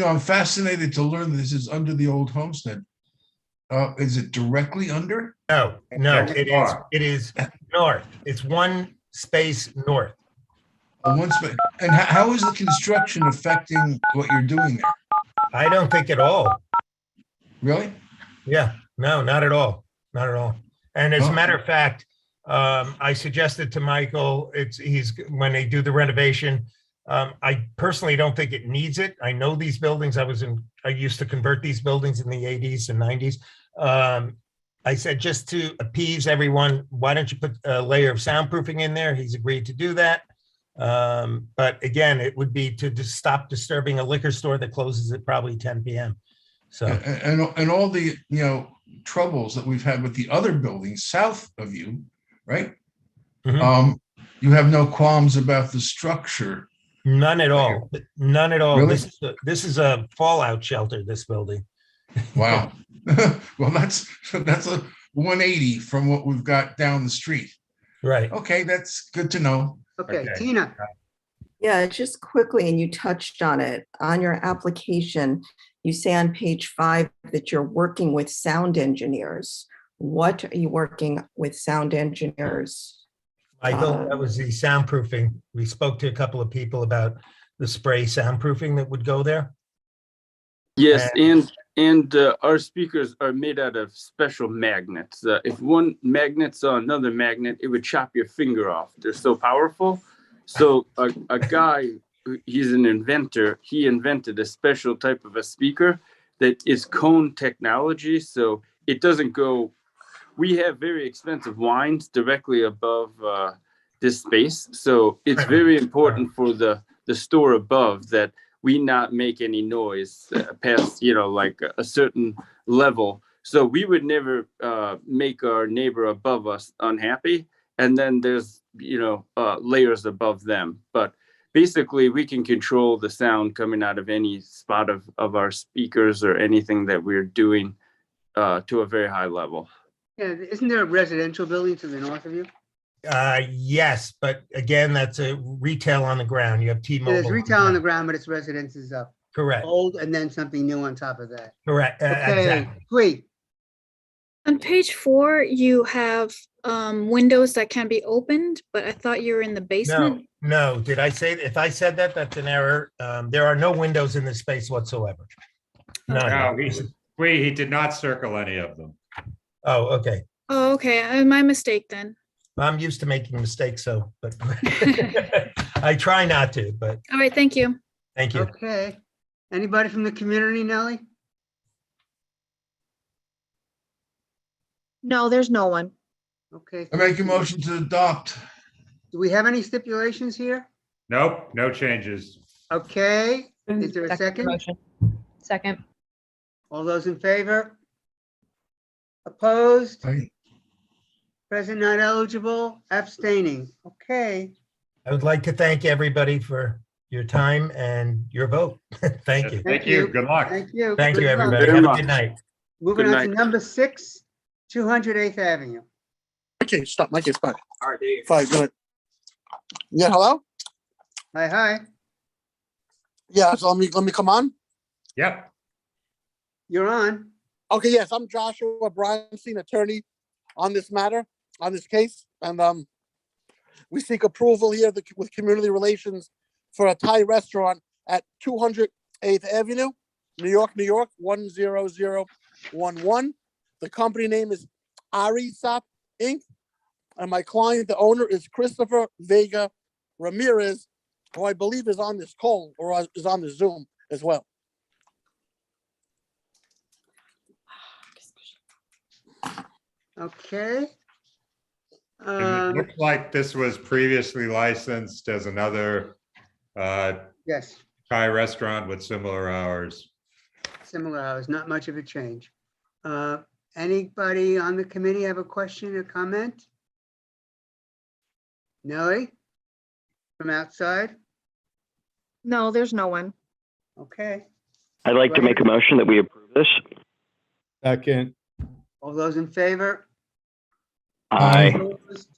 I'm fascinated to learn this is under the old homestead. Is it directly under? No, it is north. It's one space north. One space. And how is the construction affecting what you're doing there? I don't think at all. Really? Yeah, no, not at all. Not at all. And as a matter of fact, I suggested to Michael, when they do the renovation, I personally don't think it needs it. I know these buildings. I used to convert these buildings in the 80s and 90s. I said, just to appease everyone, why don't you put a layer of soundproofing in there? He's agreed to do that. But again, it would be to just stop disturbing a liquor store that closes at probably 10 p.m. So and all the troubles that we've had with the other buildings south of you, right? Mm-hmm. You have no qualms about the structure. None at all. None at all. Really? This is a fallout shelter, this building. Wow. Well, that's a 180 from what we've got down the street. Right. Okay, that's good to know. Okay, Tina. Yeah, just quickly, and you touched on it. On your application, you say on page 5 that you're working with sound engineers. What are you working with sound engineers? Michael, that was the soundproofing. We spoke to a couple of people about the spray soundproofing that would go there. Yes, and our speakers are made out of special magnets. If one magnet saw another magnet, it would chop your finger off. They're so powerful. So a guy, he's an inventor. He invented a special type of a speaker that is cone technology. So it doesn't go. We have very expensive wines directly above this space. So it's very important for the store above that we not make any noise past, like a certain level. So we would never make our neighbor above us unhappy. And then there's, layers above them. But basically, we can control the sound coming out of any spot of our speakers or anything that we're doing to a very high level. Yeah, isn't there a residential building to the north of you? Yes, but again, that's a retail on the ground. You have T-Mobile. There's retail on the ground, but it's residences up. Correct. Old and then something new on top of that. Correct. Okay, Exactly. Hui. On page 4, you have windows that can be opened, but I thought you were in the basement. No. Did I say, if I said that, that's an error. There are no windows in this space whatsoever. No, he did not circle any of them. Oh, okay. Oh, okay. My mistake then. I'm used to making mistakes, but I try not to, but All right, thank you. thank you. Okay. Anybody from the community, Nellie? No, there's no one. Okay. I make a motion to adopt. Do we have any stipulations here? Nope, no changes. Okay. Is there a second? Second. All those in favor? Opposed? Aye. Present not eligible, abstaining. Okay. I would like to thank everybody for your time and your vote. Thank you. Thank you. Good luck. Thank you. Thank you, Good luck. everybody. Have a good night. Moving Good on to night. number 6, 208th Avenue. Okay, stop. Mike is fine. All right, there you go. Fine, good. Yeah, hello? Hi. Yeah, so let me come on. Yep. You're on. Okay, yes, I'm Joshua Bryanstein, attorney on this matter, on this case. And We seek approval here with community relations for a Thai restaurant at 208th Avenue, New York, 10011. The company name is Arisap Inc. And my client, the owner, is Christopher Vega Ramirez, who I believe is on this call or is on the Zoom as well. Okay. It looks like this was previously licensed as another Yes, Thai restaurant with similar hours. similar hours, not much of a change. Anybody on the committee have a question or comment? Nellie? From outside? No, there's no one. Okay. I'd like to make a motion that we approve this. Second. All those in favor? Aye. Opposed?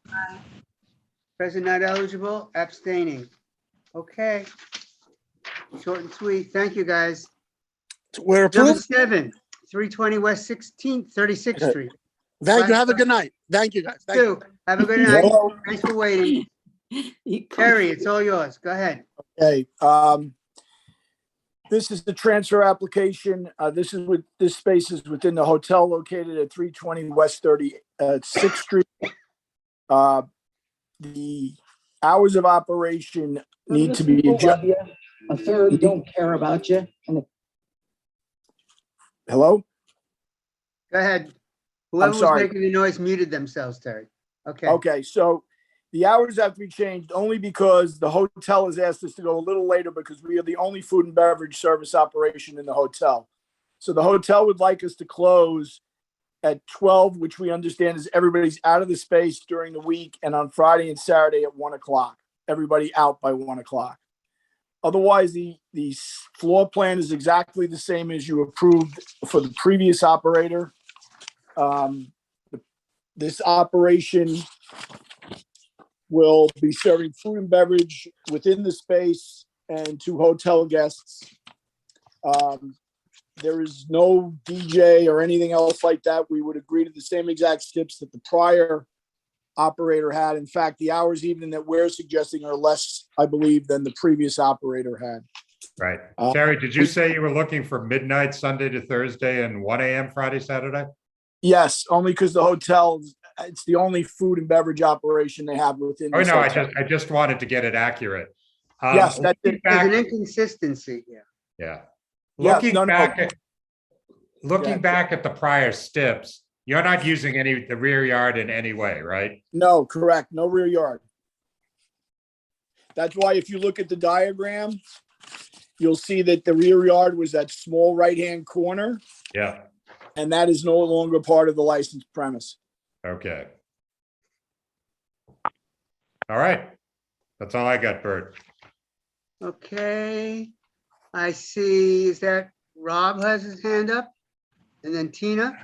Present not eligible, abstaining. Okay. Short and sweet. Thank you, guys. We're Number approved. 7, 320 West 36th Street. Thank you. Have a good night. Thank you, guys. Thank you. Have a good night. Hello. Thanks for waiting. Terry, it's all yours. Go ahead. Okay, this is the transfer application. This space is within the hotel located at 320 West 36th Street. The hours of operation need to be adjusted. A third don't care about you. Hello? Go ahead. Whoever was sorry. making the noise muted themselves, Terry. Okay. Okay, so the hours have to be changed only because the hotel has asked us to go a little later because we are the only food and beverage service operation in the hotel. So the hotel would like us to close at 12, which we understand is everybody's out of the space during the week, and on Friday and Saturday at 1 o'clock. Everybody out by 1 o'clock. Otherwise, the floor plan is exactly the same as you approved for the previous operator. This operation will be serving food and beverage within the space and to hotel guests. There is no DJ or anything else like that. We would agree to the same exact steps that the prior operator had. In fact, the hours even that we're suggesting are less, I believe, than the previous operator had. Right. Terry, did you say you were looking for midnight Sunday to Thursday and 1 a.m. Friday, Saturday? Yes, only because the hotel, it's the only food and beverage operation they have within. Oh, this no, hotel. I just wanted to get it accurate. Yes, that's it. There's an inconsistency here. Yeah. Yeah, Looking no, no. back at the prior steps, you're not using the rear yard in any way, right? No, correct. No rear yard. That's why if you look at the diagram, you'll see that the rear yard was that small right-hand corner, Yeah. and that is no longer part of the licensed premise. Okay. All right. That's all I got, Bert. Okay. I see, is that Rob has his hand up? And then Tina?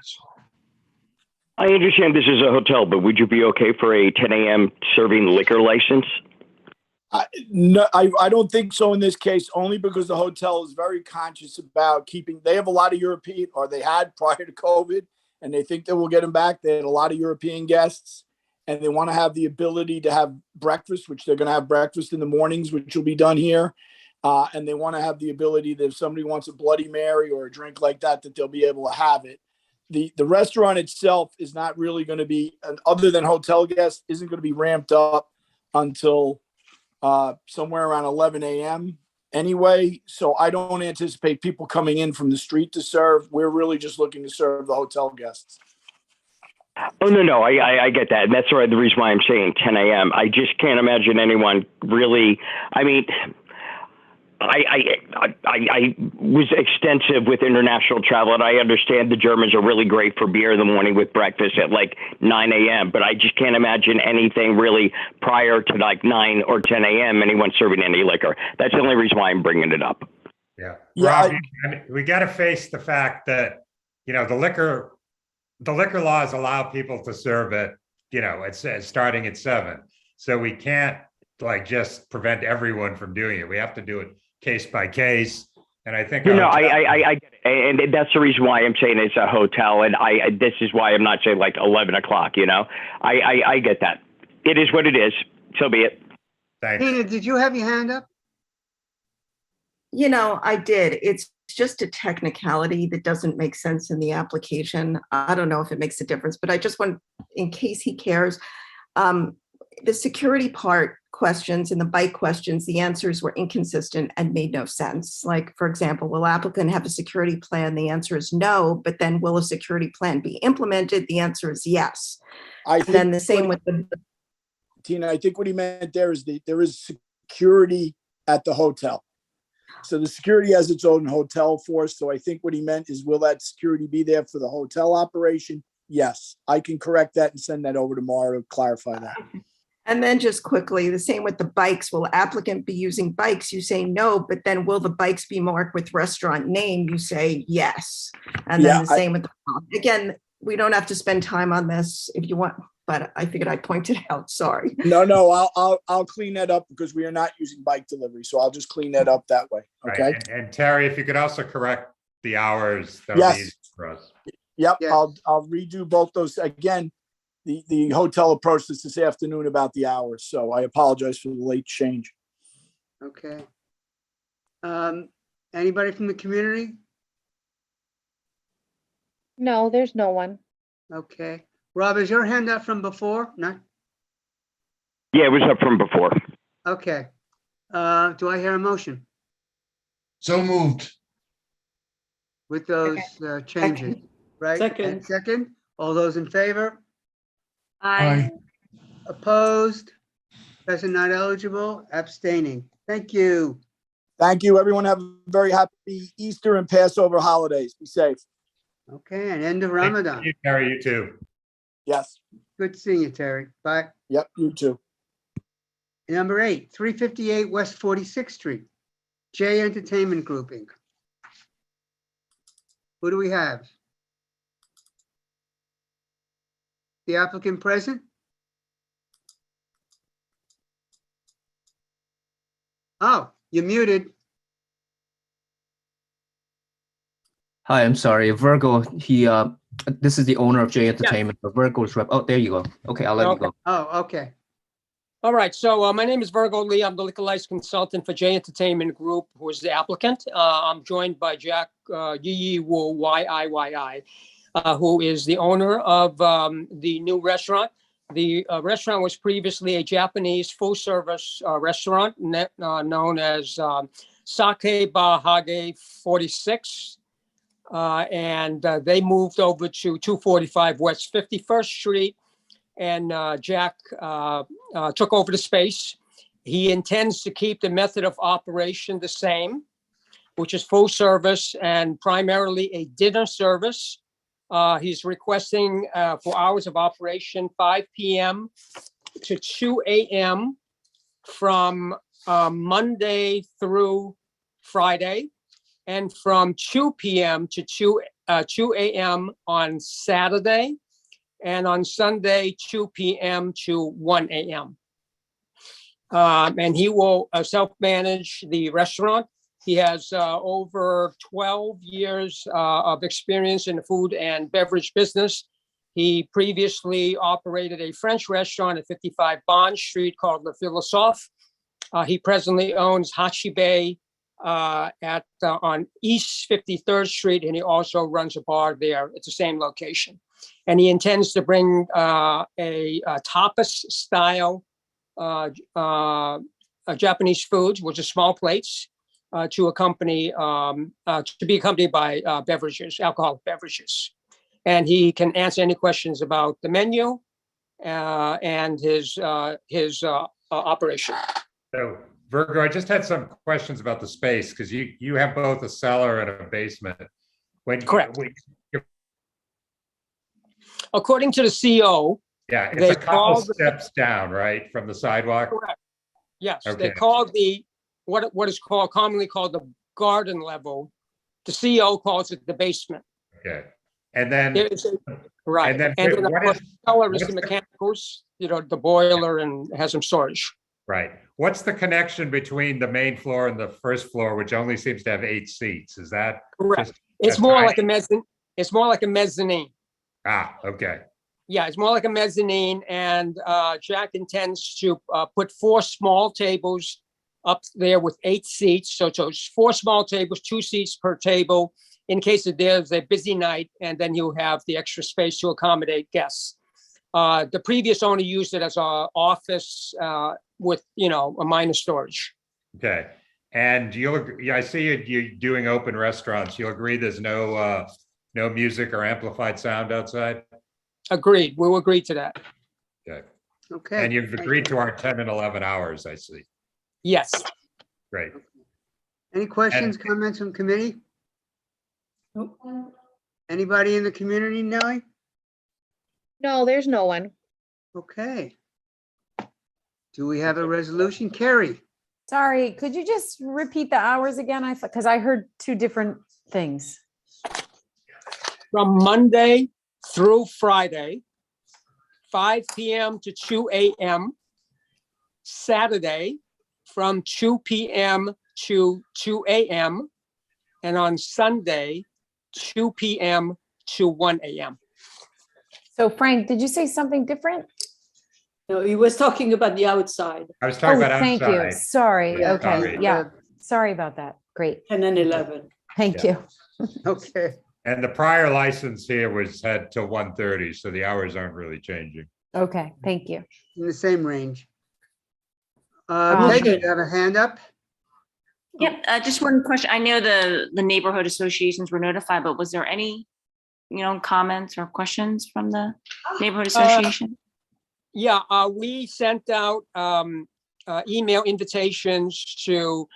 I understand this is a hotel, but would you be okay for a 10 a.m. serving liquor license? No, I don't think so in this case, only because the hotel is very conscious about keeping, they have a lot of European, or they had prior to COVID, and they think they will get them back. They had a lot of European guests, and they want to have the ability to have breakfast, which they're going to have breakfast in the mornings, which will be done here. And they want to have the ability that if somebody wants a Bloody Mary or a drink like that, that they'll be able to have it. The restaurant itself is not really going to be, other than hotel guests, isn't going to be ramped up until somewhere around 11 a.m. anyway. So I don't anticipate people coming in from the street to serve. We're really just looking to serve the hotel guests. Oh, no, I get that. And that's the reason why I'm saying 10 a.m. I just can't imagine anyone really, I mean, I was extensive with international travel, and I understand the Germans are really great for beer in the morning with breakfast at like 9 a.m., but I just can't imagine anything really prior to like 9 or 10 a.m., anyone serving any liquor. That's the only reason why I'm bringing it up. Yeah. Yeah, Rob, I mean, we got to face the fact that, the liquor laws allow people to serve it, it says starting at 7. So we can't just prevent everyone from doing it. We have to do it case by case. And I think, I get it. And that's the reason why I'm saying it's a hotel. And this is why I'm not saying like 11 o'clock, I get that. It is what it is. So be it. Thanks. Tina, did you have your hand up? You know, I did. It's just a technicality that doesn't make sense in the application. I don't know if it makes a difference, but I just want, in case he cares, the security part questions and the bike questions, the answers were inconsistent and made no sense. Like, for example, will applicant have a security plan? The answer is no, but then will a security plan be implemented? The answer is yes. I And then the think same with the, Tina, I think what he meant there is there is security at the hotel. So the security has its own hotel force. So I think what he meant is, will that security be there for the hotel operation? Yes, I can correct that and send that over tomorrow to clarify that. and then just quickly, the same with the bikes. Will applicant be using bikes? You say no, but then will the bikes be marked with restaurant name? You say yes. And then the same with the, again, we don't have to spend time on this if you want, but I figured I'd point it out. Sorry. No, I'll clean that up because we are not using bike delivery. So I'll just clean that up that way. Okay. Right. And Terry, if you could also correct the hours, that would be easy for us. Yep. Yes. I'll redo both those again. The hotel approached us this afternoon about the hours, so I apologize for the late change. Okay. Anybody from the community? No, there's no one. Okay. Rob, is your hand up from before? No? Yeah, it was up from before. Okay. Do I hear a motion So moved. with those changes? Right? Second. And second, all those in favor? Aye. Opposed? Present not eligible? Abstaining? Thank you. Thank you. Everyone have a very happy Easter and Passover holidays. Be safe. Okay, and end of Thank Ramadan. you, Terry, you too. Yes. Good seeing you, Terry. Bye. Yep. You too. Number 8, 358 West 46th Street, J Entertainment Group, Inc. Who do we have? The applicant present? Oh, you're muted. Hi, I'm sorry. Virgo, this is the owner of J Entertainment. But Virgo's rep. Oh, there you go. Okay, I'll let you go. Oh, okay. All right, so my name is Virgo Lee. I'm the liquor license consultant for J Entertainment Group, who is the applicant. I'm joined by Jack Yi Wu, YIYI, who is the owner of the new restaurant. The restaurant was previously a Japanese full-service restaurant known as Sake Bar Hage 46. And they moved over to 245 West 51st Street. And Jack took over the space. He intends to keep the method of operation the same, which is full service and primarily a dinner service. He's requesting for hours of operation 5 p.m. to 2 a.m. from Monday through Friday, and from 2 p.m. to 2 a.m. on Saturday, and on Sunday, 2 p.m. to 1 a.m. And he will self-manage the restaurant. He has over 12 years of experience in the food and beverage business. He previously operated a French restaurant at 55 Bond Street called Le Philosophe. He presently owns Hachibe on East 53rd Street, and he also runs a bar there. It's the same location. And he intends to bring a tapas style Japanese food, which is small plates, to accompany to be accompanied by beverages, alcoholic beverages. And he can answer any questions about the menu and his operation. So Virgo, I just had some questions about the space because you have both a cellar and a basement. Correct. According to the CO, yeah, it's they a couple called steps down, right, from the sidewalk? Correct. Yes, Okay. they called what is commonly called the garden level. The CO calls it the basement. Okay. And then right. And then, And then what of course, is- the cellar is what's the the- mechanicals, the boiler, and has some storage. Right. What's the connection between the main floor and the first floor, which only seems to have 8 seats? Is that Correct. just- It's that's more right? like a mezzanine. It's more like a mezzanine. Ah, okay. Yeah, it's more like a mezzanine, and Jack intends to put 4 small tables up there with 8 seats. So it's 4 small tables, 2 seats per table, in case that there's a busy night, and then you have the extra space to accommodate guests. The previous owner used it as an office with, a minor storage. Okay. And I see you're doing open restaurants. You'll agree there's no music or amplified sound outside? Agreed. We'll agree to that. Okay. Okay. And you've agreed to our 10 and 11 hours, I see. Yes. Great. Any questions, comments from committee? Anybody in the community, Nellie? No, there's no one. Okay. Do we have a resolution? Carrie? Sorry, could you just repeat the hours again? Because I heard 2 different things. From Monday through Friday, 5 p.m. to 2 a.m. Saturday, from 2 p.m. to 2 a.m. and on Sunday, 2 p.m. to 1 a.m. So Frank, did you say something different? No, he was talking about the outside. I was talking about outside. Thank you. Sorry. Yeah, Okay. sorry. Yeah. Sorry about that. Great. 10 and 11. Thank Yeah. you. Okay. And the prior license here had till 1:30, so the hours aren't really changing. Okay. Thank you. In the same range. Um, Peggy, you have a hand up? Yep, just one question. I know the neighborhood associations were notified, but was there any, comments or questions from the neighborhood association? Yeah, we sent out email invitations to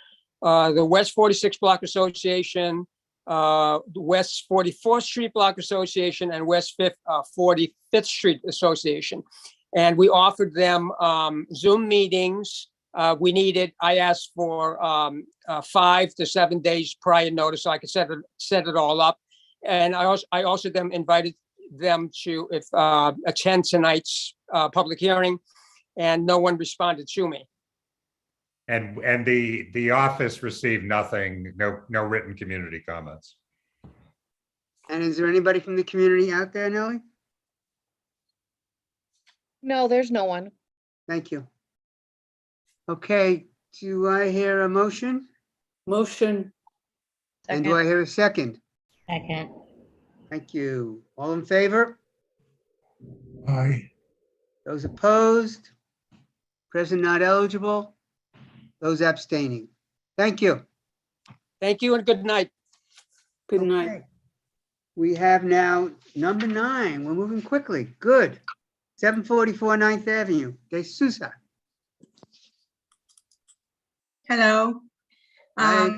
the West 46 Block Association, the West 44th Street Block Association, and West 45th Street Association. And we offered them Zoom meetings. I asked for 5 to 7 days prior notice so I could set it all up. And I also invited them to attend tonight's public hearing, and no one responded to me. And the office received nothing, no written community comments. And is there anybody from the community out there, Nellie? No, there's no one. Thank you. Okay, do I hear a motion? Motion. And do I hear a second? Second. Thank you. All in favor? Aye. Those opposed? Present not eligible? Those abstaining? Thank you. Thank you and good night. Good night. Okay. We have now number 9. We're moving quickly. Good. 744 9th Avenue, De Souza. Hello. Hi.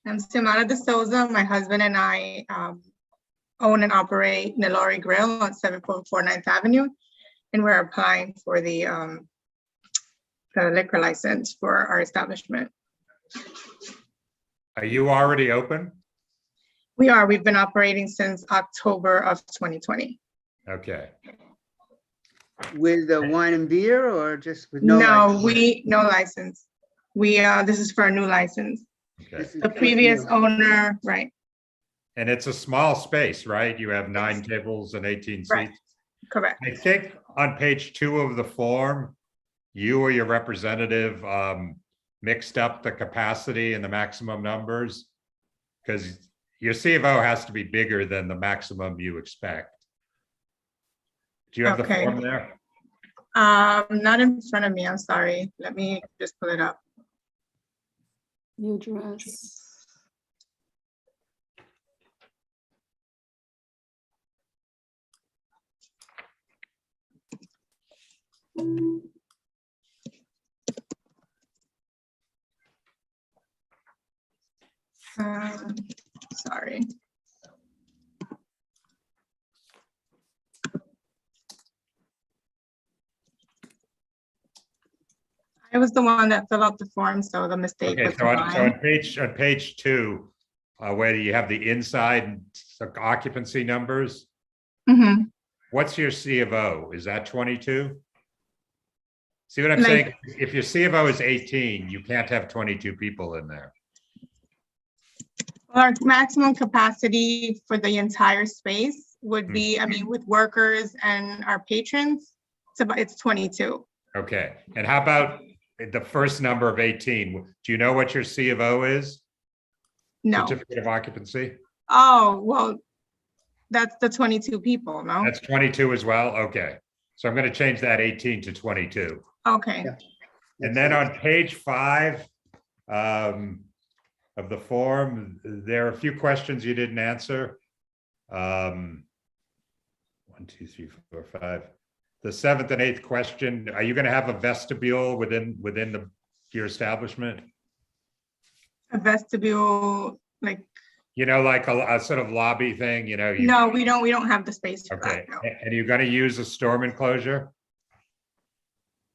I'm Samara De Souza. My husband and I own and operate Nelori Grill on 744 9th Avenue, and we're applying for the liquor license for our establishment. Are you already open? We are. We've been operating since October of 2020. Okay. With wine and beer, or just with no license? No license. This is for a new license. Okay. The previous owner, right? And it's a small space, right? You have 9 tables and 18 seats. Right. Correct. I think on page 2 of the form, you or your representative mixed up the capacity and the maximum numbers, because your C of O has to be bigger than the maximum you expect. Do you have the form there? Not in front of me. I'm sorry. Let me just pull it up. New address. Sorry. I was the one that filled out the form, so the mistake Okay, was so on mine. page 2, where you have the inside occupancy numbers, Mhm. what's your C of O? Is that 22? See what I'm saying? If your C of O is 18, you can't have 22 people in there. Our maximum capacity for the entire space would be, I mean, with workers and our patrons, it's 22. Okay, and how about the first number of 18? Do you know what your C of O is? No. Certificate of occupancy? Oh, well, that's the 22 people, no? That's 22 as well? Okay. So I'm going to change that 18 to 22. Okay. And then on page 5 of the form, there are a few questions you didn't answer. 1, 2, 3, 4, 5. The 7th and 8th question, are you going to have a vestibule within your establishment? A vestibule, like, You know, like a sort of lobby thing, you know? no, we don't have the space for Okay, that, no. and you're going to use a storm enclosure?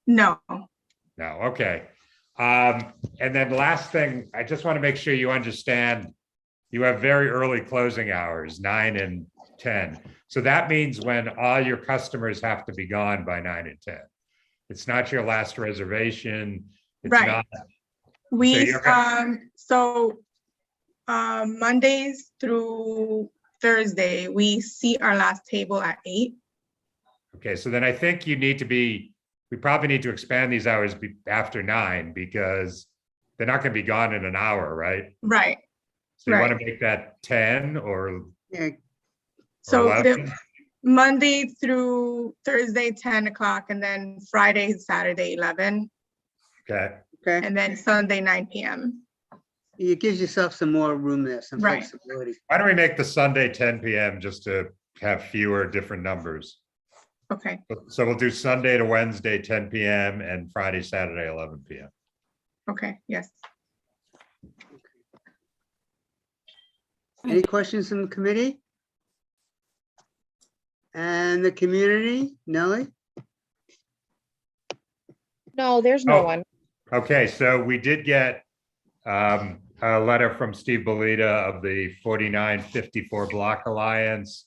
No. No, okay. And then last thing, I just want to make sure you understand, you have very early closing hours, 9 and 10. So that means when all your customers have to be gone by 9 and 10. It's not your last reservation. It's Right. not. We, Mondays through Thursday, we seat our last table at 8. Okay, so then I think we probably need to expand these hours after 9 because they're not going to be gone in an hour, right? Right. So you want to make that 10 or? Yeah. Or So 11? Monday through Thursday, 10 o'clock, and then Friday, Saturday, 11. Okay. Okay. And then Sunday, 9 p.m. It gives yourself some more room there, some Right. flexibility. Why don't we make the Sunday 10 p.m. just to have fewer different numbers? Okay. So we'll do Sunday to Wednesday, 10 p.m. and Friday, Saturday, 11 p.m. Okay, yes. Any questions from the committee? And the community, Nellie? No, there's no Oh. one. Okay, so we did get a letter from Steve Belita of the 4954 Block Alliance.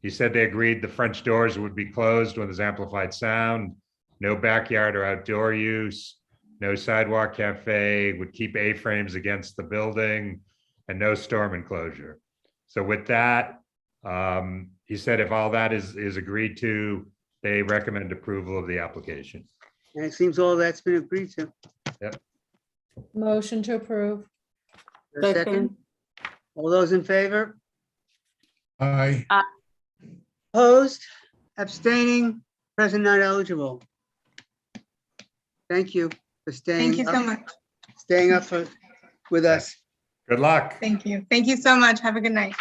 He said they agreed the French doors would be closed when there's amplified sound, no backyard or outdoor use, no sidewalk cafe, would keep A-frames against the building, and no storm enclosure. So with that, he said if all that is agreed to, they recommend approval of the application. And it seems all that's been agreed to. Yep. Motion to approve. A second? All those in favor? Aye. Opposed, abstaining, present not eligible. Thank you for staying. Thank you so much. Staying up with us. Good luck. Thank you. Thank you so much. Have a good night.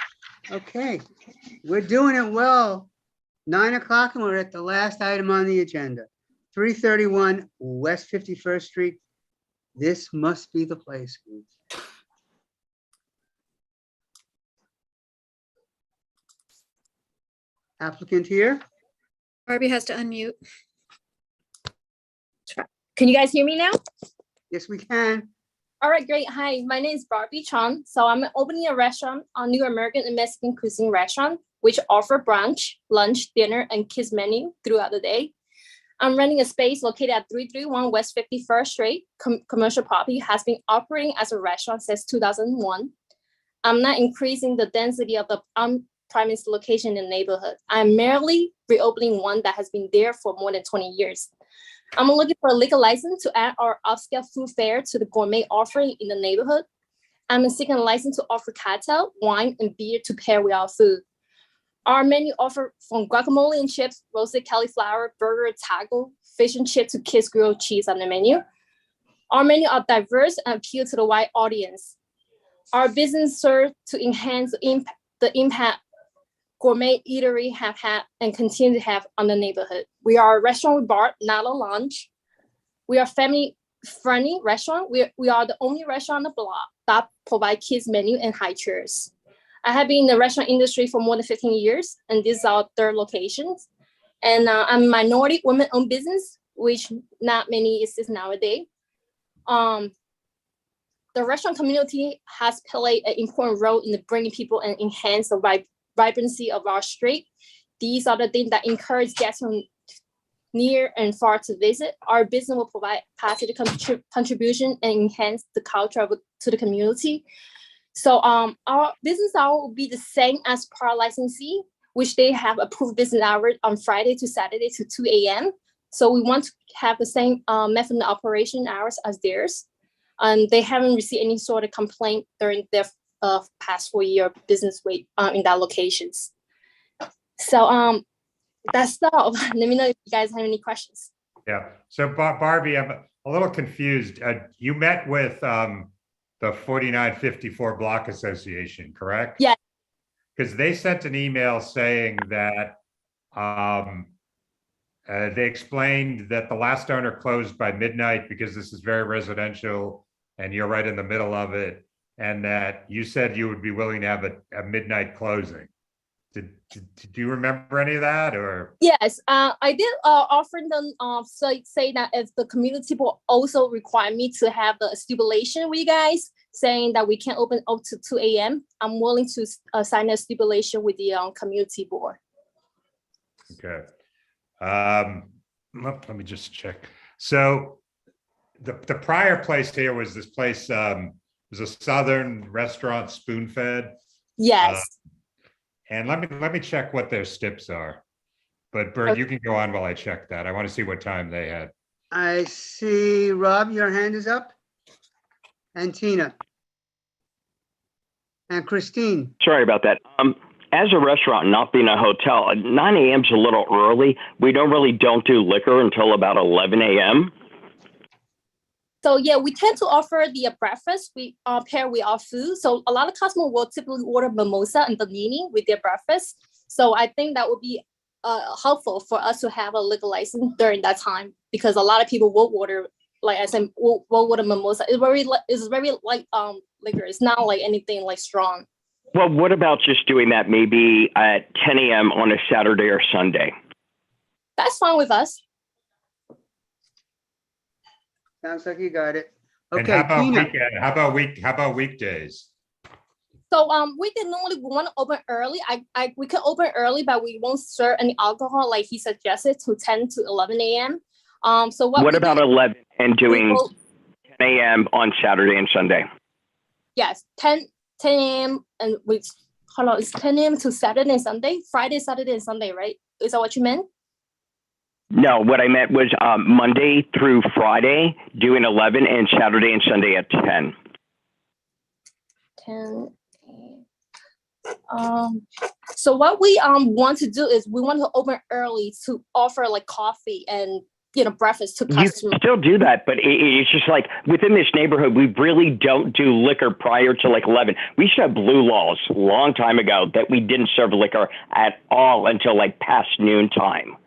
Okay, we're doing it well. 9 o'clock and we're at the last item on the agenda. 331 West 51st Street. This must be the place. Applicant here? Barbie has to unmute. Can you guys hear me now? Yes, we can. All right, great. Hi, my name is Barbie Chong. So I'm opening a restaurant, a new American and Mexican cuisine restaurant, which offer brunch, lunch, dinner, and kids menu throughout the day. I'm renting a space located at 331 West 51st Street. Commercial property has been operating as a restaurant since 2001. I'm not increasing the density of the on-premise location in the neighborhood. I'm merely reopening one that has been there for more than 20 years. I'm looking for a liquor license to add our upscale food fare to the gourmet offering in the neighborhood. I'm seeking a license to offer cocktail, wine, and beer to pair with our food. Our menu offer from guacamole and chips, roasted cauliflower, burger, taco, fish and chip to kids grilled cheese on the menu. Our menu are diverse and appeal to the wide audience. Our business serves to enhance the impact gourmet eatery have had and continue to have on the neighborhood. We are a restaurant with bar, not a lounge. We are family-friendly restaurant. We are the only restaurant on the block that provide kids menu and high chairs. I have been in the restaurant industry for more than 15 years, and this is our third location. And I'm a minority women-owned business, which not many exist nowadays. The restaurant community has played an important role in bringing people and enhance the vibrancy of our street. These are the things that encourage guests from near and far to visit. Our business will provide positive contribution and enhance the culture to the community. So our business hour will be the same as per licensee, which they have approved business hours on Friday to Saturday to 2 a.m. So we want to have the same method of operation hours as theirs. And they haven't received any sort of complaint during their past 4-year business week in that locations. So that's all. Let me know if you guys have any questions. Yeah. So Barbie, I'm a little confused. You met with the 4954 Block Association, correct? Yeah. Because they sent an email saying that they explained that the last owner closed by midnight because this is very residential and you're right in the middle of it, and that you said you would be willing to have a midnight closing. Do you remember any of that, or? Yes, I did offer them say that if the community will also require me to have the stipulation with you guys saying that we can open up to 2 a.m., I'm willing to sign a stipulation with the community board. Okay. Let me just check. So the prior place here was this place, was a Southern restaurant, Spoon Fed. Yes. And let me check what their stips are. But Bert, Okay. you can go on while I check that. I want to see what time they had. I see, Rob, your hand is up. And Tina. And Christine. Sorry about that. As a restaurant, not being a hotel, 9 a.m. is a little early. We don't do liquor until about 11 a.m. So yeah, we tend to offer the breakfast. We pair with our food. So a lot of customers will typically order mimosa and panini with their breakfast. So I think that would be helpful for us to have a liquor license during that time, because a lot of people will order, like I said, will order mimosa. It's very light liquor. It's not like anything like strong. Well, what about just doing that maybe at 10 a.m. on a Saturday or Sunday? That's fine with us. Sounds like you got it. And Okay, how about Tina. weekend? How about weekdays? So we can normally want to open early. We can open early, but we won't serve any alcohol like he suggested to 10 to 11 a.m. So what about 11 and doing 10 a.m. on Saturday and Sunday? Yes, 10 a.m. and hold on, it's 10 a.m. to Saturday and Sunday, Friday, Saturday, and Sunday, right? Is that what you meant? No, what I meant was Monday through Friday, doing 11, and Saturday and Sunday at 10. 10. So what we want to do is we want to open early to offer like coffee and breakfast to customers. You can still do that, but it's just like within this neighborhood, we really don't do liquor prior to like 11. We used to have blue laws a long time ago that we didn't serve liquor at all until like past noon time.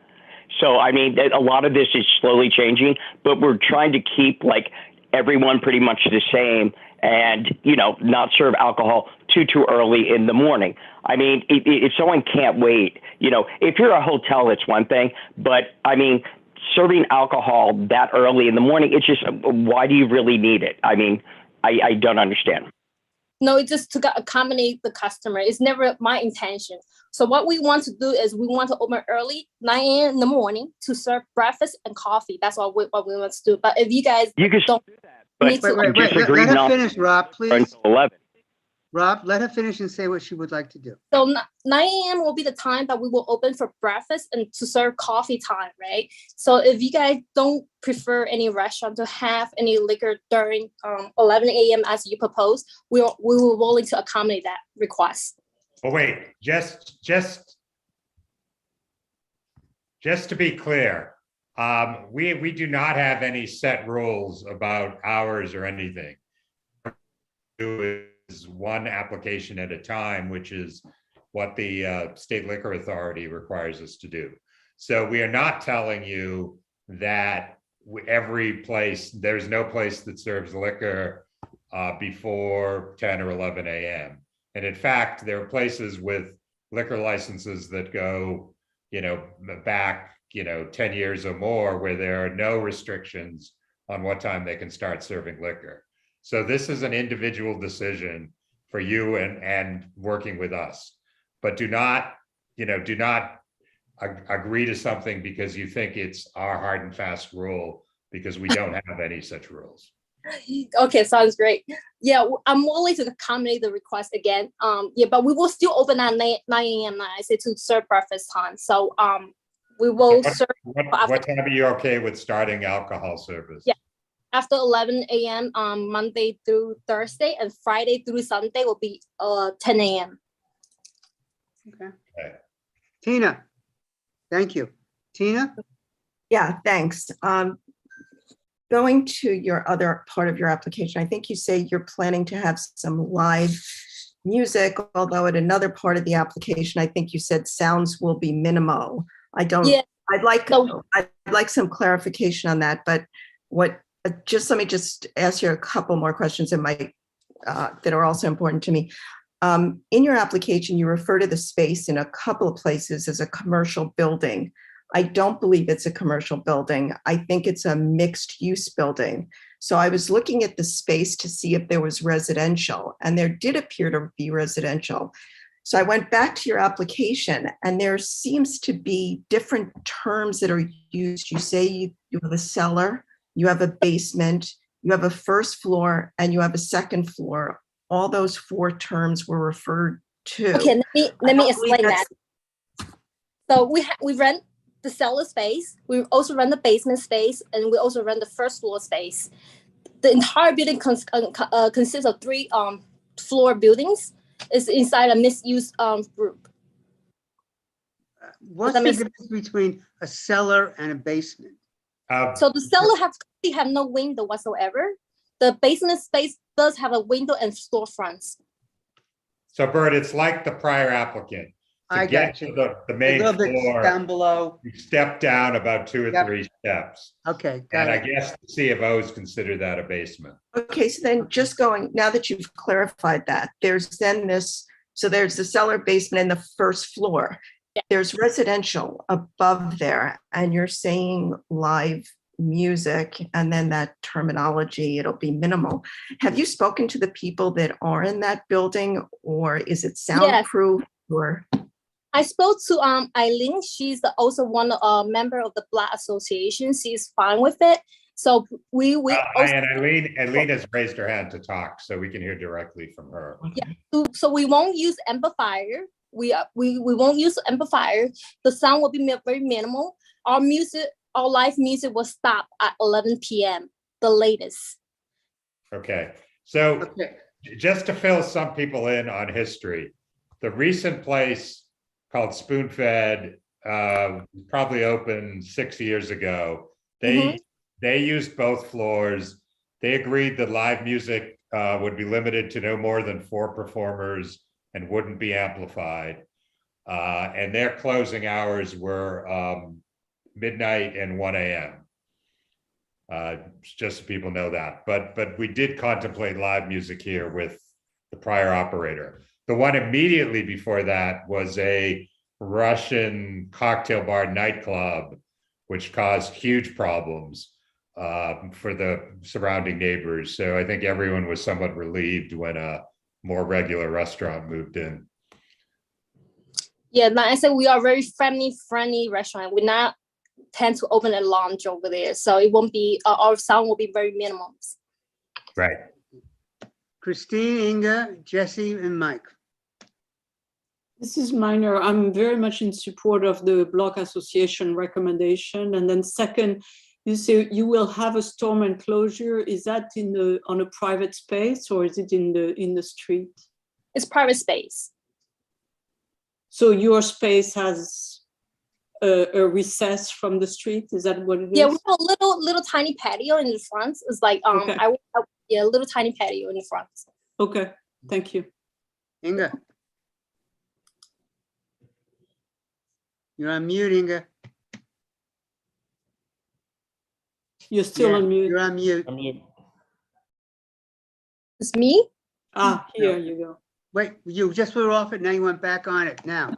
So, I mean, a lot of this is slowly changing, but we're trying to keep like everyone pretty much the same and, not serve alcohol too early in the morning. I mean, if someone can't wait, if you're a hotel, it's one thing, but I mean, serving alcohol that early in the morning, it's just, why do you really need it? I mean, I don't understand. No, it's just to accommodate the customer. It's never my intention. So what we want to do is we want to open early, 9 a.m. in the morning, to serve breakfast and coffee. That's what we want to do. But if you guys don't do that, but need to, Wait, let her finish, Rob, please. Until 11. Rob, let her finish and say what she would like to do. So 9 a.m. will be the time that we will open for breakfast and to serve coffee time, right? So if you guys don't prefer any restaurant to have any liquor during 11 a.m. as you propose, we were willing to accommodate that request. Well, wait, just to be clear, we do not have any set rules about hours or anything. Do is one application at a time, which is what the State Liquor Authority requires us to do. So we are not telling you that there's no place that serves liquor before 10 or 11 a.m. And in fact, there are places with liquor licenses that go, back, 10 years or more, where there are no restrictions on what time they can start serving liquor. So this is an individual decision for you and working with us, but do not agree to something because you think it's our hard and fast rule, because we don't have any such rules. Okay, sounds great. Yeah, I'm willing to accommodate the request again. Yeah, but we will still open at 9 a.m. I say to serve breakfast time. So we will serve. What time are you okay with starting alcohol service? Yeah, after 11 a.m. Monday through Thursday, and Friday through Sunday will be 10 a.m. Okay. Tina, thank you. Tina? Yeah, thanks. Going to your other part of your application, I think you say you're planning to have some live music, although at another part of the application, I think you said sounds will be minimal. Yeah. I'd like some clarification on that, but let me just ask you a couple more questions that are also important to me. In your application, you refer to the space in a couple of places as a commercial building. I don't believe it's a commercial building. I think it's a mixed use building. So I was looking at the space to see if there was residential, and there did appear to be residential. So I went back to your application, and there seems to be different terms that are used. You say you have a cellar, you have a basement, you have a first floor, and you have a second floor. All those 4 terms were referred to. Okay, let me explain that. So we rent the cellar space, we also rent the basement space, and we also rent the first floor space. The entire building consists of 3 floor buildings. It's inside a mixed-use group. What's the difference between a cellar and a basement? So the cellar have no window whatsoever. The basement space does have a window and storefronts. So Bert, it's like the prior applicant. To get to the main floor, down below, you step down about 2 or 3 steps. Okay, and I guess the C of O's consider that a basement. Okay, so then just going, now that you've clarified that, there's the cellar, basement, and the first floor. Yeah. There's residential above there, and you're saying live music, and then that terminology, it'll be minimal. Have you spoken to the people that are in that building, or is it soundproof? Yes. Or I spoke to Eileen. She's also one member of the Black Association. She's fine with it. So we and Eileen has raised her hand to talk, so we can hear directly from her. Yeah. So we won't use amplifier. We won't use amplifier. The sound will be very minimal. Our live music will stop at 11 p.m. the latest. Okay. So just to fill some people in on history, the recent place called Spoonfed, probably opened 6 years ago. They used both floors. They agreed that live music would be limited to no more than 4 performers and wouldn't be amplified. And their closing hours were midnight and 1 a.m. Just so people know that. But we did contemplate live music here with the prior operator. The one immediately before that was a Russian cocktail bar nightclub, which caused huge problems for the surrounding neighbors. So I think everyone was somewhat relieved when a more regular restaurant moved in. Yeah, like I said, we are a very friendly restaurant. We not tend to open a lounge over there, so it won't be our sound will be very minimal. Right. Christine, Inga, Jesse, and Mike. This is minor. I'm very much in support of the Block Association recommendation. And then second, you say you will have a storm enclosure. Is that on a private space, or is it in the street? It's private space. So your space has a recess from the street. Is that what it is? Yeah, we have a little tiny patio in the front. It's like a little tiny patio in the front. Okay, thank you. Inga. You're on mute, Inga. You're still on mute. You're on mute. It's me? Here you go. Wait, you just were off it, now you went back on it now.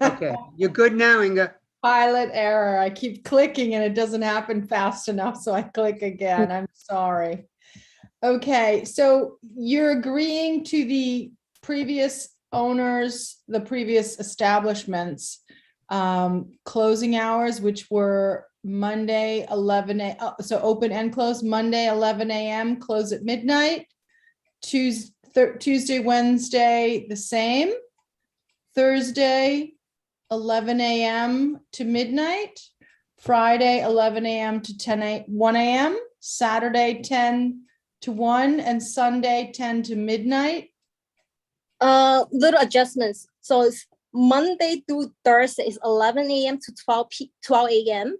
Okay, you're good now, Inga. Pilot error. I keep clicking and it doesn't happen fast enough, so I click again. I'm sorry. Okay, so you're agreeing to the previous owners, the previous establishments, closing hours, which were Monday, 11 a, so open and close, Monday, 11 a.m., close at midnight. Tuesday, Wednesday, the same. Thursday, 11 a.m. to midnight. Friday, 11 a.m. to 1 a.m. Saturday, 10 to 1, and Sunday, 10 to midnight. Little adjustments. So it's Monday through Thursday is 11 a.m. to 12 a.m.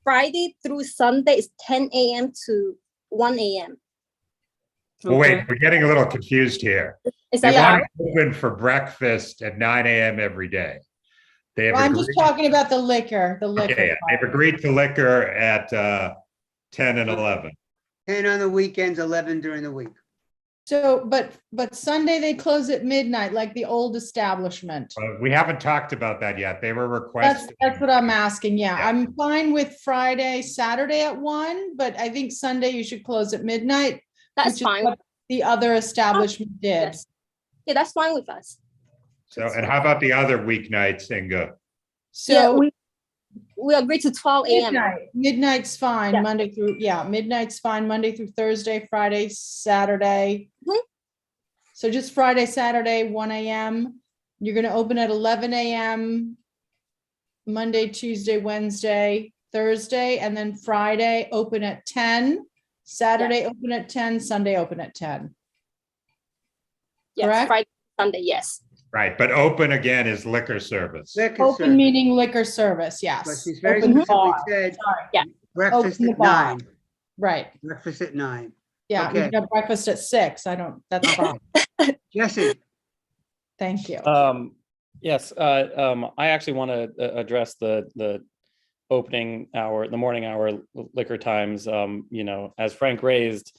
Friday through Sunday is 10 a.m. to 1 a.m. Well, wait, we're getting a little confused here. Is They that want to open for breakfast at 9 a.m. every day. They have I'm just agreed- talking about the liquor, Okay, yeah, they've agreed to liquor at 10 and 11. 10 on the weekends, 11 during the week. So, but Sunday they close at midnight, like the old establishment. We haven't talked about that yet. They were requesting. That's what I'm asking. Yeah, I'm fine with Friday, Saturday at 1, but I think Sunday you should close at midnight. That's which is fine. what the other establishment did. Yes. Yeah, that's fine with us. So, and how about the other weeknights, Inga? So we agreed to 12 a.m. Midnight's fine, Yeah. Monday through, midnight's fine, Monday through Thursday, Friday, Saturday. So just Friday, Saturday, 1 a.m. You're gonna open at 11 a.m. Monday, Tuesday, Wednesday, Thursday, and then Friday, open at 10. Saturday, open at 10, Sunday, open at 10. Yes, Correct? Friday, Sunday, yes. Right, but open again is liquor service. Open meaning liquor service, yes. But she's very Open specifically bar. said Yeah. breakfast Open the at bar. 9. Right, Breakfast at 9. yeah, we Okay. can have breakfast at 6, that's fine, Jesse, thank you. Yes, I actually want to address the opening hour, the morning hour liquor times. As Frank raised,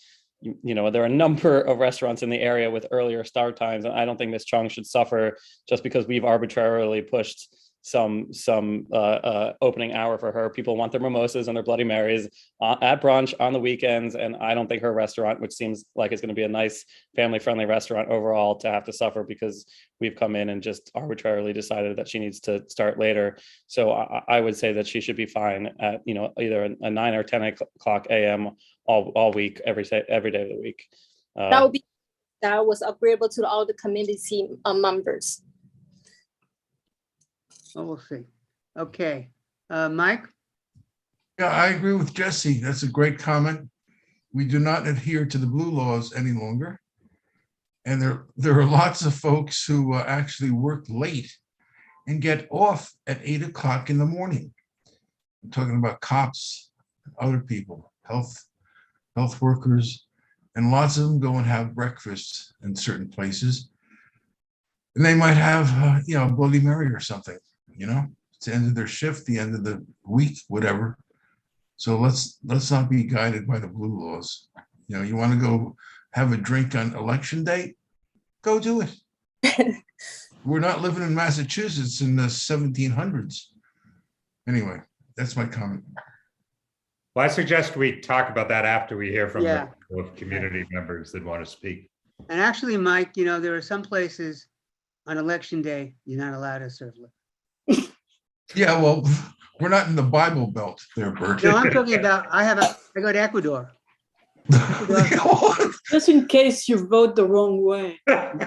there are a number of restaurants in the area with earlier start times, and I don't think Ms. Chung should suffer just because we've arbitrarily pushed some opening hour for her. People want their mimosas and their Bloody Marys at brunch on the weekends, and I don't think her restaurant, which seems like it's going to be a nice family-friendly restaurant overall, to have to suffer because we've come in and just arbitrarily decided that she needs to start later. So I would say that she should be fine at either a 9 or 10 o'clock a.m. all week, every day of the week. That was agreeable to all the community members. well, we'll see. Okay, Mike? Yeah, I agree with Jesse. That's a great comment. We do not adhere to the blue laws any longer. And there are lots of folks who actually work late and get off at 8 o'clock in the morning. I'm talking about cops, other people, health workers, and lots of them go and have breakfast in certain places. And they might have, a Bloody Mary or something, it's the end of their shift, the end of the week, whatever. So let's not be guided by the blue laws. You want to go have a drink on election day, go do it. We're not living in Massachusetts in the 1700s. Anyway, that's my comment. Well, I suggest we talk about that after we hear from Yeah. the community members that want to speak. And actually, Mike, there are some places on election day, you're not allowed to serve liquor. Yeah, well, we're not in the Bible Belt there, Bert. No, I'm talking about, I go to Ecuador. Just in case you vote the wrong way.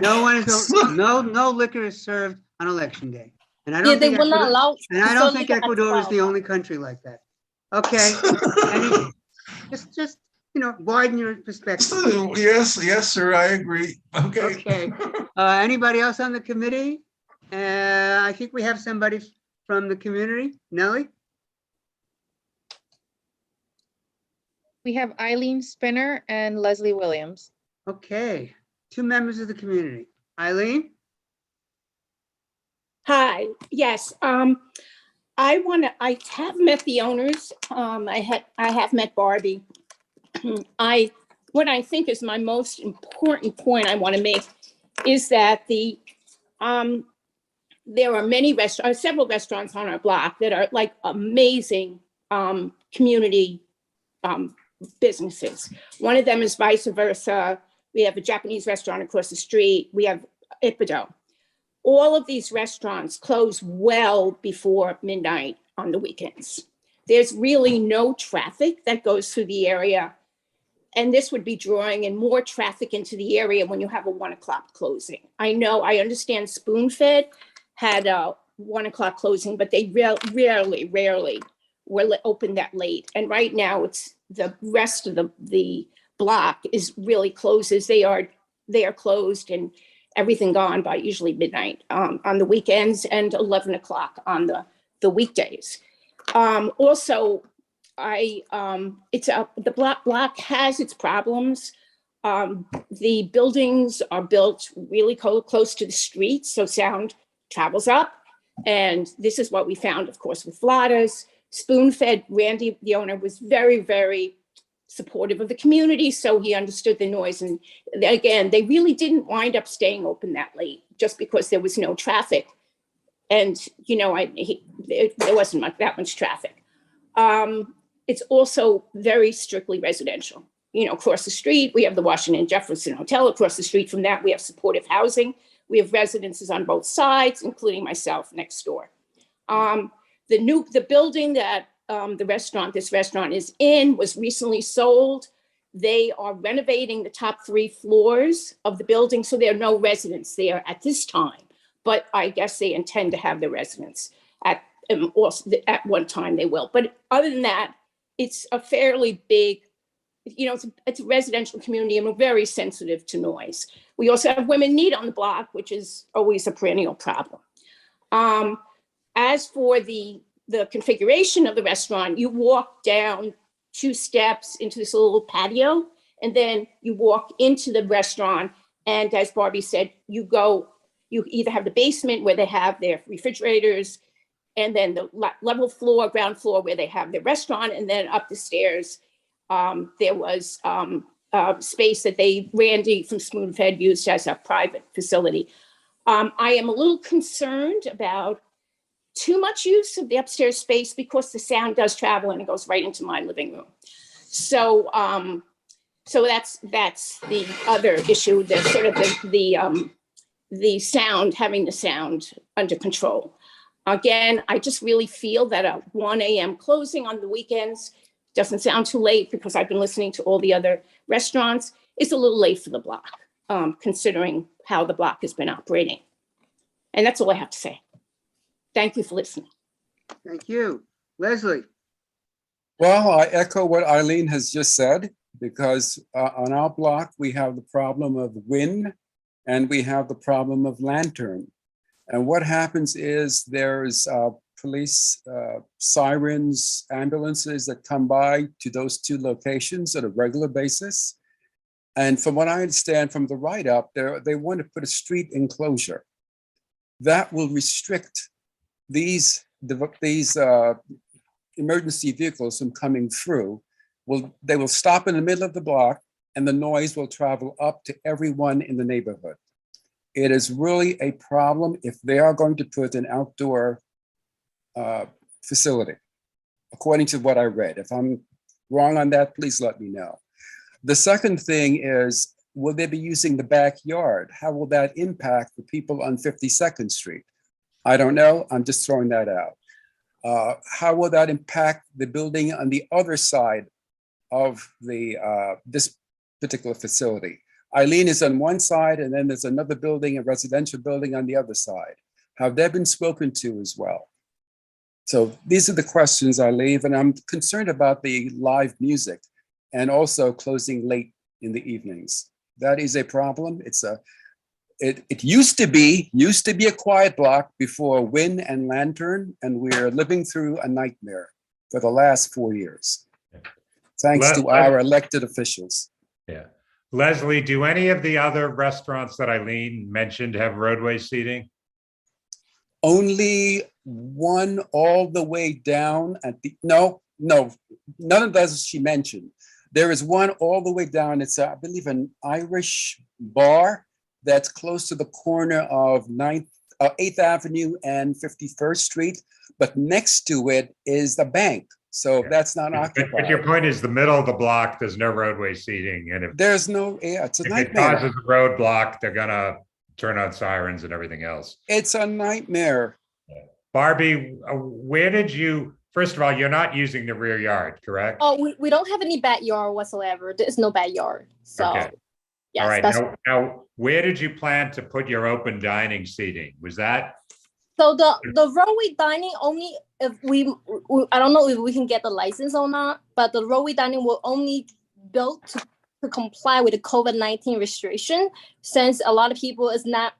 No liquor is served on election day. And I don't They think will not allow. and I don't think Ecuador is the only country like that. Okay. just widen your perspective. Yes, sir, I agree. Okay. Anybody else on the committee? I think we have somebody from the community. Nellie? We have Eileen Spinner and Leslie Williams. Okay, 2 members of the community. Eileen? Hi, yes, I have met the owners. I have met Barbie. What I think is my most important point I want to make is that there are several restaurants on our block that are like amazing community businesses. One of them is Vice Versa. We have a Japanese restaurant across the street. We have Ippido. All of these restaurants close well before midnight on the weekends. there's really no traffic that goes through the area. And this would be drawing in more traffic into the area when you have a 1 o'clock closing. I understand Spoon Fed had a 1 o'clock closing, but they rarely were open that late. And right now it's the rest of the block is really closes. They are closed and everything gone by usually midnight on the weekends and 11 o'clock on the weekdays. Also, the block has its problems. The buildings are built really close to the street, so sound travels up. And this is what we found, of course, with Vlada's. Spoon Fed, Randy, the owner, was very, very supportive of the community, so he understood the noise. And again, they really didn't wind up staying open that late just because there was no traffic. And, there wasn't that much traffic. It's also very strictly residential. Across the street, we have the Washington Jefferson Hotel. Across the street from that, we have supportive housing. We have residences on both sides, including myself next door. The building that this restaurant is in was recently sold. They are renovating the top 3 floors of the building, so there are no residents there at this time. But I guess they intend to have the residents at one time they will. But other than that, it's a fairly big, it's a residential community and we're very sensitive to noise. We also have women need on the block, which is always a perennial problem. As for the configuration of the restaurant, you walk down 2 steps into this little patio, and then you walk into the restaurant. And as Barbie said, you either have the basement where they have their refrigerators, and then the ground floor where they have their restaurant, and then up the stairs, there was space that Randy from Spoon Fed used as a private facility. I am a little concerned about too much use of the upstairs space because the sound does travel and it goes right into my living room. So that's the other issue, the sound, having the sound under control. Again, I just really feel that a 1 a.m. closing on the weekends doesn't sound too late because I've been listening to all the other restaurants. It's a little late for the block, considering how the block has been operating. And that's all I have to say. Thank you for listening. Thank you. Leslie. Well, I echo what Eileen has just said, because on our block, we have the problem of wind and we have the problem of lantern. And what happens is there's police sirens, ambulances that come by to those 2 locations on a regular basis. And from what I understand from the write-up, they want to put a street enclosure that will restrict these emergency vehicles from coming through. They will stop in the middle of the block and the noise will travel up to everyone in the neighborhood. It is really a problem if they are going to put an outdoor facility, according to what I read. If I'm wrong on that, please let me know. The second thing is, will they be using the backyard? How will that impact the people on 52nd Street? I don't know. I'm just throwing that out. How will that impact the building on the other side of this particular facility? Eileen is on one side, and then there's another building, a residential building on the other side. Have they been spoken to as well? So these are the questions I leave, and I'm concerned about the live music and also closing late in the evenings. That is a problem. It used to be a quiet block before wind and lantern, and we're living through a nightmare for the last 4 years. Thanks to our elected officials. Yeah. Leslie, do any of the other restaurants that Eileen mentioned have roadway seating? Only one all the way down at the, no, none of those she mentioned. There is one all the way down. It's, I believe, an Irish bar that's close to the corner of 8th Avenue and 51st Street, but next to it is the bank. So that's not occupied. But your point is the middle of the block, there's no roadway seating. And if there's no, it's a nightmare. If it causes a roadblock, they're gonna turn on sirens and everything else. It's a nightmare. Barbie, where did you first of all, you're not using the rear yard, correct? Oh, we don't have any backyard whatsoever. There's no backyard. So, Okay. yes, All right. that's Now, where did you plan to put your open dining seating? Was that? so the roadway dining only if we I don't know if we can get the license or not, but the roadway dining will only built to comply with the COVID-19 restriction, since a lot of people is not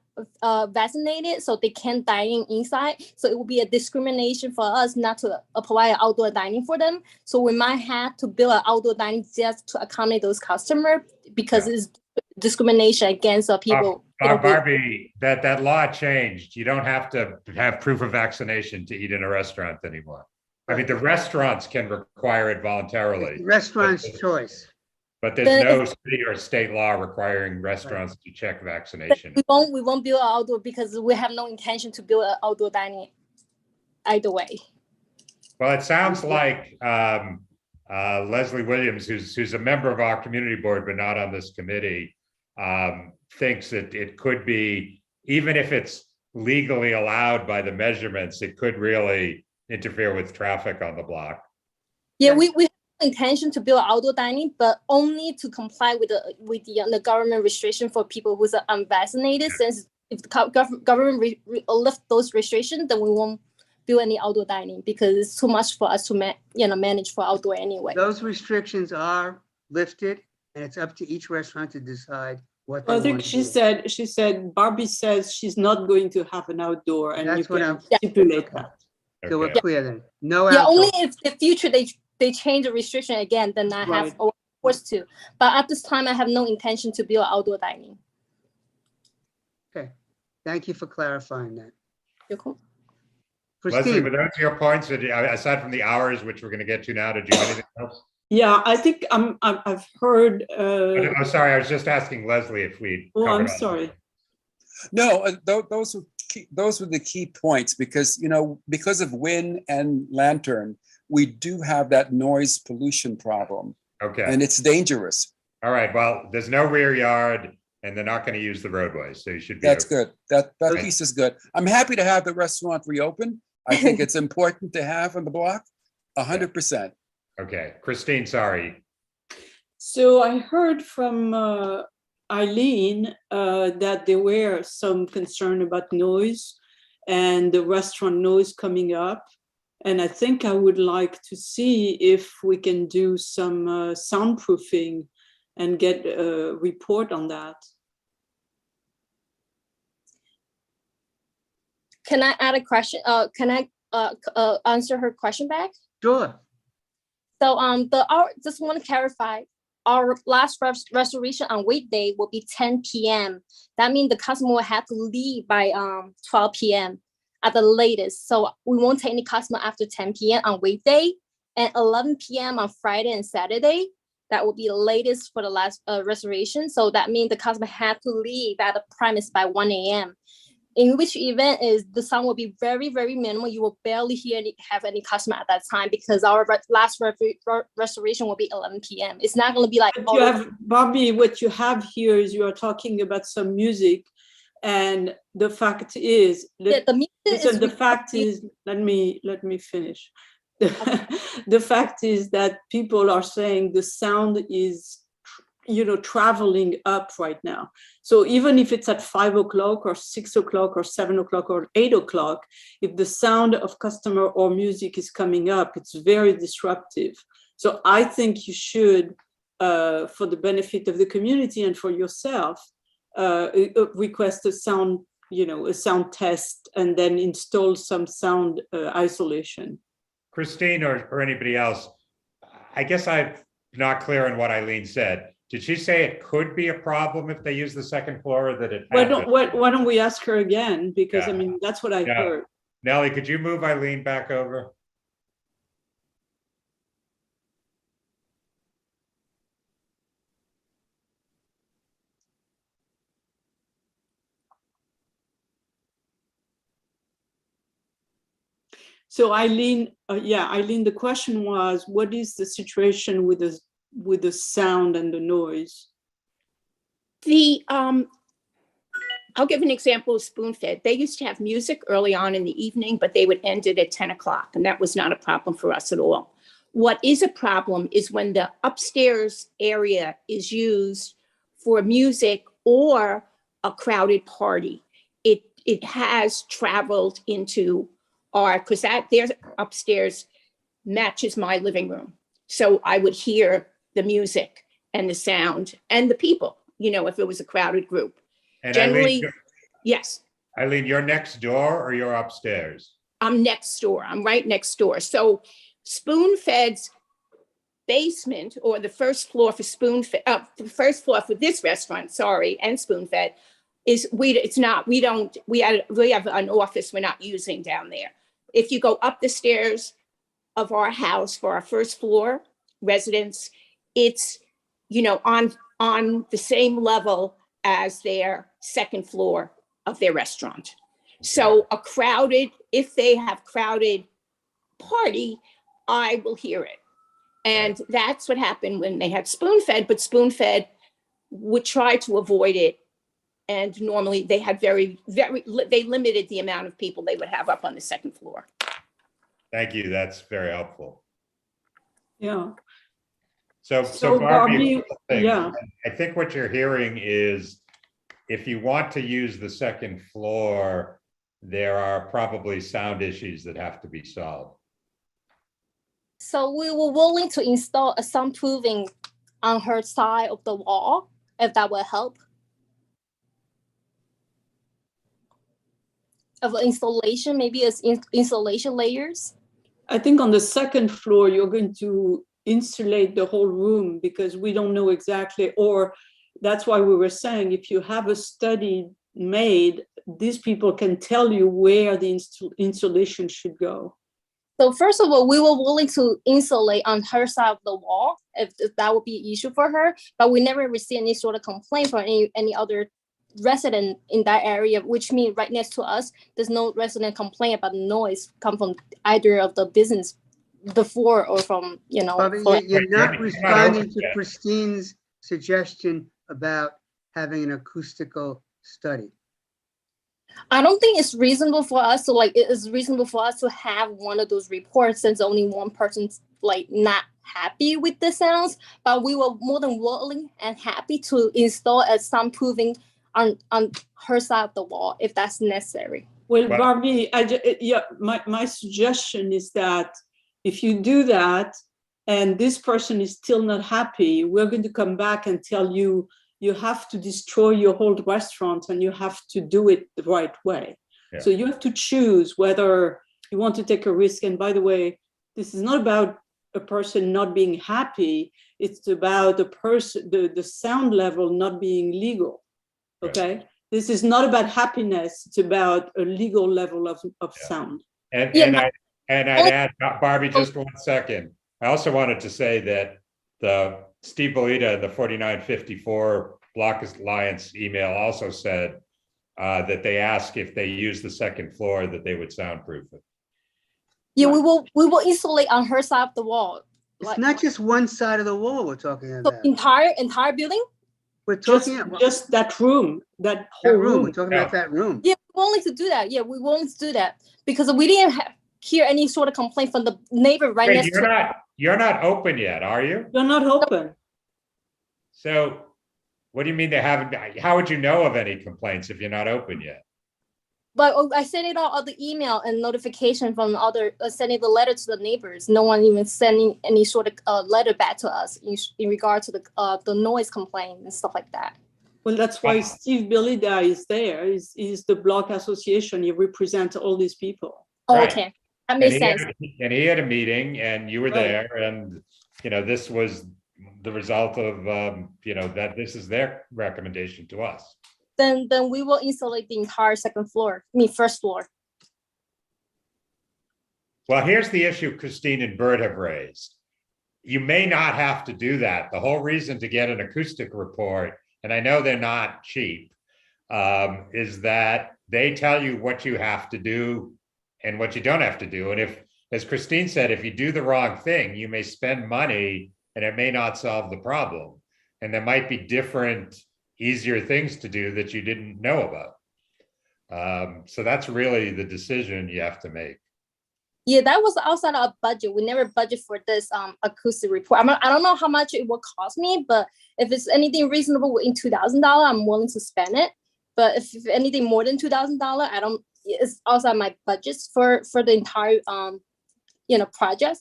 vaccinated, so they can't dine in inside. So it will be a discrimination for us not to provide outdoor dining for them. So we might have to build an outdoor dining just to accommodate those customers, because it's discrimination against people. Barbie, that law changed. You don't have to have proof of vaccination to eat in a restaurant anymore. I mean, the restaurants can require it voluntarily. Restaurant's choice. But there's no city or state law requiring restaurants to check vaccination. We won't build an outdoor because we have no intention to build an outdoor dining either way. Well, it sounds like Leslie Williams, who's a member of our community board but not on this committee, thinks that it could be, even if it's legally allowed by the measurements, it could really interfere with traffic on the block. Yeah, we have intention to build outdoor dining, but only to comply with the government restriction for people who's unvaccinated. Since if the government lift those restrictions, then we won't build any outdoor dining, because it's too much for us to manage for outdoor anyway. Those restrictions are lifted, and it's up to each restaurant to decide what they I think want to she said Barbie says she's not going to have an outdoor, and That's you what can I'm- stipulate that. So we're clear then. No Yeah, outdoor. only if in the future they change the restriction again, then I have forced to. But at this time, I have no intention to build outdoor dining. Okay, thank you for clarifying that. You're cool. Leslie, Christine. were those your points? Aside from the hours, which we're going to get to now, did you have anything else? Yeah, I think I've heard. Oh, sorry, I was just asking Leslie if we. Oh, I'm sorry. No, those were the key points, because, you know, because of wind and lantern, we do have that noise pollution problem. Okay. And it's dangerous. All right. Well, there's no rear yard, and they're not going to use the roadway, so you should be. That's okay. good. That piece is good. I'm happy to have the restaurant reopen. I think it's important to have on the block, 100%. Okay, Christine, sorry. So I heard from Eileen that there were some concern about noise and the restaurant noise coming up. And I think I would like to see if we can do some soundproofing and get a report on that. Can I add a question? Can I answer her question back? Sure. So just want to clarify, our last restoration on weekday will be 10 p.m. That means the customer will have to leave by 12 p.m. at the latest. So we won't take any customer after 10 p.m. on weekday, and 11 p.m. on Friday and Saturday. That will be the latest for the last restoration. So that means the customer had to leave at the premise by 1 a.m. In which event is the sound will be very, very minimal. You will barely have any customer at that time, because our last restoration will be 11 p.m. It's not going to be like. You have, Bobby, what you have here is you are talking about some music, and the fact is, let me finish. The fact is that people are saying the sound is, traveling up right now. So even if it's at 5 o'clock or 6 o'clock or 7 o'clock or 8 o'clock, if the sound of customer or music is coming up, it's very disruptive. So I think you should, for the benefit of the community and for yourself, request a sound, a sound test, and then install some sound isolation. Christine or anybody else, I guess I'm not clear on what Eileen said. Did she say it could be a problem if they use the second floor, or that it? Why don't we ask her again? Because I mean, that's what I heard. Nellie, could you move Eileen back over? So Eileen, Eileen, the question was, what is the situation with the sound and the noise? The I'll give an example of spoon-fed. They used to have music early on in the evening, but they would end it at 10 o'clock, and that was not a problem for us at all. What is a problem is when the upstairs area is used for music or a crowded party. It has traveled into our, because that their upstairs matches my living room. So I would hear the music and the sound and the people, you know, if it was a crowded group. And Generally, Eileen, yes. Eileen, you're next door or you're upstairs? I'm next door. I'm right next door. So Spoon-Fed's basement, or the first floor for Spoon-Fed, the first floor for this restaurant, sorry, and Spoon-Fed, is we have an office we're not using down there. If you go up the stairs of our house for our first floor residence, it's, you know, on the same level as their second floor of their restaurant. So if they have crowded party, I will hear it. And that's what happened when they had Spoon-Fed, but Spoon-Fed would try to avoid it. And normally they had they limited the amount of people they would have up on the second floor. Thank you. That's very helpful. Yeah. So Barbie, yeah. I think what you're hearing is if you want to use the second floor, there are probably sound issues that have to be solved. So we were willing to install a soundproofing on her side of the wall, if that will help. Of installation, maybe as insulation layers. I think on the second floor, you're going to insulate the whole room because we don't know exactly, or that's why we were saying, if you have a study made, these people can tell you where the insulation should go. So first of all, we were willing to insulate on her side of the wall if that would be an issue for her, but we never received any sort of complaint from any other resident in that area, which means right next to us, there's no resident complaint about noise come from either of the business before or from, you know. You're not responding to Christine's suggestion about having an acoustical study. I don't think it's reasonable for us to it is reasonable for us to have one of those reports since only one person's not happy with the sounds, but we were more than willing and happy to install a soundproofing on her side of the wall if that's necessary. Well, Barbie, my suggestion is that if you do that and this person is still not happy, we're going to come back and tell you, you have to destroy your whole restaurant and you have to do it the right way. Yeah. So you have to choose whether you want to take a risk. And by the way, this is not about a person not being happy. It's about the person, the sound level not being legal. Okay. Right. This is not about happiness. It's about a legal level of sound. And I'd add, Barbie, just 1 second. I also wanted to say that the Steve Bolita, the 4954 Block Alliance email also said that they asked if they use the second floor that they would soundproof it. Yeah, we will insulate on her side of the wall. It's not just one side of the wall we're talking about. So entire building? We're talking just that room, that whole room. We're talking about that room. Yeah, we're willing to do that. Yeah, we're willing to do that because we didn't hear any sort of complaint from the neighbor right next to. You're not open yet, are you? You're not open. So what do you mean they haven't? How would you know of any complaints if you're not open yet? But I sent it out the email and notification from sending the letter to the neighbors. No one even sending any sort of letter back to us in regard to the noise complaint and stuff like that. Well, that's why Steve Belida is there. He's the block association. He represents all these people. Oh, right. Okay. That makes sense. And he had a meeting and you were there and, this was the result of, that this is their recommendation to us. Then we will insulate the entire first floor. Well, here's the issue Christine and Bert have raised. You may not have to do that. The whole reason to get an acoustic report, and I know they're not cheap, is that they tell you what you have to do and what you don't have to do. And if, as Christine said, if you do the wrong thing, you may spend money and it may not solve the problem. And there might be different, easier things to do that you didn't know about. So that's really the decision you have to make. Yeah, that was outside our budget. We never budget for this acoustic report. I don't know how much it will cost me, but if it's anything reasonable in $2,000, I'm willing to spend it. But if anything more than $2,000, I don't. It's outside my budgets for the entire project.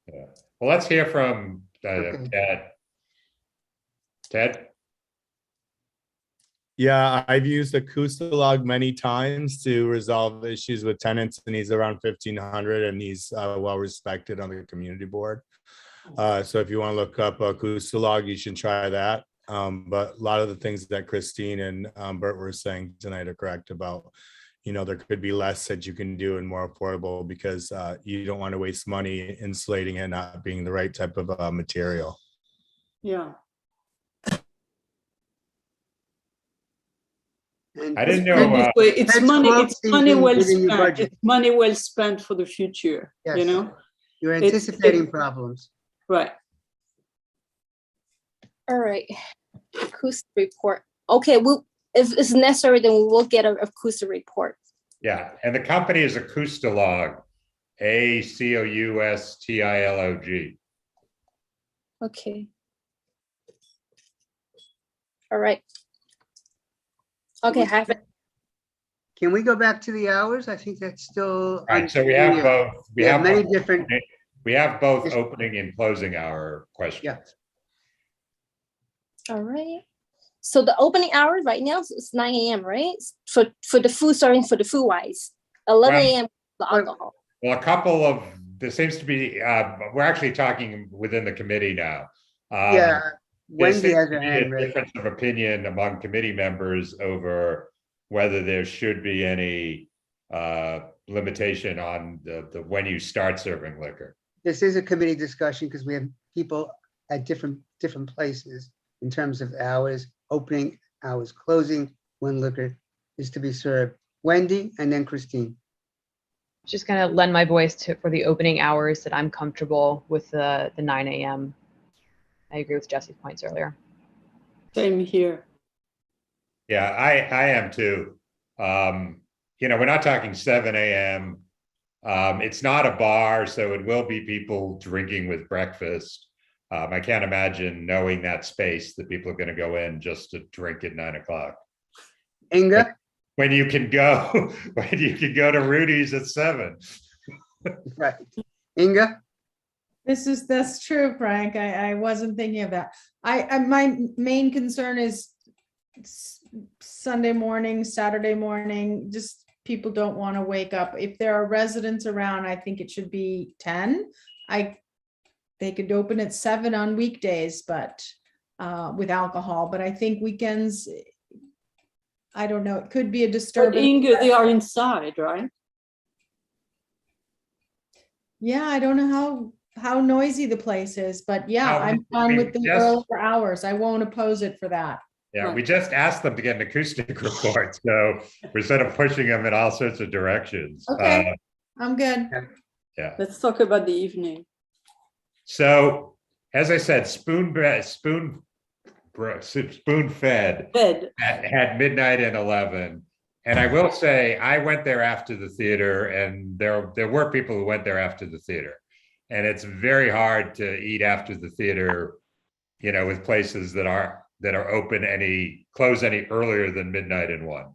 Yeah. Well, let's hear from Ted. Ted? Yeah, I've used Acoustalog many times to resolve issues with tenants, and he's around 1,500, and he's well respected on the community board. So if you want to look up Acoustalog, you should try that. But a lot of the things that Christine and Bert were saying tonight are correct about, there could be less that you can do and more affordable, because you don't want to waste money insulating it not being the right type of material. Yeah. I didn't know. It's money well spent. It's money well spent for the future. Yes. You're anticipating problems. Right. All right. Acoustic report. Okay. If it's necessary, then we will get an acoustic report. Yeah, and the company is Acoustalog, ACOUSTILOG. Okay. All right. Okay, have it. Can we go back to the hours? I think that's still. All right, so we have both. We have many both, different. We have both opening and closing hour questions. Yeah. All right. So the opening hour right now is 9 a.m., right? For the food, starting for the food wise, 11 a.m. the alcohol. Well, there seems to be, we're actually talking within the committee now. Wendy has her hand raised. Difference of opinion among committee members over whether there should be any limitation on the when you start serving liquor. This is a committee discussion because we have people at different places in terms of hours, opening hours, closing, when liquor is to be served. Wendy and then Christine. Just gonna lend my voice for the opening hours that I'm comfortable with the 9 a.m. I agree with Jesse's points earlier. Same here. Yeah, I am too. We're not talking 7 a.m. It's not a bar, so it will be people drinking with breakfast. I can't imagine knowing that space that people are going to go in just to drink at 9 o'clock. Inga? When you can go to Rudy's at 7. Right. Inga? That's true, Frank. I wasn't thinking of that. My main concern is Sunday morning, Saturday morning, just people don't want to wake up. If there are residents around, I think it should be 10. They could open at 7 on weekdays, but with alcohol. But I think weekends, I don't know, it could be a disturbance. But Inga, they are inside, right? Yeah, I don't know how noisy the place is, but yeah, I'm fine with the earlier hours. I won't oppose it for that. Yeah, we just asked them to get an acoustic report, so we're sort of pushing them in all sorts of directions. Okay, I'm good. Yeah. Let's talk about the evening. So, as I said, spoon fed at midnight and 11. And I will say, I went there after the theater, and there were people who went there after the theater. And it's very hard to eat after the theater, with places that are open close any earlier than midnight and 1.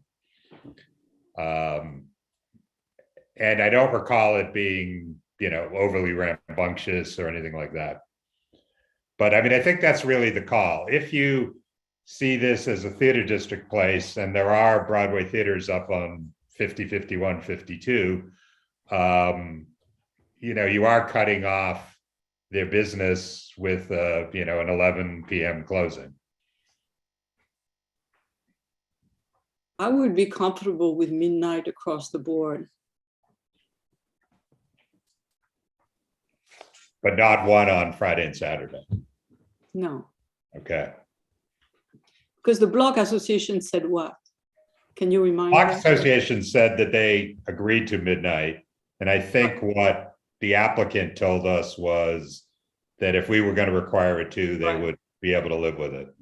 And I don't recall it being, overly rambunctious or anything like that. But I mean, I think that's really the call. If you see this as a theater district place, and there are Broadway theaters up on 50, 51, 52, you are cutting off their business with, an 11 p.m. closing. I would be comfortable with midnight across the board. But not 1 on Friday and Saturday. No. Okay. Because the Block Association said what? Can you remind me? Block Association said that they agreed to midnight. And I think what the applicant told us was that if we were going to require it too, they would be able to live with it.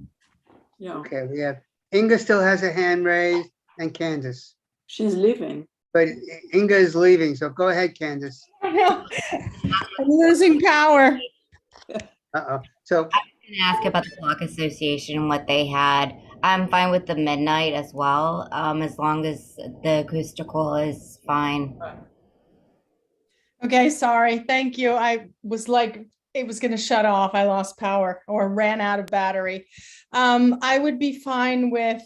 Yeah. Okay, we have Inga still has a hand raised, and Candace. She's leaving. But Inga is leaving, so go ahead, Candace. I know. I'm losing power. Uh-oh. So Gonna ask about the Block Association and what they had. I'm fine with the midnight as well, as long as the acoustical is fine. Okay, sorry. Thank you. I was like, it was going to shut off. I lost power or ran out of battery. I would be fine with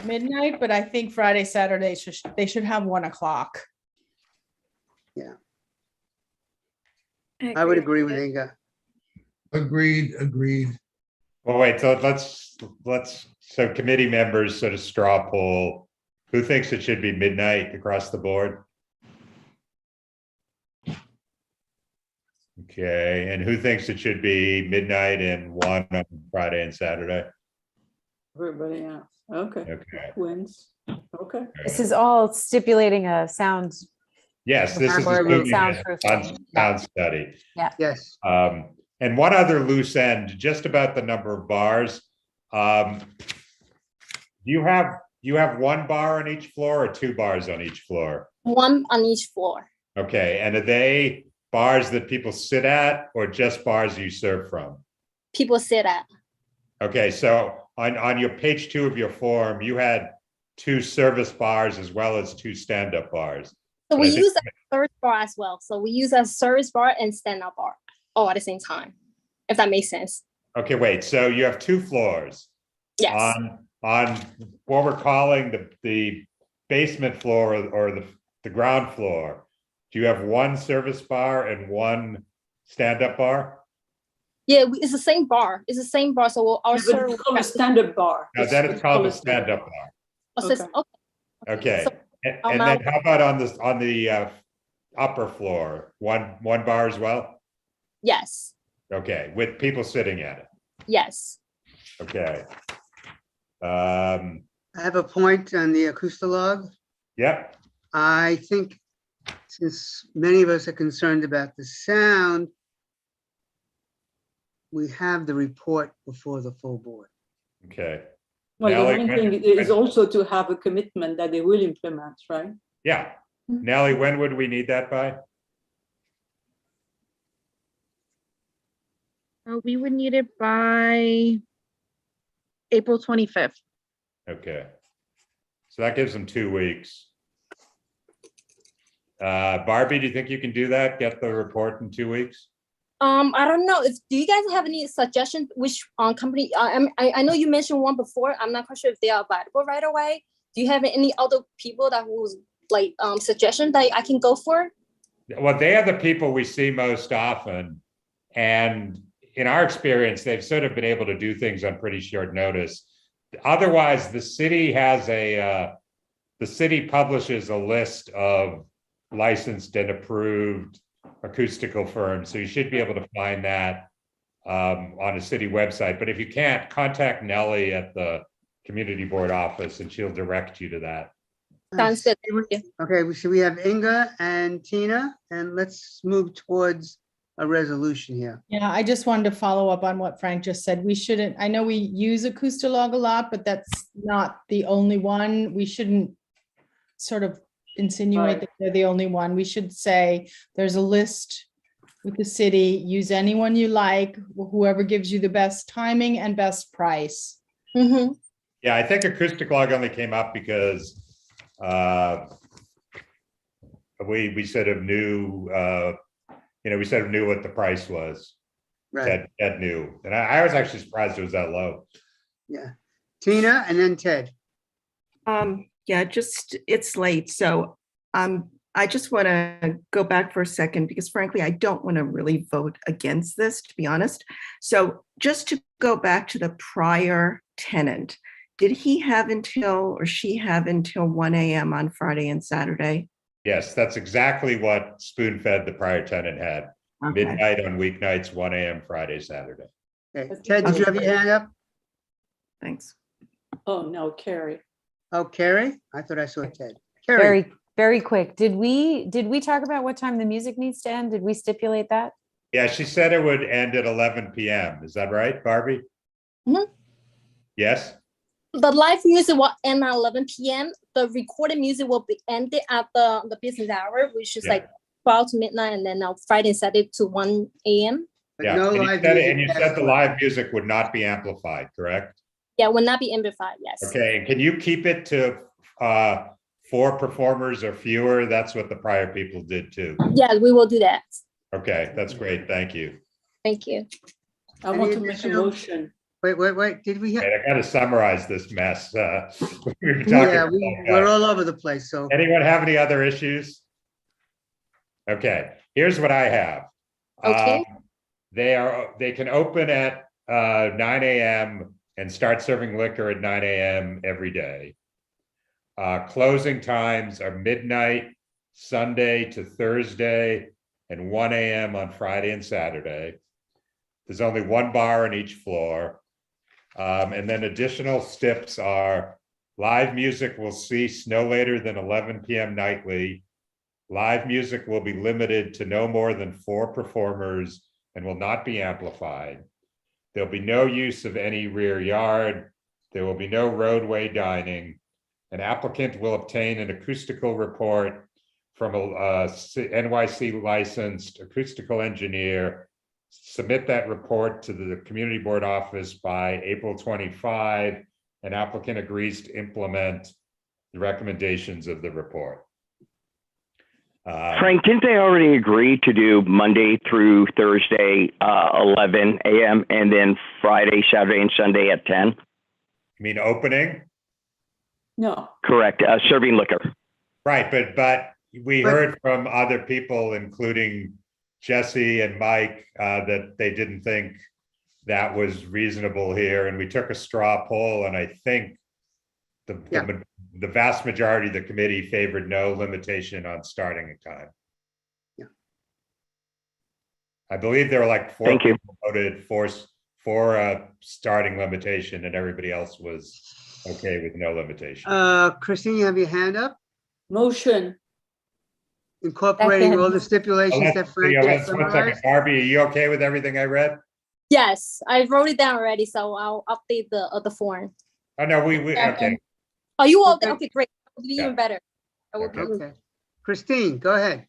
midnight, but I think Friday, Saturday, they should have 1 o'clock. yeah, I would agree with Inga. Agreed, agreed. Well, wait, so so committee members sort of straw poll. Who thinks it should be midnight across the board? Okay, and who thinks it should be midnight and 1 on Friday and Saturday? Everybody else. Okay. Okay. Wins. Okay. This is all stipulating a sound. Yes, this is Or a soundproofing. sound study. Yeah. Yes. And one other loose end, just about the number of bars. You have 1 bar on each floor or 2 bars on each floor? 1 on each floor. Okay, and are they bars that people sit at or just bars you serve from? People sit at. Okay, so on your page 2 of your form, you had 2 service bars as well as 2 stand-up bars. So we use a service bar as well. So we use a service bar and stand-up bar all at the same time, if that makes sense. Okay, wait, so you have 2 floors. Yes. On what we're calling the basement floor or the ground floor, do you have 1 service bar and 1 stand-up bar? Yeah, it's the same bar. It's the same bar. So our But it's called a stand-up bar. Now that is called a stand-up bar. Okay. Okay, and then how about on the upper floor, one bar as well? Yes. Okay, with people sitting at it. Yes. Okay. I have a point on the acoustalog. Yep. I think since many of us are concerned about the sound, we have the report before the full board. Okay. Well, Nellie, the main thing is also to have a commitment that they will implement, right? Yeah. Nellie, when would we need that by? We would need it by April 25th. Okay. So that gives them 2 weeks. Barbie, do you think you can do that? Get the report in 2 weeks? I don't know. Do you guys have any suggestions which company? I know you mentioned one before. I'm not quite sure if they are available right away. Do you have any other people that was like suggestion that I can go for? Well, they are the people we see most often. And in our experience, they've sort of been able to do things on pretty short notice. Otherwise, the city publishes a list of licensed and approved acoustical firms. So you should be able to find that on a city website. But if you can't, contact Nellie at the community board office and she'll direct you to that. Sounds good. Okay, so we have Inga and Tina, and let's move towards a resolution here. Yeah, I just wanted to follow up on what Frank just said. We shouldn't, I know we use Acoustalog a lot, but that's not the only one. We shouldn't sort of insinuate that they're the only one. We should say there's a list with the city, use anyone you like, whoever gives you the best timing and best price. Mm-hmm. Yeah, I think Acoustalog only came up because we sort of knew, we sort of knew what the price was. Right. Ted knew. And I was actually surprised it was that low. Yeah. Tina and then Ted. Yeah, it's late. So I just want to go back for a second because frankly, I don't want to really vote against this, to be honest. So just to go back to the prior tenant, did he have until or she have until 1 a.m. on Friday and Saturday? Yes, that's exactly what spoon fed the prior tenant had. Okay. Midnight on weeknights, 1 a.m. Friday, Saturday. Okay. Ted, did you have your hand up? Thanks. Oh, no, Carrie. Oh, Carrie? I thought I saw Ted. Carrie. Very quick. Did we talk about what time the music needs to end? Did we stipulate that? Yeah, she said it would end at 11 p.m. Is that right, Barbie? Mm-hmm. Yes? The live music will end at 11 p.m. The recorded music will be ended at the business hour, which is like 12 to midnight, and then Friday and Saturday to 1 a.m. Yeah, no and live you music said the live music would not be amplified, correct? Yeah, will not be amplified, yes. Okay, and can you keep it to 4 performers or fewer? That's what the prior people did too. Yeah, we will do that. Okay, that's great. Thank you. Thank you. I want to make a motion. Wait, did we have? Wait, I got to summarize this mess. We've been talking Yeah, about, we're all over the place, so. anyone have any other issues? Okay, here's what I have. Okay. They can open at 9 a.m. and start serving liquor at 9 a.m. every day. Closing times are midnight, Sunday to Thursday, and 1 a.m. on Friday and Saturday. There's only 1 bar on each floor. And then additional steps are live music will cease no later than 11 p.m. nightly. Live music will be limited to no more than 4 performers and will not be amplified. There'll be no use of any rear yard. There will be no roadway dining. An applicant will obtain an acoustical report from a NYC licensed acoustical engineer, submit that report to the community board office by April 25. An applicant agrees to implement the recommendations of the report. Frank, didn't they already agree to do Monday through Thursday, 11 a.m. and then Friday, Saturday, and Sunday at 10? You mean opening? No. Correct. Serving liquor. Right, but we heard from other people, including Jesse and Mike, that they didn't think that was reasonable here, and we took a straw poll, and I think the vast majority of the committee favored no limitation on starting a time. Yeah. I believe there were like 4 Thank you. people voted for a starting limitation, and everybody else was okay with no limitation. Christine, you have your hand up? Motion. Incorporating all the stipulations that Frank just One second, summarized? Barbie, are you okay with everything I read? Yes, I wrote it down already, so I'll update the form. Oh, no, we okay. Oh, you all, Okay. okay, great. That would be even better. I will do- Okay. Christine, go ahead.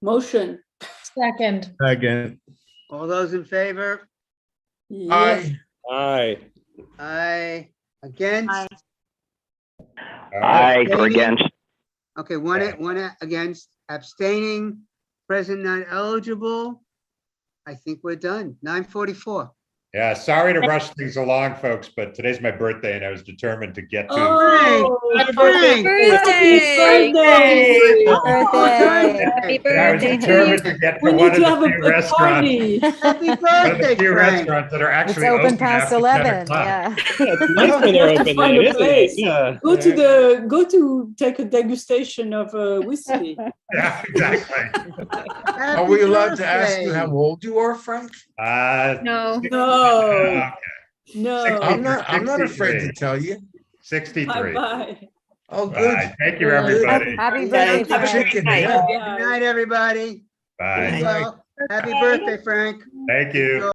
Motion. Second. Second. All those in favor? Yes. Aye. Aye. Against? Aye or Abstaining? against? Okay, one against, abstaining, present not eligible. I think we're done. 9:44. Yeah, sorry to rush things along, folks, but today's my birthday and I was determined to get to. Frank! Birthday! I Happy was birthday. determined to get to We one need of to the have a few big restaurants. party. Happy One of the birthday, few Frank! restaurants that are It's actually open open past after 10 11, o'clock. yeah. It's nice when they're open Find late, a isn't it? place. Yeah. Go to take a degustation of whiskey. Yeah, exactly. Are we allowed to ask you how old you are, Frank? No. No. No. I'm not afraid to tell you. 63. Bye. Oh, good. Bye. Thank you, everybody. Happy Yeah, birthday, Frank. Chicken, Bye. yeah. Good night, everybody. Bye. Well, happy birthday, Frank. Thank you.